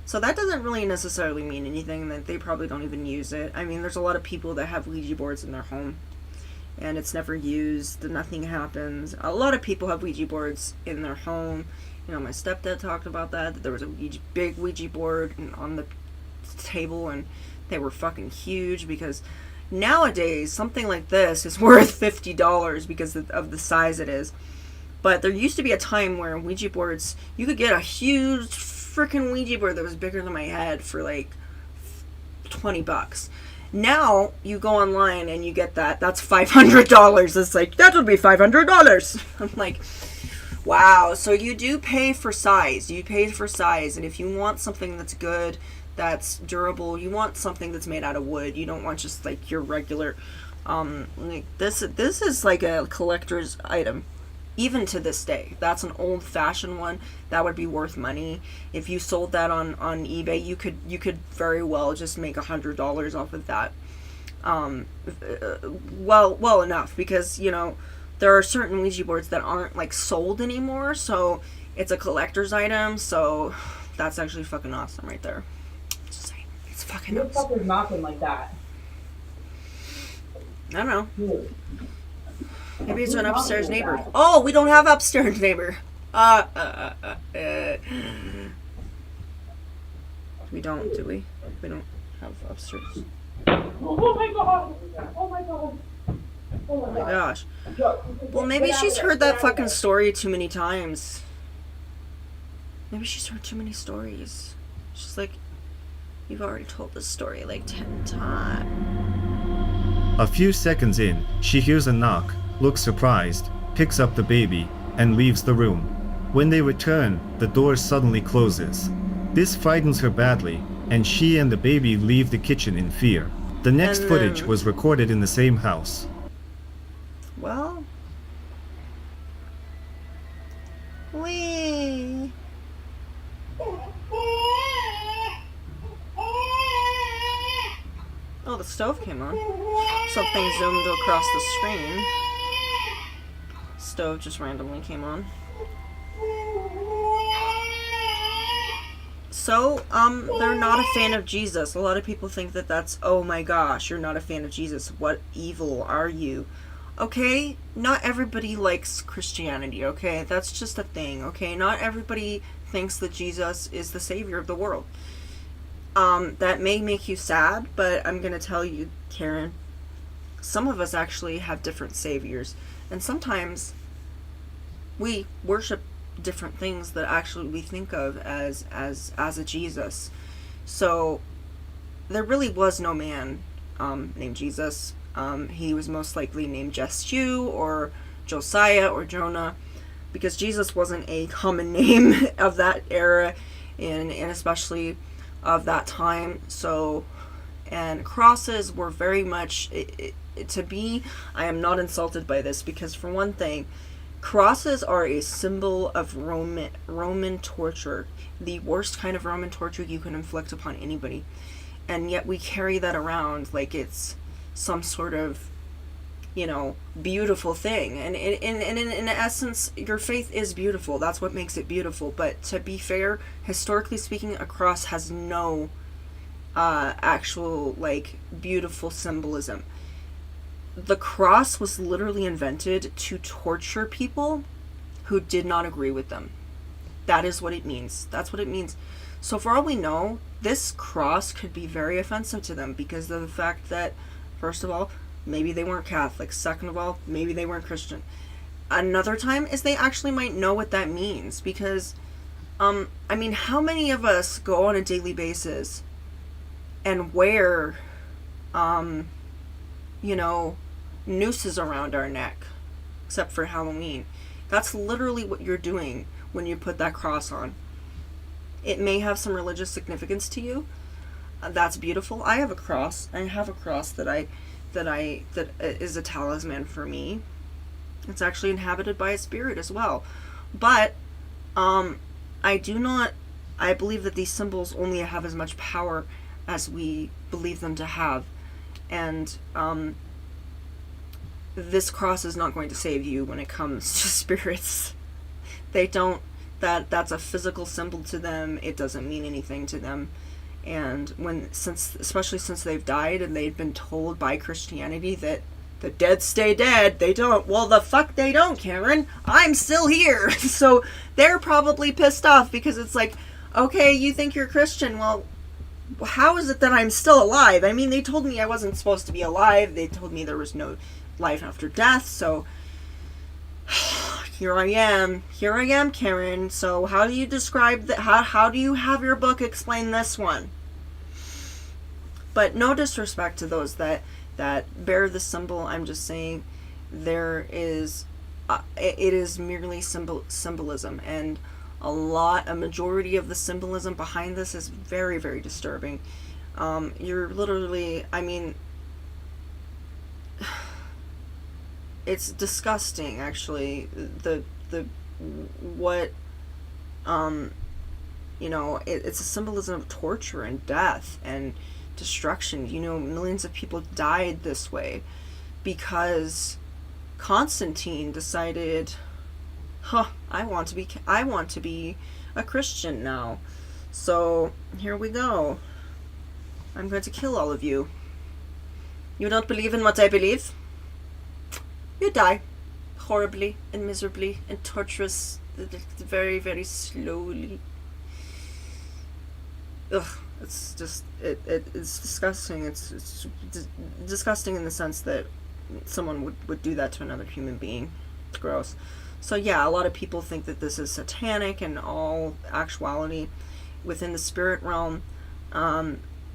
S1: So that doesn't really necessarily mean anything, that they probably don't even use it. I mean, there's a lot of people that have Ouija boards in their home, and it's never used, nothing happens. A lot of people have Ouija boards in their home. You know, my stepdad talked about that there was a big Ouija board on the table, and they were fucking huge, because nowadays, something like this is worth $50 because of the size it is. But there used to be a time where Ouija boards, you could get a huge freaking Ouija board that was bigger than my head for like $20. Now you go online and you get that's $500. It's like, that would be $500. I'm like, wow. So you do pay for size. You pay for size, and if you want something that's good, that's durable, you want something that's made out of wood. You don't want just like your regular like this is like a collector's item. Even to this day, that's an old-fashioned one that would be worth money. If you sold that on eBay, you could very well just make $100 off of that. Well enough, because you know there are certain Ouija boards that aren't like sold anymore, so it's a collector's item. So that's actually fucking awesome right there. Just saying, it's fucking awesome.
S19: Who the fuck is knocking like that?
S1: I don't know. Maybe it's an upstairs neighbor. Oh, we don't have upstairs neighbor. We don't, do we? We don't have upstairs.
S19: Oh my god! Oh my god!
S1: Oh my gosh. Well, maybe she's heard that fucking story too many times. Maybe she's heard too many stories. She's like, you've already told this story like 10 times.
S18: A few seconds in, she hears a knock, looks surprised, picks up the baby, and leaves the room. When they return, the door suddenly closes. This frightens her badly, and she and the baby leave the kitchen in fear. The next footage was recorded in the same house.
S1: Well, wee. Oh, the stove came on. Something zoomed across the screen. Stove just randomly came on. So, they're not a fan of Jesus. A lot of people think that that's, oh my gosh, you're not a fan of Jesus. What evil are you? Okay, not everybody likes Christianity, okay? That's just a thing, okay? Not everybody thinks that Jesus is the savior of the world. That may make you sad, but I'm gonna tell you, Karen, some of us actually have different saviors, and sometimes we worship different things that actually we think of as a Jesus. So there really was no man named Jesus. He was most likely named Jeshu or Josiah or Jonah, because Jesus wasn't a common name of that era and especially of that time. So, and crosses were very much, to me, I am not insulted by this, because for one thing, crosses are a symbol of Roman torture, the worst kind of Roman torture you can inflict upon anybody, and yet we carry that around like it's some sort of, you know, beautiful thing. And in essence, your faith is beautiful. That's what makes it beautiful. But to be fair, historically speaking, a cross has no actual, like, beautiful symbolism. The cross was literally invented to torture people who did not agree with them. That is what it means. That's what it means. So for all we know, this cross could be very offensive to them because of the fact that, first of all, maybe they weren't Catholic. Second of all, maybe they weren't Christian. Another time is they actually might know what that means, because I mean, how many of us go on a daily basis and wear, you know, nooses around our neck, except for Halloween? That's literally what you're doing when you put that cross on. It may have some religious significance to you. That's beautiful. I have a cross. I have a cross that is a talisman for me. It's actually inhabited by a spirit as well. But I believe that these symbols only have as much power as we believe them to have. And this cross is not going to save you when it comes to spirits. They don't, that's a physical symbol to them. It doesn't mean anything to them. And especially since they've died and they've been told by Christianity that the dead stay dead, they don't. Well, the fuck they don't, Karen. I'm still here. So they're probably pissed off because it's like, okay, you think you're Christian. Well, how is it that I'm still alive? I mean, they told me I wasn't supposed to be alive. They told me there was no life after death. So here I am, Karen. So how do you describe that? How do you have your book explain this one? But no disrespect to those that bear the symbol. I'm just saying there is, it is merely symbolism, and a majority of the symbolism behind this is very, very disturbing. You're literally, I mean, it's disgusting, actually. You know, it's a symbolism of torture and death and destruction. You know, millions of people died this way because Constantine decided, I want to be a Christian now. So here we go. I'm going to kill all of you. You don't believe in what I believe? You die horribly and miserably and torturous, very, very slowly. Ugh, it's just, it's disgusting. It's disgusting in the sense that someone would do that to another human being. It's gross. So yeah, a lot of people think that this is satanic. In all actuality, within the spirit realm,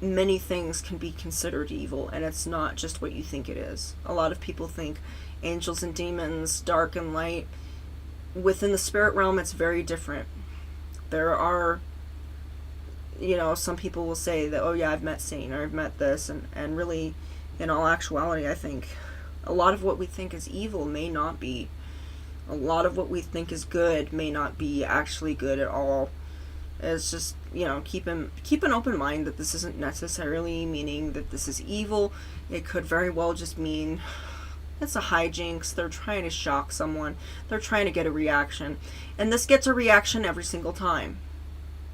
S1: many things can be considered evil, and it's not just what you think it is. A lot of people think angels and demons, dark and light. Within the spirit realm, it's very different. There are, you know, some people will say that, oh yeah, I've met Satan, or I've met this, and really, in all actuality, I think a lot of what we think is evil may not be. A lot of what we think is good may not be actually good at all. It's just, you know, keep an open mind that this isn't necessarily meaning that this is evil. It could very well just mean it's a hijinks. They're trying to shock someone. They're trying to get a reaction. And this gets a reaction every single time.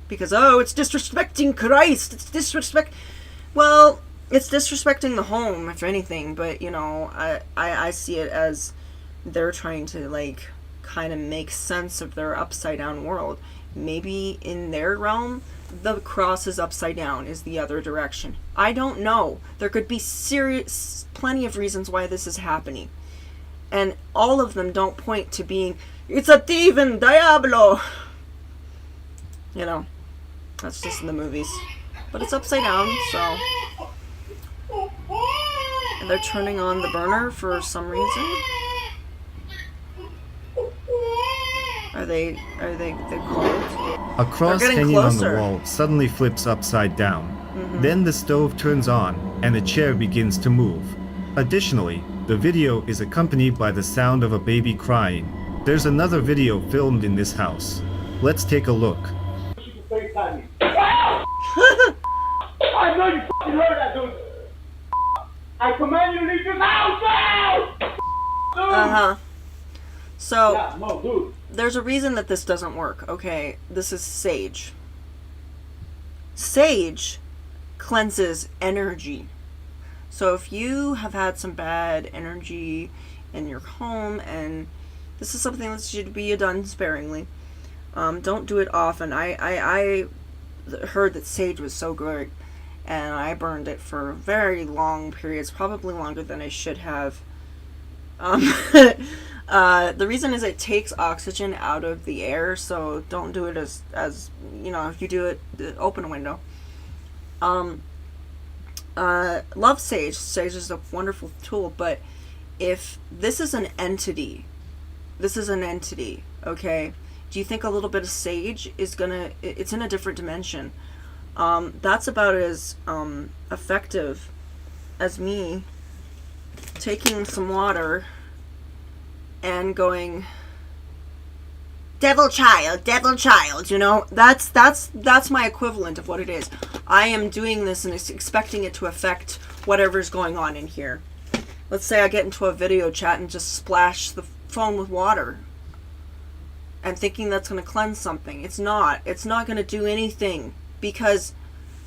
S1: Because, oh, it's disrespecting Christ. It's disrespect. Well, it's disrespecting the home, if anything. But, you know, I see it as they're trying to, like, kind of make sense of their upside down world. Maybe in their realm, the cross is upside down, is the other direction. I don't know. There could be plenty of reasons why this is happening. And all of them don't point to being, it's a demon, Diablo! You know, that's just in the movies. But it's upside down, so. And they're turning on the burner for some reason. Are they cold?
S18: A cross hanging on the wall suddenly flips upside down. Then the stove turns on and the chair begins to move. Additionally, the video is accompanied by the sound of a baby crying. There's another video filmed in this house. Let's take a look.
S19: I know you fucking heard that, dude. I command you to leave this house now!
S1: So,
S19: yeah, no, dude.
S1: There's a reason that this doesn't work, okay? This is sage. Sage cleanses energy. So if you have had some bad energy in your home, and this is something that should be done sparingly, don't do it often. I heard that sage was so good, and I burned it for very long periods, probably longer than I should have. The reason is it takes oxygen out of the air, so don't do it as if you do it, open a window. Love sage. Sage is a wonderful tool, but if this is an entity, okay? Do you think a little bit of sage is it's in a different dimension? That's about as effective as me taking some water and going, devil child, that's my equivalent of what it is. I am doing this and expecting it to affect whatever's going on in here. Let's say I get into a video chat and just splash the phone with water and thinking that's going to cleanse something. It's not going to do anything, because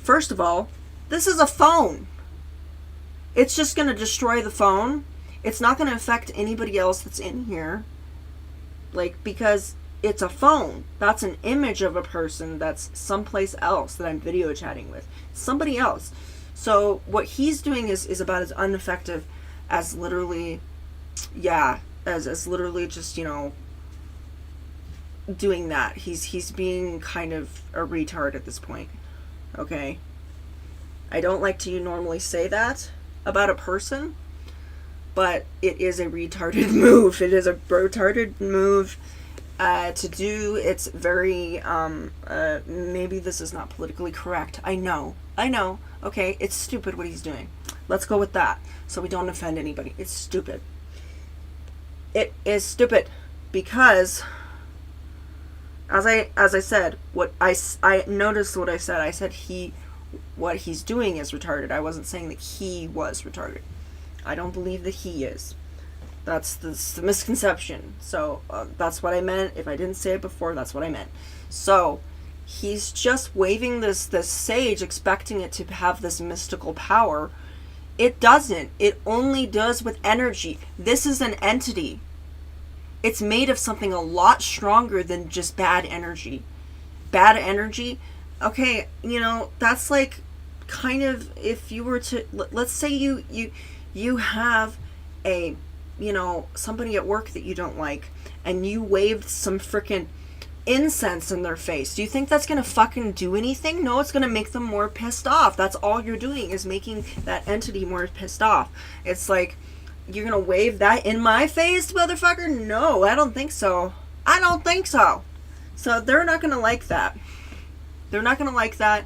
S1: first of all, this is a phone. It's just going to destroy the phone. It's not going to affect anybody else that's in here, because it's a phone. That's an image of a person that's someplace else that I'm video chatting with. Somebody else. So what he's doing is about as ineffective as literally, as literally just, doing that. He's being kind of a retard at this point. Okay? I don't like to normally say that about a person, but it is a retarded move. It is a retarded move to do. It's very, maybe this is not politically correct. I know. Okay, it's stupid what he's doing. Let's go with that, so we don't offend anybody. It's stupid. It is stupid, because as I said, I noticed what I said. I said what he's doing is retarded. I wasn't saying that he was retarded. I don't believe that he is. That's the misconception. So that's what I meant. If I didn't say it before, that's what I meant. So he's just waving this sage, expecting it to have this mystical power. It doesn't. It only does with energy. This is an entity. It's made of something a lot stronger than just bad energy. Bad energy, okay, that's like kind of, if you were to, let's say you have a, somebody at work that you don't like, and you waved some frickin' incense in their face. Do you think that's gonna fucking do anything? No, it's gonna make them more pissed off. That's all you're doing, is making that entity more pissed off. It's like, you're gonna wave that in my face, motherfucker? No, I don't think so. So they're not gonna like that. They're not gonna like that,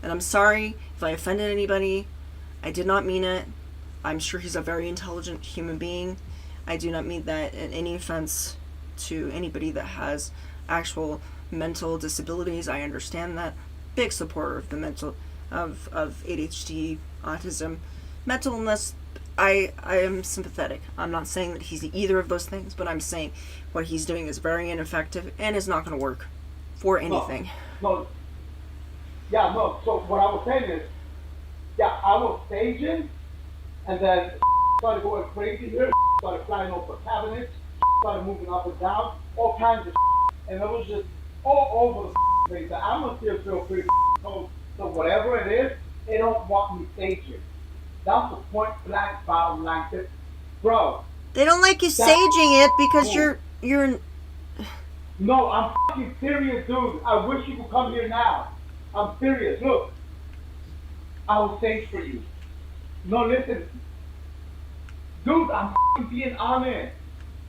S1: and I'm sorry if I offended anybody. I did not mean it. I'm sure he's a very intelligent human being. I do not mean that in any offense to anybody that has actual mental disabilities. I understand that. Big supporter of the mental, of ADHD, autism, mental illness. I am sympathetic. I'm not saying that he's either of those things, but I'm saying what he's doing is very ineffective and is not going to work for anything.
S19: So what I was saying is, I was staging, and then started going crazy here, started flying over cabinets, started moving up and down, all kinds of and it was just all over the place. I'm gonna still feel pretty so whatever it is, they don't want me staging. That's the point blank bottom line. Bro.
S1: They don't like you saging it because you're
S19: No, I'm fucking serious, dude. I wish you could come here now. I'm serious. Look. I will stage for you. No, listen. Dude, I'm fucking being honest.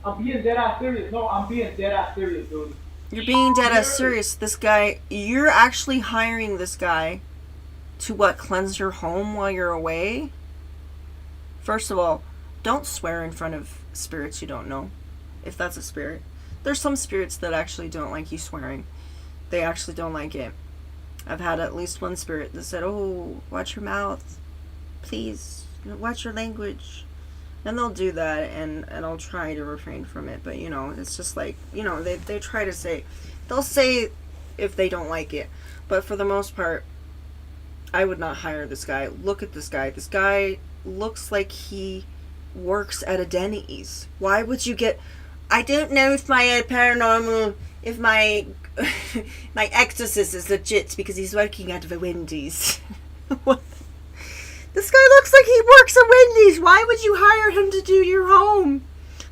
S19: I'm being dead ass serious. No, I'm being dead ass serious, dude.
S1: You're being dead ass serious. This guy, you're actually hiring this guy to cleanse your home while you're away? First of all, don't swear in front of spirits you don't know, if that's a spirit. There's some spirits that actually don't like you swearing. They actually don't like it. I've had at least one spirit that said, oh, watch your mouth. Please, watch your language. And they'll do that, and I'll try to refrain from it. But, it's just like, they try to say, they'll say if they don't like it. But for the most part, I would not hire this guy. Look at this guy. This guy looks like he works at a Denny's. Why would you get... I don't know if my paranormal... If my... my exorcist is legit because he's working out of a Wendy's. What? This guy looks like he works at Wendy's. Why would you hire him to do your home?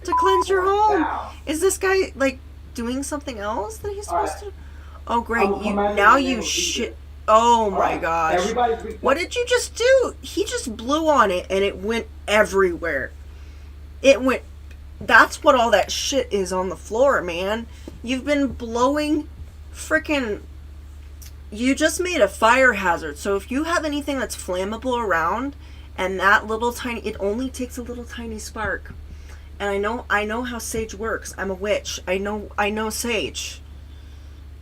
S1: To cleanse your home. Is this guy, like, doing something else that he's supposed to? Oh, great. You shit. Oh, my gosh. What did you just do? He just blew on it, and it went everywhere. It went... That's what all that shit is on the floor, man. You've been blowing freaking... You just made a fire hazard. So if you have anything that's flammable around, and that little tiny... It only takes a little tiny spark. And I know how sage works. I'm a witch. I know sage.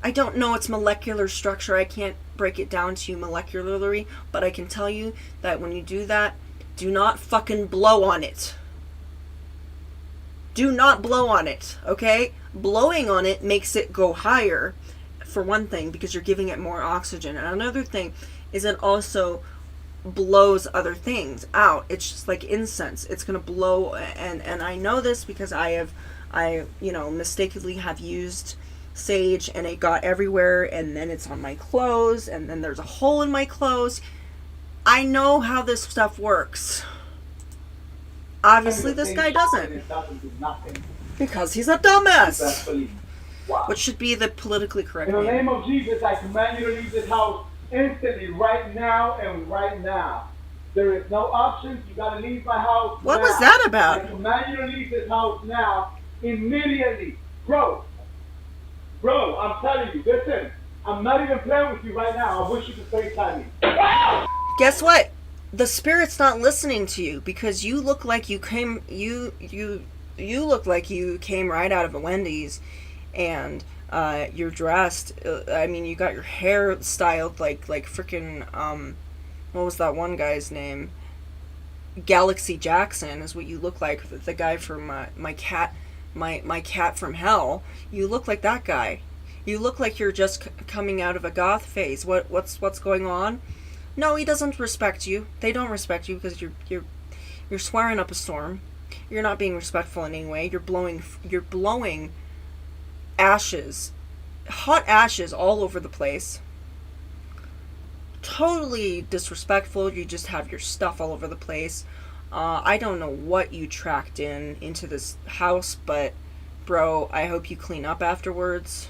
S1: I don't know its molecular structure. I can't break it down to you molecularly, but I can tell you that when you do that, do not fucking blow on it. Do not blow on it, okay? Blowing on it makes it go higher, for one thing, because you're giving it more oxygen. And another thing is it also blows other things out. It's just like incense. It's gonna blow, and I know this because I mistakenly have used sage and it got everywhere, and then it's on my clothes, and then there's a hole in my clothes. I know how this stuff works. Obviously this guy doesn't, because he's a dumbass, which should be the politically correct
S19: In the
S1: name.
S19: name of Jesus, I command you to leave this house instantly, right now and right now. There is no options. You gotta leave my house.
S1: What
S19: now.
S1: was that about?
S19: I command you to leave this house now, immediately. Bro, I'm telling you, listen, I'm not even playing with you right now. I wish you could FaceTime me.
S1: Guess what? The spirit's not listening to you, because you look like you came you look like you came right out of a Wendy's, and you're dressed, I mean, you got your hair styled like freaking what was that one guy's name? Galaxy Jackson is what you look like. The guy from my cat from hell. You look like that guy. You look like you're just coming out of a goth phase. What's going on? No, he doesn't respect you. They don't respect you because you're swearing up a storm. You're not being respectful in any way. You're blowing ashes, hot ashes all over the place. Totally disrespectful. You just have your stuff all over the place. I don't know what you tracked into this house, but bro, I hope you clean up afterwards.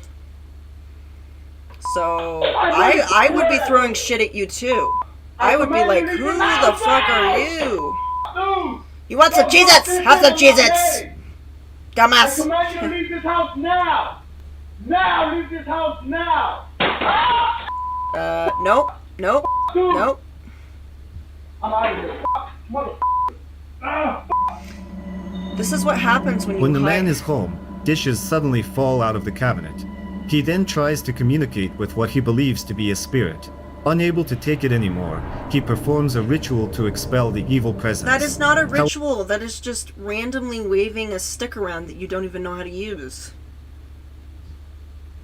S1: So I would be throwing shit at you too. I would be like, who the fuck are you? You want some Cheez-Its? Have some Cheez-Its! Dumbass.
S19: I command you to leave this house now! Now! Leave this house now!
S1: Nope.
S19: I'm out of here.
S1: This is what happens when you
S18: When the man is home, dishes suddenly fall out of the cabinet. He then tries to communicate with what he believes to be a spirit. Unable to take it anymore, he performs a ritual to expel the evil presence.
S1: That is not a ritual. That is just randomly waving a stick around that you don't even know how to use.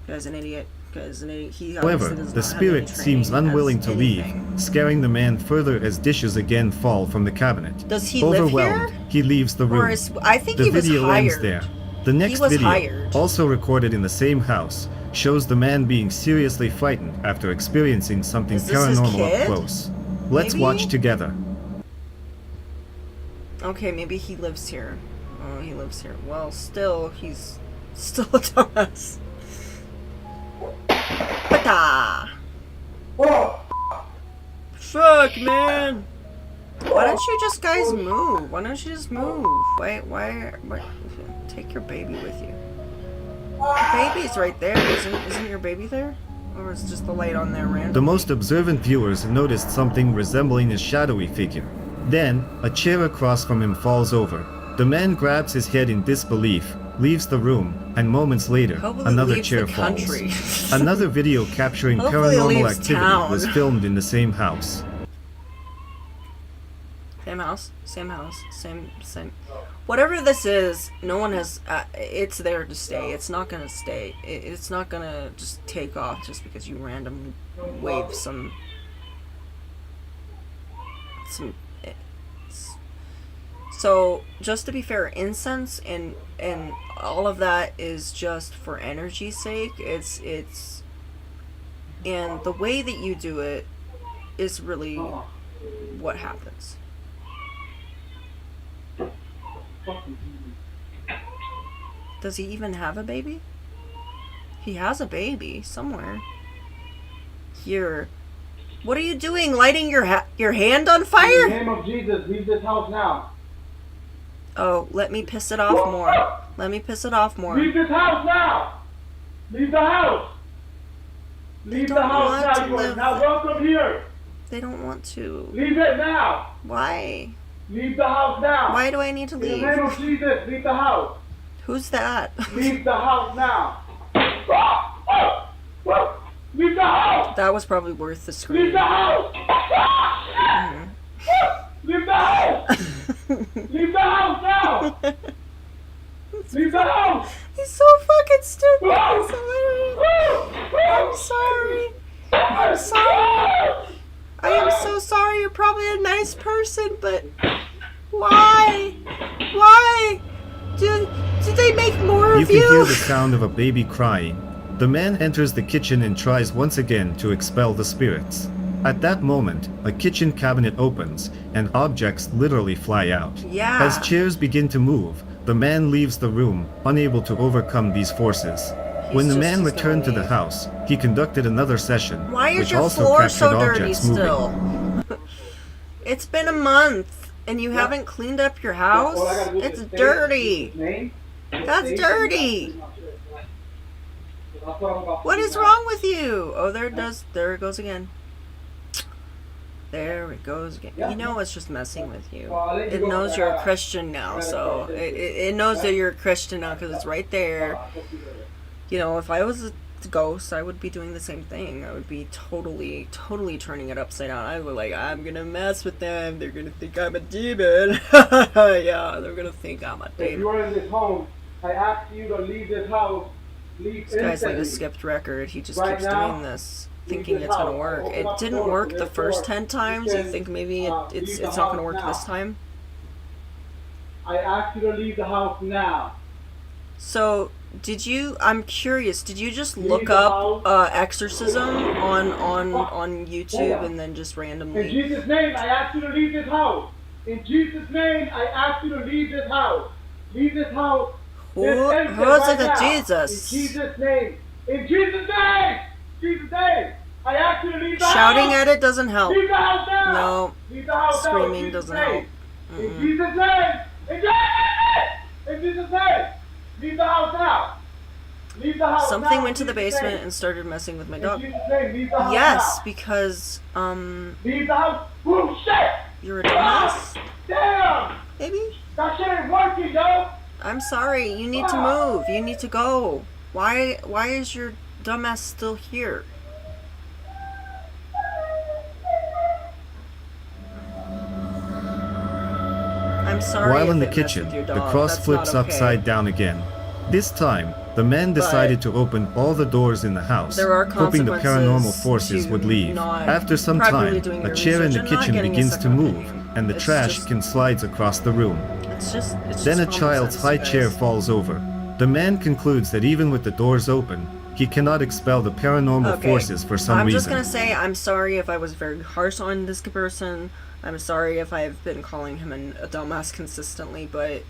S1: Guy's an idiot.
S18: However, the spirit seems unwilling to leave, scaring the man further as dishes again fall from the cabinet.
S1: Does he live
S18: Overwhelmed,
S1: here?
S18: he leaves the room.
S1: I think
S18: the
S1: he was
S18: video
S1: hired.
S18: ends there. The next video, also recorded in the same house, shows the man being seriously frightened after experiencing something paranormal up close. Let's watch together.
S1: Okay, maybe he lives here. Oh, he lives here. Well, still, he's still a dumbass. Pata! Fuck, man! Why don't you just guys move? Why don't you just move? Why take your baby with you? Your baby's right there. Isn't your baby there? Or is just the light on there randomly?
S18: The most observant viewers noticed something resembling a shadowy figure. Then, a chair across from him falls over. The man grabs his head in disbelief, leaves the room, and moments later, another chair falls. Another video capturing paranormal activity was filmed in the same house.
S1: Same house, same. Whatever this is, no one has, it's there to stay. It's not gonna stay. It's not gonna just take off just because you randomly wave some so, just to be fair, incense and all of that is just for energy's sake. It's and the way that you do it is really what happens. Does he even have a baby? He has a baby somewhere. Here. What are you doing? Lighting your hand on fire?
S19: In the name of Jesus, leave this house now.
S1: Oh, let me piss it off more. Let me piss it off more.
S19: Leave this house now. Leave the house. Leave the house now. You are not welcome here.
S1: They don't want to.
S19: Leave it now.
S1: Why?
S19: Leave the house now.
S1: Why do I need to leave?
S19: In the name of Jesus, leave the house.
S1: Who's that?
S19: Leave the house now. Leave the house.
S1: That was probably worth the scream.
S19: Leave the house. Leave the house. Leave the house now. Leave the house.
S1: He's so fucking stupid. I'm sorry. I'm sorry. I am so sorry. You're probably a nice person, but why? Why? Did they make more of you?
S18: You can hear the sound of a baby crying. The man enters the kitchen and tries once again to expel the spirits. At that moment, a kitchen cabinet opens and objects literally fly out.
S1: Yeah.
S18: As chairs begin to move, the man leaves the room, unable to overcome these forces. When the man returned to the house, he conducted another session,
S1: Why is
S18: which
S1: your
S18: also
S1: floor
S18: captured
S1: so dirty
S18: objects
S1: still?
S18: moving.
S1: It's been a month and you haven't cleaned up your house? It's dirty. That's dirty. What is wrong with you? Oh, there it goes again. There it goes again. You know it's just messing with you. It knows you're a Christian now, so it knows that you're a Christian now because it's right there. You know, if I was a ghost, I would be doing the same thing. I would be totally turning it upside down. I would like, I'm gonna mess with them. They're gonna think I'm a demon. Yeah, they're gonna think I'm a demon.
S19: If you are in this home, I ask you to leave this house. Leave
S1: This guy's like a
S19: instantly.
S1: skipped record. He just
S19: Right
S1: keeps
S19: now,
S1: doing this, thinking it's gonna work. It didn't work the first 10 times. You think maybe it's not gonna work this time?
S19: I ask you to leave the house now.
S1: So, I'm curious, did you just look up exorcism on YouTube and then just
S19: In
S1: randomly?
S19: Jesus' name, I ask you to leave this house. In Jesus' name, I ask you to leave this house. Leave this house.
S1: Who's it that Jesus?
S19: In Jesus' name. In Jesus' name. Jesus' name. I ask you to leave the house.
S1: Shouting at it doesn't help.
S19: Leave the house now.
S1: No.
S19: Leave the house now.
S1: Screaming
S19: In Jesus'
S1: doesn't
S19: name.
S1: help.
S19: In Jesus' name. In Jesus' name. In Jesus' name. Leave the house now. Leave the house
S1: Something
S19: now.
S1: went to the
S19: In Jesus'
S1: basement
S19: name.
S1: and started messing with my
S19: In
S1: dog.
S19: Jesus' name. Leave the house
S1: Yes,
S19: now.
S1: because
S19: Leave the house. Oh shit!
S1: you're a dumbass.
S19: Damn!
S1: Maybe?
S19: That shit ain't working, yo!
S1: I'm sorry, you need to move. You need to go. Why is your dumbass still here? I'm sorry.
S18: While in
S1: if
S18: the
S1: it messed
S18: kitchen,
S1: with your
S18: the
S1: dog.
S18: cross
S1: That's
S18: flips
S1: not okay.
S18: upside down again. This time, the man decided to open all the doors in the house,
S1: There are
S18: hoping the paranormal
S1: consequences
S18: forces
S1: to
S18: would leave.
S1: not
S18: After some
S1: properly
S18: time,
S1: doing
S18: a
S1: your
S18: chair in
S1: research
S18: the
S1: and not
S18: kitchen
S1: getting a
S18: begins to
S1: second
S18: move,
S1: opinion.
S18: and the
S1: It's
S18: trash
S1: just-
S18: can slides across the room.
S1: It's just
S18: Then a
S1: common
S18: child's
S1: sense,
S18: high
S1: guys.
S18: chair falls over. The man concludes that even with the doors open, he cannot expel the paranormal forces for some
S1: I'm
S18: reason.
S1: just gonna say I'm sorry if I was very harsh on this person. I'm sorry if I've been calling him a dumbass consistently, but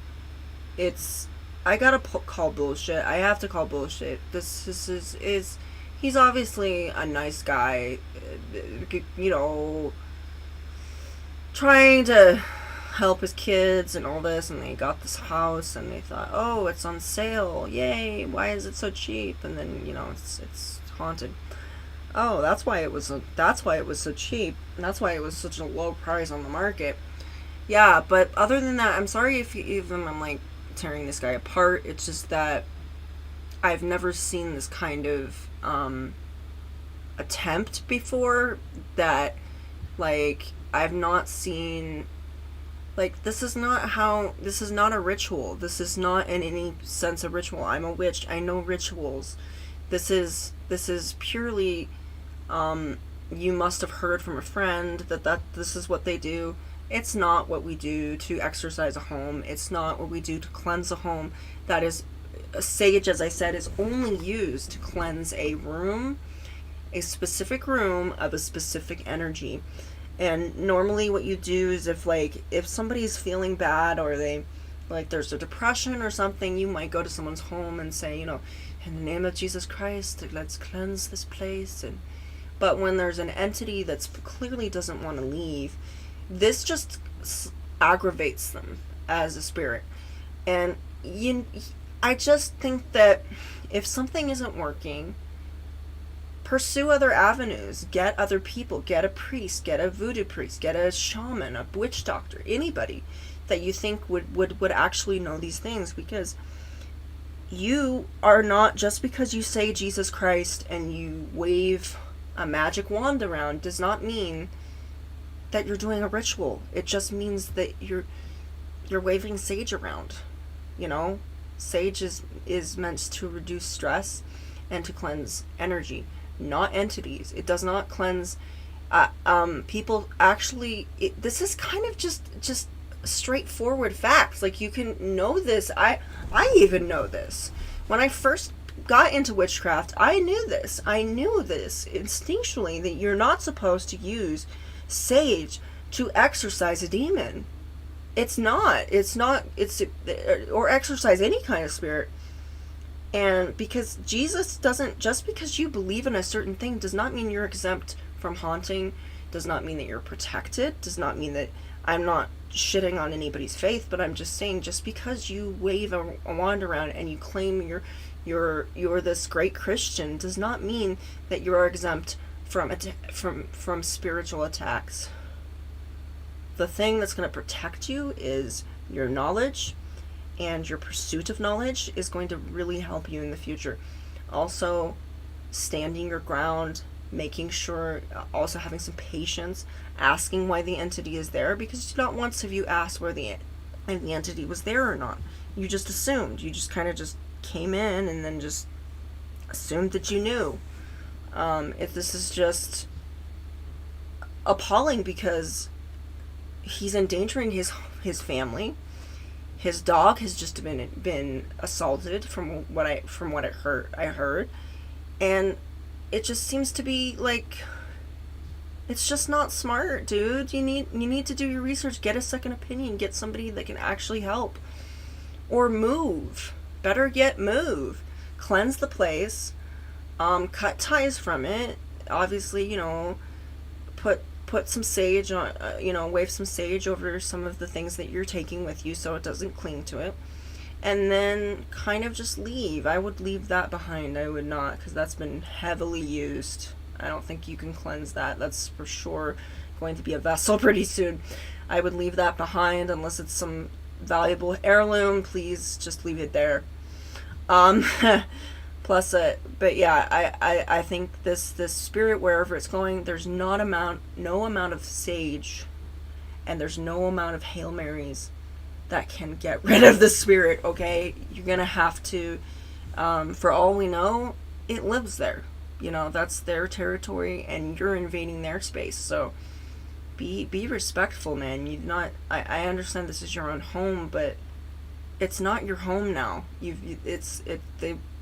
S1: I gotta call bullshit. I have to call bullshit. This is he's obviously a nice guy, you know, trying to help his kids and all this, and they got this house and they thought, oh, it's on sale, yay, why is it so cheap? And then, you know, it's haunted. Oh, that's why it was so cheap, and that's why it was such a low price on the market. Yeah, but other than that, I'm sorry if even I'm like tearing this guy apart. It's just that I've never seen this kind of attempt before. That, like, I've not seen. Like, this is not a ritual. This is not in any sense a ritual. I'm a witch. I know rituals. This is purely, you must have heard from a friend that this is what they do. It's not what we do to exorcise a home. It's not what we do to cleanse a home. That is, a sage, as I said, is only used to cleanse a room, a specific room of a specific energy. And normally what you do is if somebody's feeling bad or they Like there's a depression or something, you might go to someone's home and say, you know, in the name of Jesus Christ, let's cleanse this place. But when there's an entity that's clearly doesn't want to leave, this just aggravates them as a spirit. And I just think that if something isn't working, pursue other avenues, get other people, get a priest, get a voodoo priest, get a shaman, a witch doctor, anybody that you think would actually know these things, because you are not, just because you say Jesus Christ and you wave a magic wand around does not mean that you're doing a ritual. It just means that you're waving sage around. You know, sage is meant to reduce stress and to cleanse energy, not entities. It does not cleanse people. Actually, this is kind of just straightforward facts. Like, you can know this. I even know this. When I first got into witchcraft, I knew this instinctually, that you're not supposed to use sage to exorcise a demon. It's or exorcise any kind of spirit. And because Jesus doesn't, just because you believe in a certain thing does not mean you're exempt from haunting, does not mean that you're protected, does not mean that, I'm not shitting on anybody's faith, but I'm just saying, just because you wave a wand around and you claim you're this great Christian does not mean that you are exempt from spiritual attacks. The thing that's going to protect you is your knowledge, and your pursuit of knowledge is going to really help you in the future. Also, standing your ground, making sure, also having some patience, asking why the entity is there, because not once have you asked where the entity was there or not. You just assumed. You just kind of just came in and then just assumed that you knew. If this is just appalling, because he's endangering his family. His dog has just been assaulted, from what I heard, and it just seems to be like, it's just not smart, dude. You need to do your research, get a second opinion, get somebody that can actually help, or move. Better yet, move, cleanse the place, cut ties from it. Obviously, you know, put some sage on, wave some sage over some of the things that you're taking with you so it doesn't cling to it. And then kind of just leave. I would leave that behind. I would not, because that's been heavily used. I don't think you can cleanse that. That's for sure going to be a vessel pretty soon. I would leave that behind unless it's some valuable heirloom. Please just leave it there. Plus, but yeah, I think this spirit, wherever it's going, there's no amount of sage, and there's no amount of Hail Marys that can get rid of the spirit. Okay, you're gonna have to. For all we know, it lives there. You know, that's their territory, and you're invading their space. So, be respectful, man. I understand this is your own home, but it's not your home now.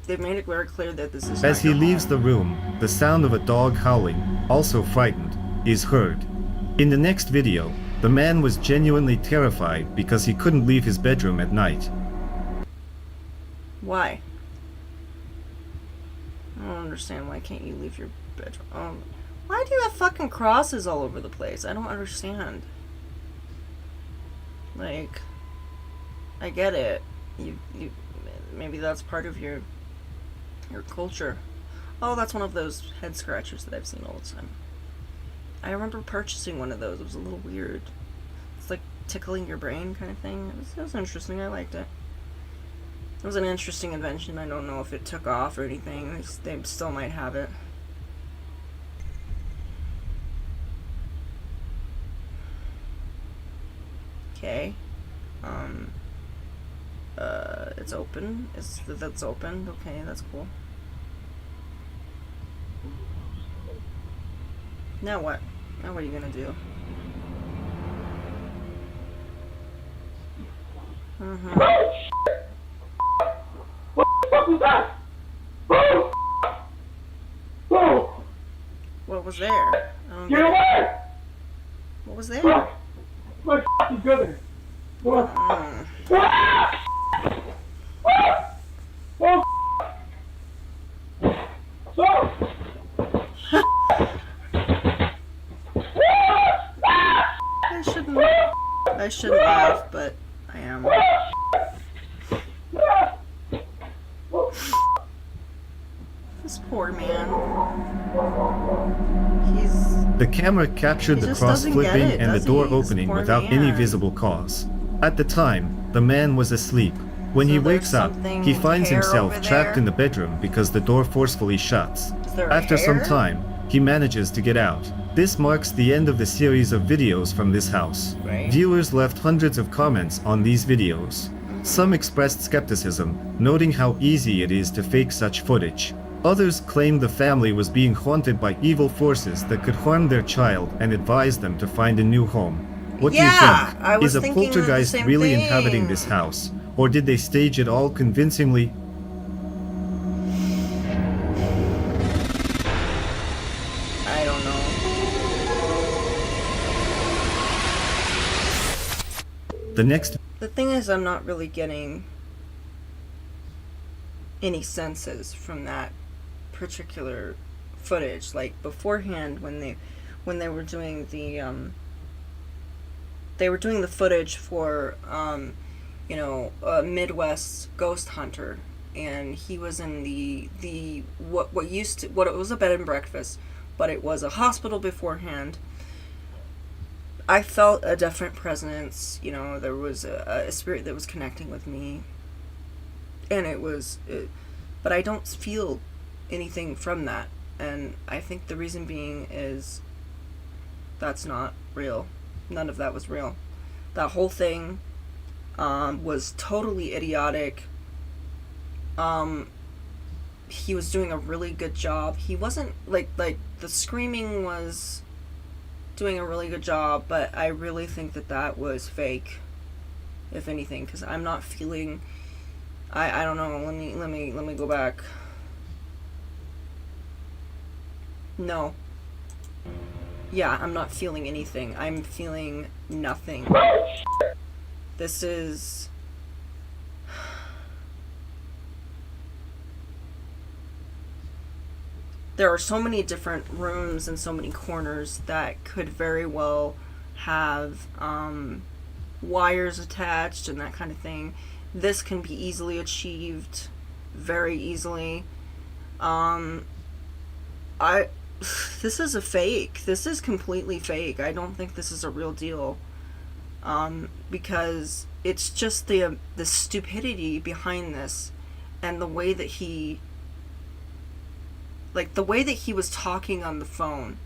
S1: They've made it very clear that this is
S18: As he leaves the room, the sound of a dog howling, also frightened, is heard. In the next video, the man was genuinely terrified because he couldn't leave his bedroom at night.
S1: Why? I don't understand. Why can't you leave your bedroom? Why do you have fucking crosses all over the place? I don't understand. Like, I get it. You maybe that's part of your culture. Oh, that's one of those head scratchers that I've seen all the time. I remember purchasing one of those. It was a little weird. It's like tickling your brain kind of thing. It was interesting. I liked it. It was an interesting invention. I don't know if it took off or anything. They still might have it. Okay. It's open. That's open. Okay, that's cool. Now what? Now what are you gonna do?
S19: Oh, shit! What the fuck was that? Oh! Oh!
S1: What was there? I don't
S19: Get
S1: get it.
S19: away!
S1: What was there?
S19: Fuck! My fucking goodness!
S1: I shouldn't laugh, but I am. This poor man.
S18: The camera captured the cross flipping and the door opening without any visible cause. At the time, the man was asleep. When he wakes up, he finds himself trapped in the bedroom because the door forcefully shuts. After some time, he manages to get out. This marks the end of the series of videos from this house. Viewers left hundreds of comments on these videos. Some expressed skepticism, noting how easy it is to fake such footage. Others claimed the family was being haunted by evil forces that could harm their child and advised them to find a new home. What do you think? Is a poltergeist really inhabiting this house? Or did they stage it all convincingly?
S1: I don't know. The thing is, I'm not really getting any senses from that particular footage. Like beforehand, when they were doing the footage for Midwest ghost hunter, and he was in what it was a bed and breakfast, but it was a hospital beforehand. I felt a different presence. There was a spirit that was connecting with me, and but I don't feel anything from that, and I think the reason being is that's not real. None of that was real. That whole thing was totally idiotic. He was doing a really good job. He wasn't like the screaming was doing a really good job, but I really think that was fake, if anything, because I'm not feeling. I don't know. Let me go back. No. Yeah, I'm not feeling anything. I'm feeling nothing. This is. There are so many different rooms and so many corners that could very well have wires attached and that kind of thing. This can be easily achieved, very easily. This is a fake. This is completely fake. I don't think this is a real deal. Because it's just the stupidity behind this, and the way that he was talking on the phone.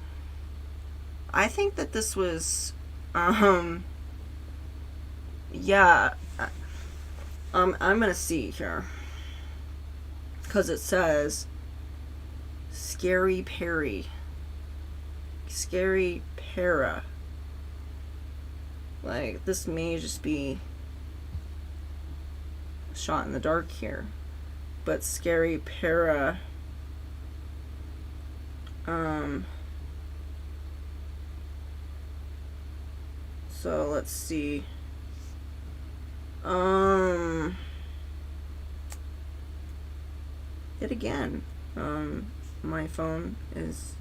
S1: I think that this was, yeah. I'm gonna see here, because it says Scary Para. Like, this may just be shot in the dark here, but Scary Para. So let's see. Yet again, my phone is,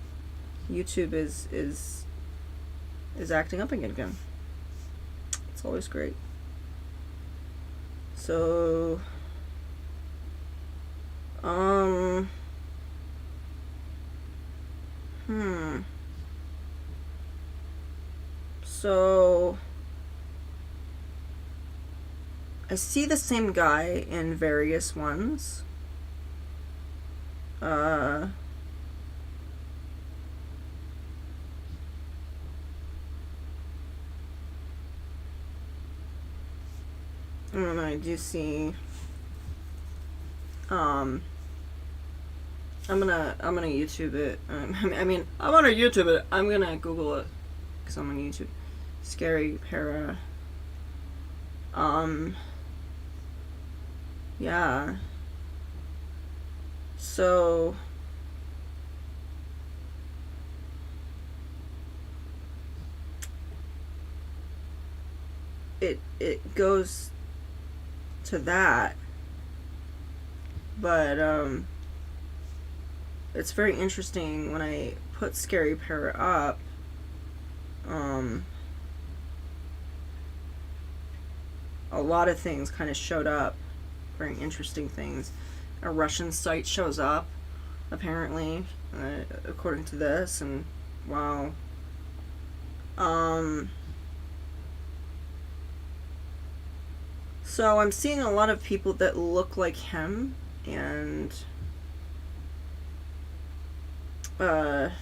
S1: YouTube is acting up again. It's always great. So, so I see the same guy in various ones. And I do see, I'm gonna YouTube it. I'm gonna YouTube it. I'm gonna Google it, because I'm on YouTube. Scary Para. Yeah. So, it goes to that, but it's very interesting when I put Scary Para up. A lot of things kind of showed up, very interesting things. A Russian site shows up, apparently, according to this, and wow. So I'm seeing a lot of people that look like him, and let's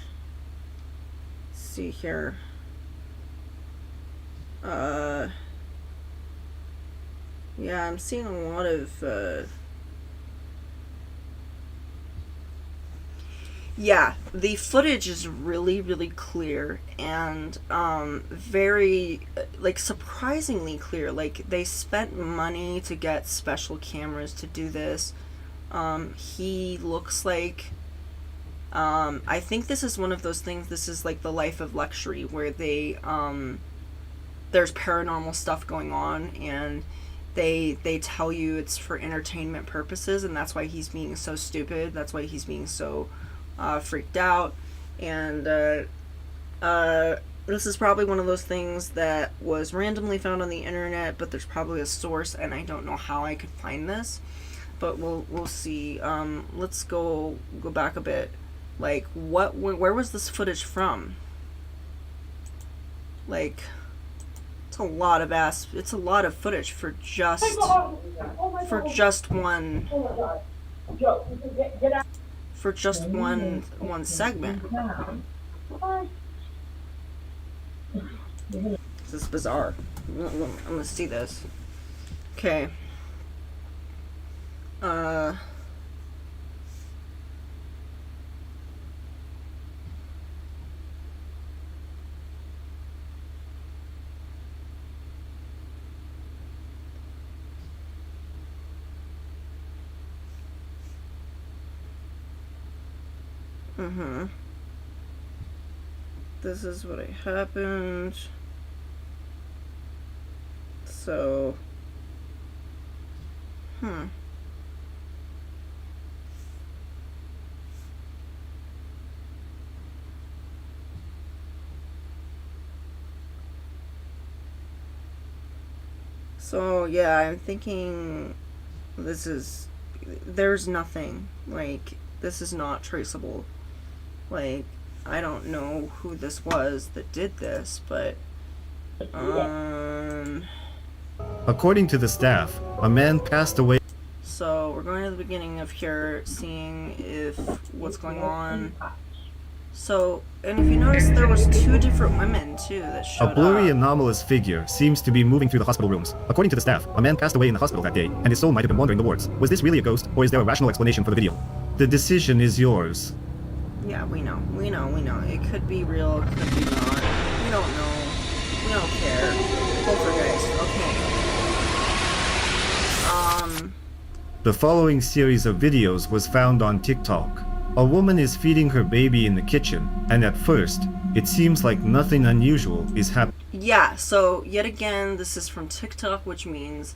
S1: see here. Yeah, I'm seeing a lot of yeah, the footage is really, really clear, and very, like, surprisingly clear. Like, they spent money to get special cameras to do this. He looks like, I think this is one of those things, this is like the life of luxury, where they, there's paranormal stuff going on, and they tell you it's for entertainment purposes, and that's why he's being so stupid. That's why he's being so freaked out. And this is probably one of those things that was randomly found on the internet, but there's probably a source, and I don't know how I could find this, but we'll see. Let's go back a bit. Like, where was this footage from? Like, it's a lot of footage for just one segment. This is bizarre. I'm gonna see this. Okay. This is what happened. So, So, yeah, I'm thinking there's nothing. Like, this is not traceable. Like, I don't know who this was that did this, but,
S18: According to the staff, a man passed away.
S1: So, we're going to the beginning of here, seeing what's going on. So, and if you notice, there was 2 different women, too, that showed up.
S18: A blurry, anomalous figure seems to be moving through the hospital rooms. According to the staff, a man passed away in the hospital that day, and his soul might have been wandering the wards. Was this really a ghost, or is there a rational explanation for the video? The decision is yours.
S1: Yeah, we know. It could be real, it could be not. We don't know. We don't care. Poltergeist. Okay.
S18: The following series of videos was found on TikTok. A woman is feeding her baby in the kitchen, and at first, it seems like nothing unusual is happening.
S1: Yeah, so yet again, this is from TikTok, which means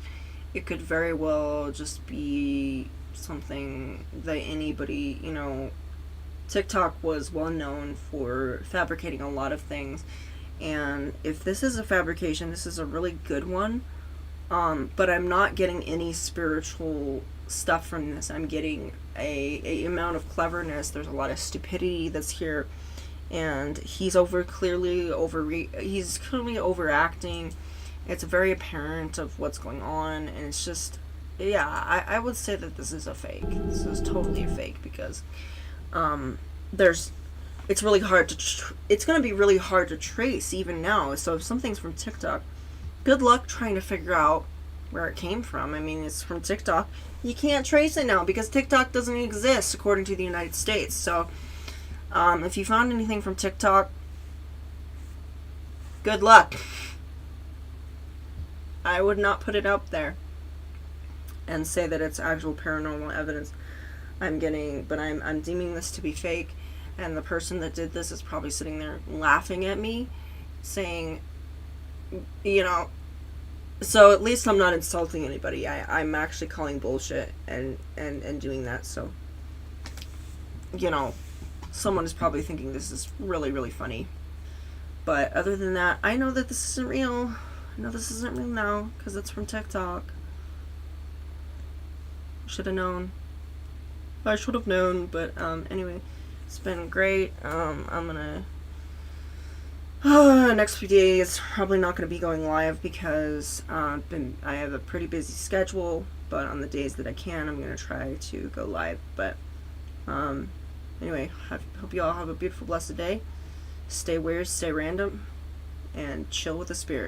S1: it could very well just be something that anybody, TikTok was well known for fabricating a lot of things, and if this is a fabrication, this is a really good one, but I'm not getting any spiritual stuff from this. I'm getting a amount of cleverness. There's a lot of stupidity that's here, and he's clearly overacting. It's very apparent of what's going on, and it's just, yeah, I would say that this is a fake. This is totally a fake, because it's really hard to it's going to be really hard to trace even now. So if something's from TikTok, good luck trying to figure out where it came from. I mean, it's from TikTok. You can't trace it now because TikTok doesn't exist according to the United States. So if you found anything from TikTok, good luck. I would not put it up there and say that it's actual paranormal evidence I'm getting, but I'm deeming this to be fake, and the person that did this is probably sitting there laughing at me, saying, So at least I'm not insulting anybody. I'm actually calling bullshit and doing that. So, you know, someone is probably thinking this is really, really funny. But other than that, I know that this isn't real. I know this isn't real now because it's from TikTok. Should have known. I should have known. But anyway, it's been great. I'm gonna. Next few days probably not going to be going live because I have a pretty busy schedule, but on the days that I can, I'm going to try to go live. But anyway, hope you all have a beautiful, blessed day. Stay weird, stay random, and chill with the spirit.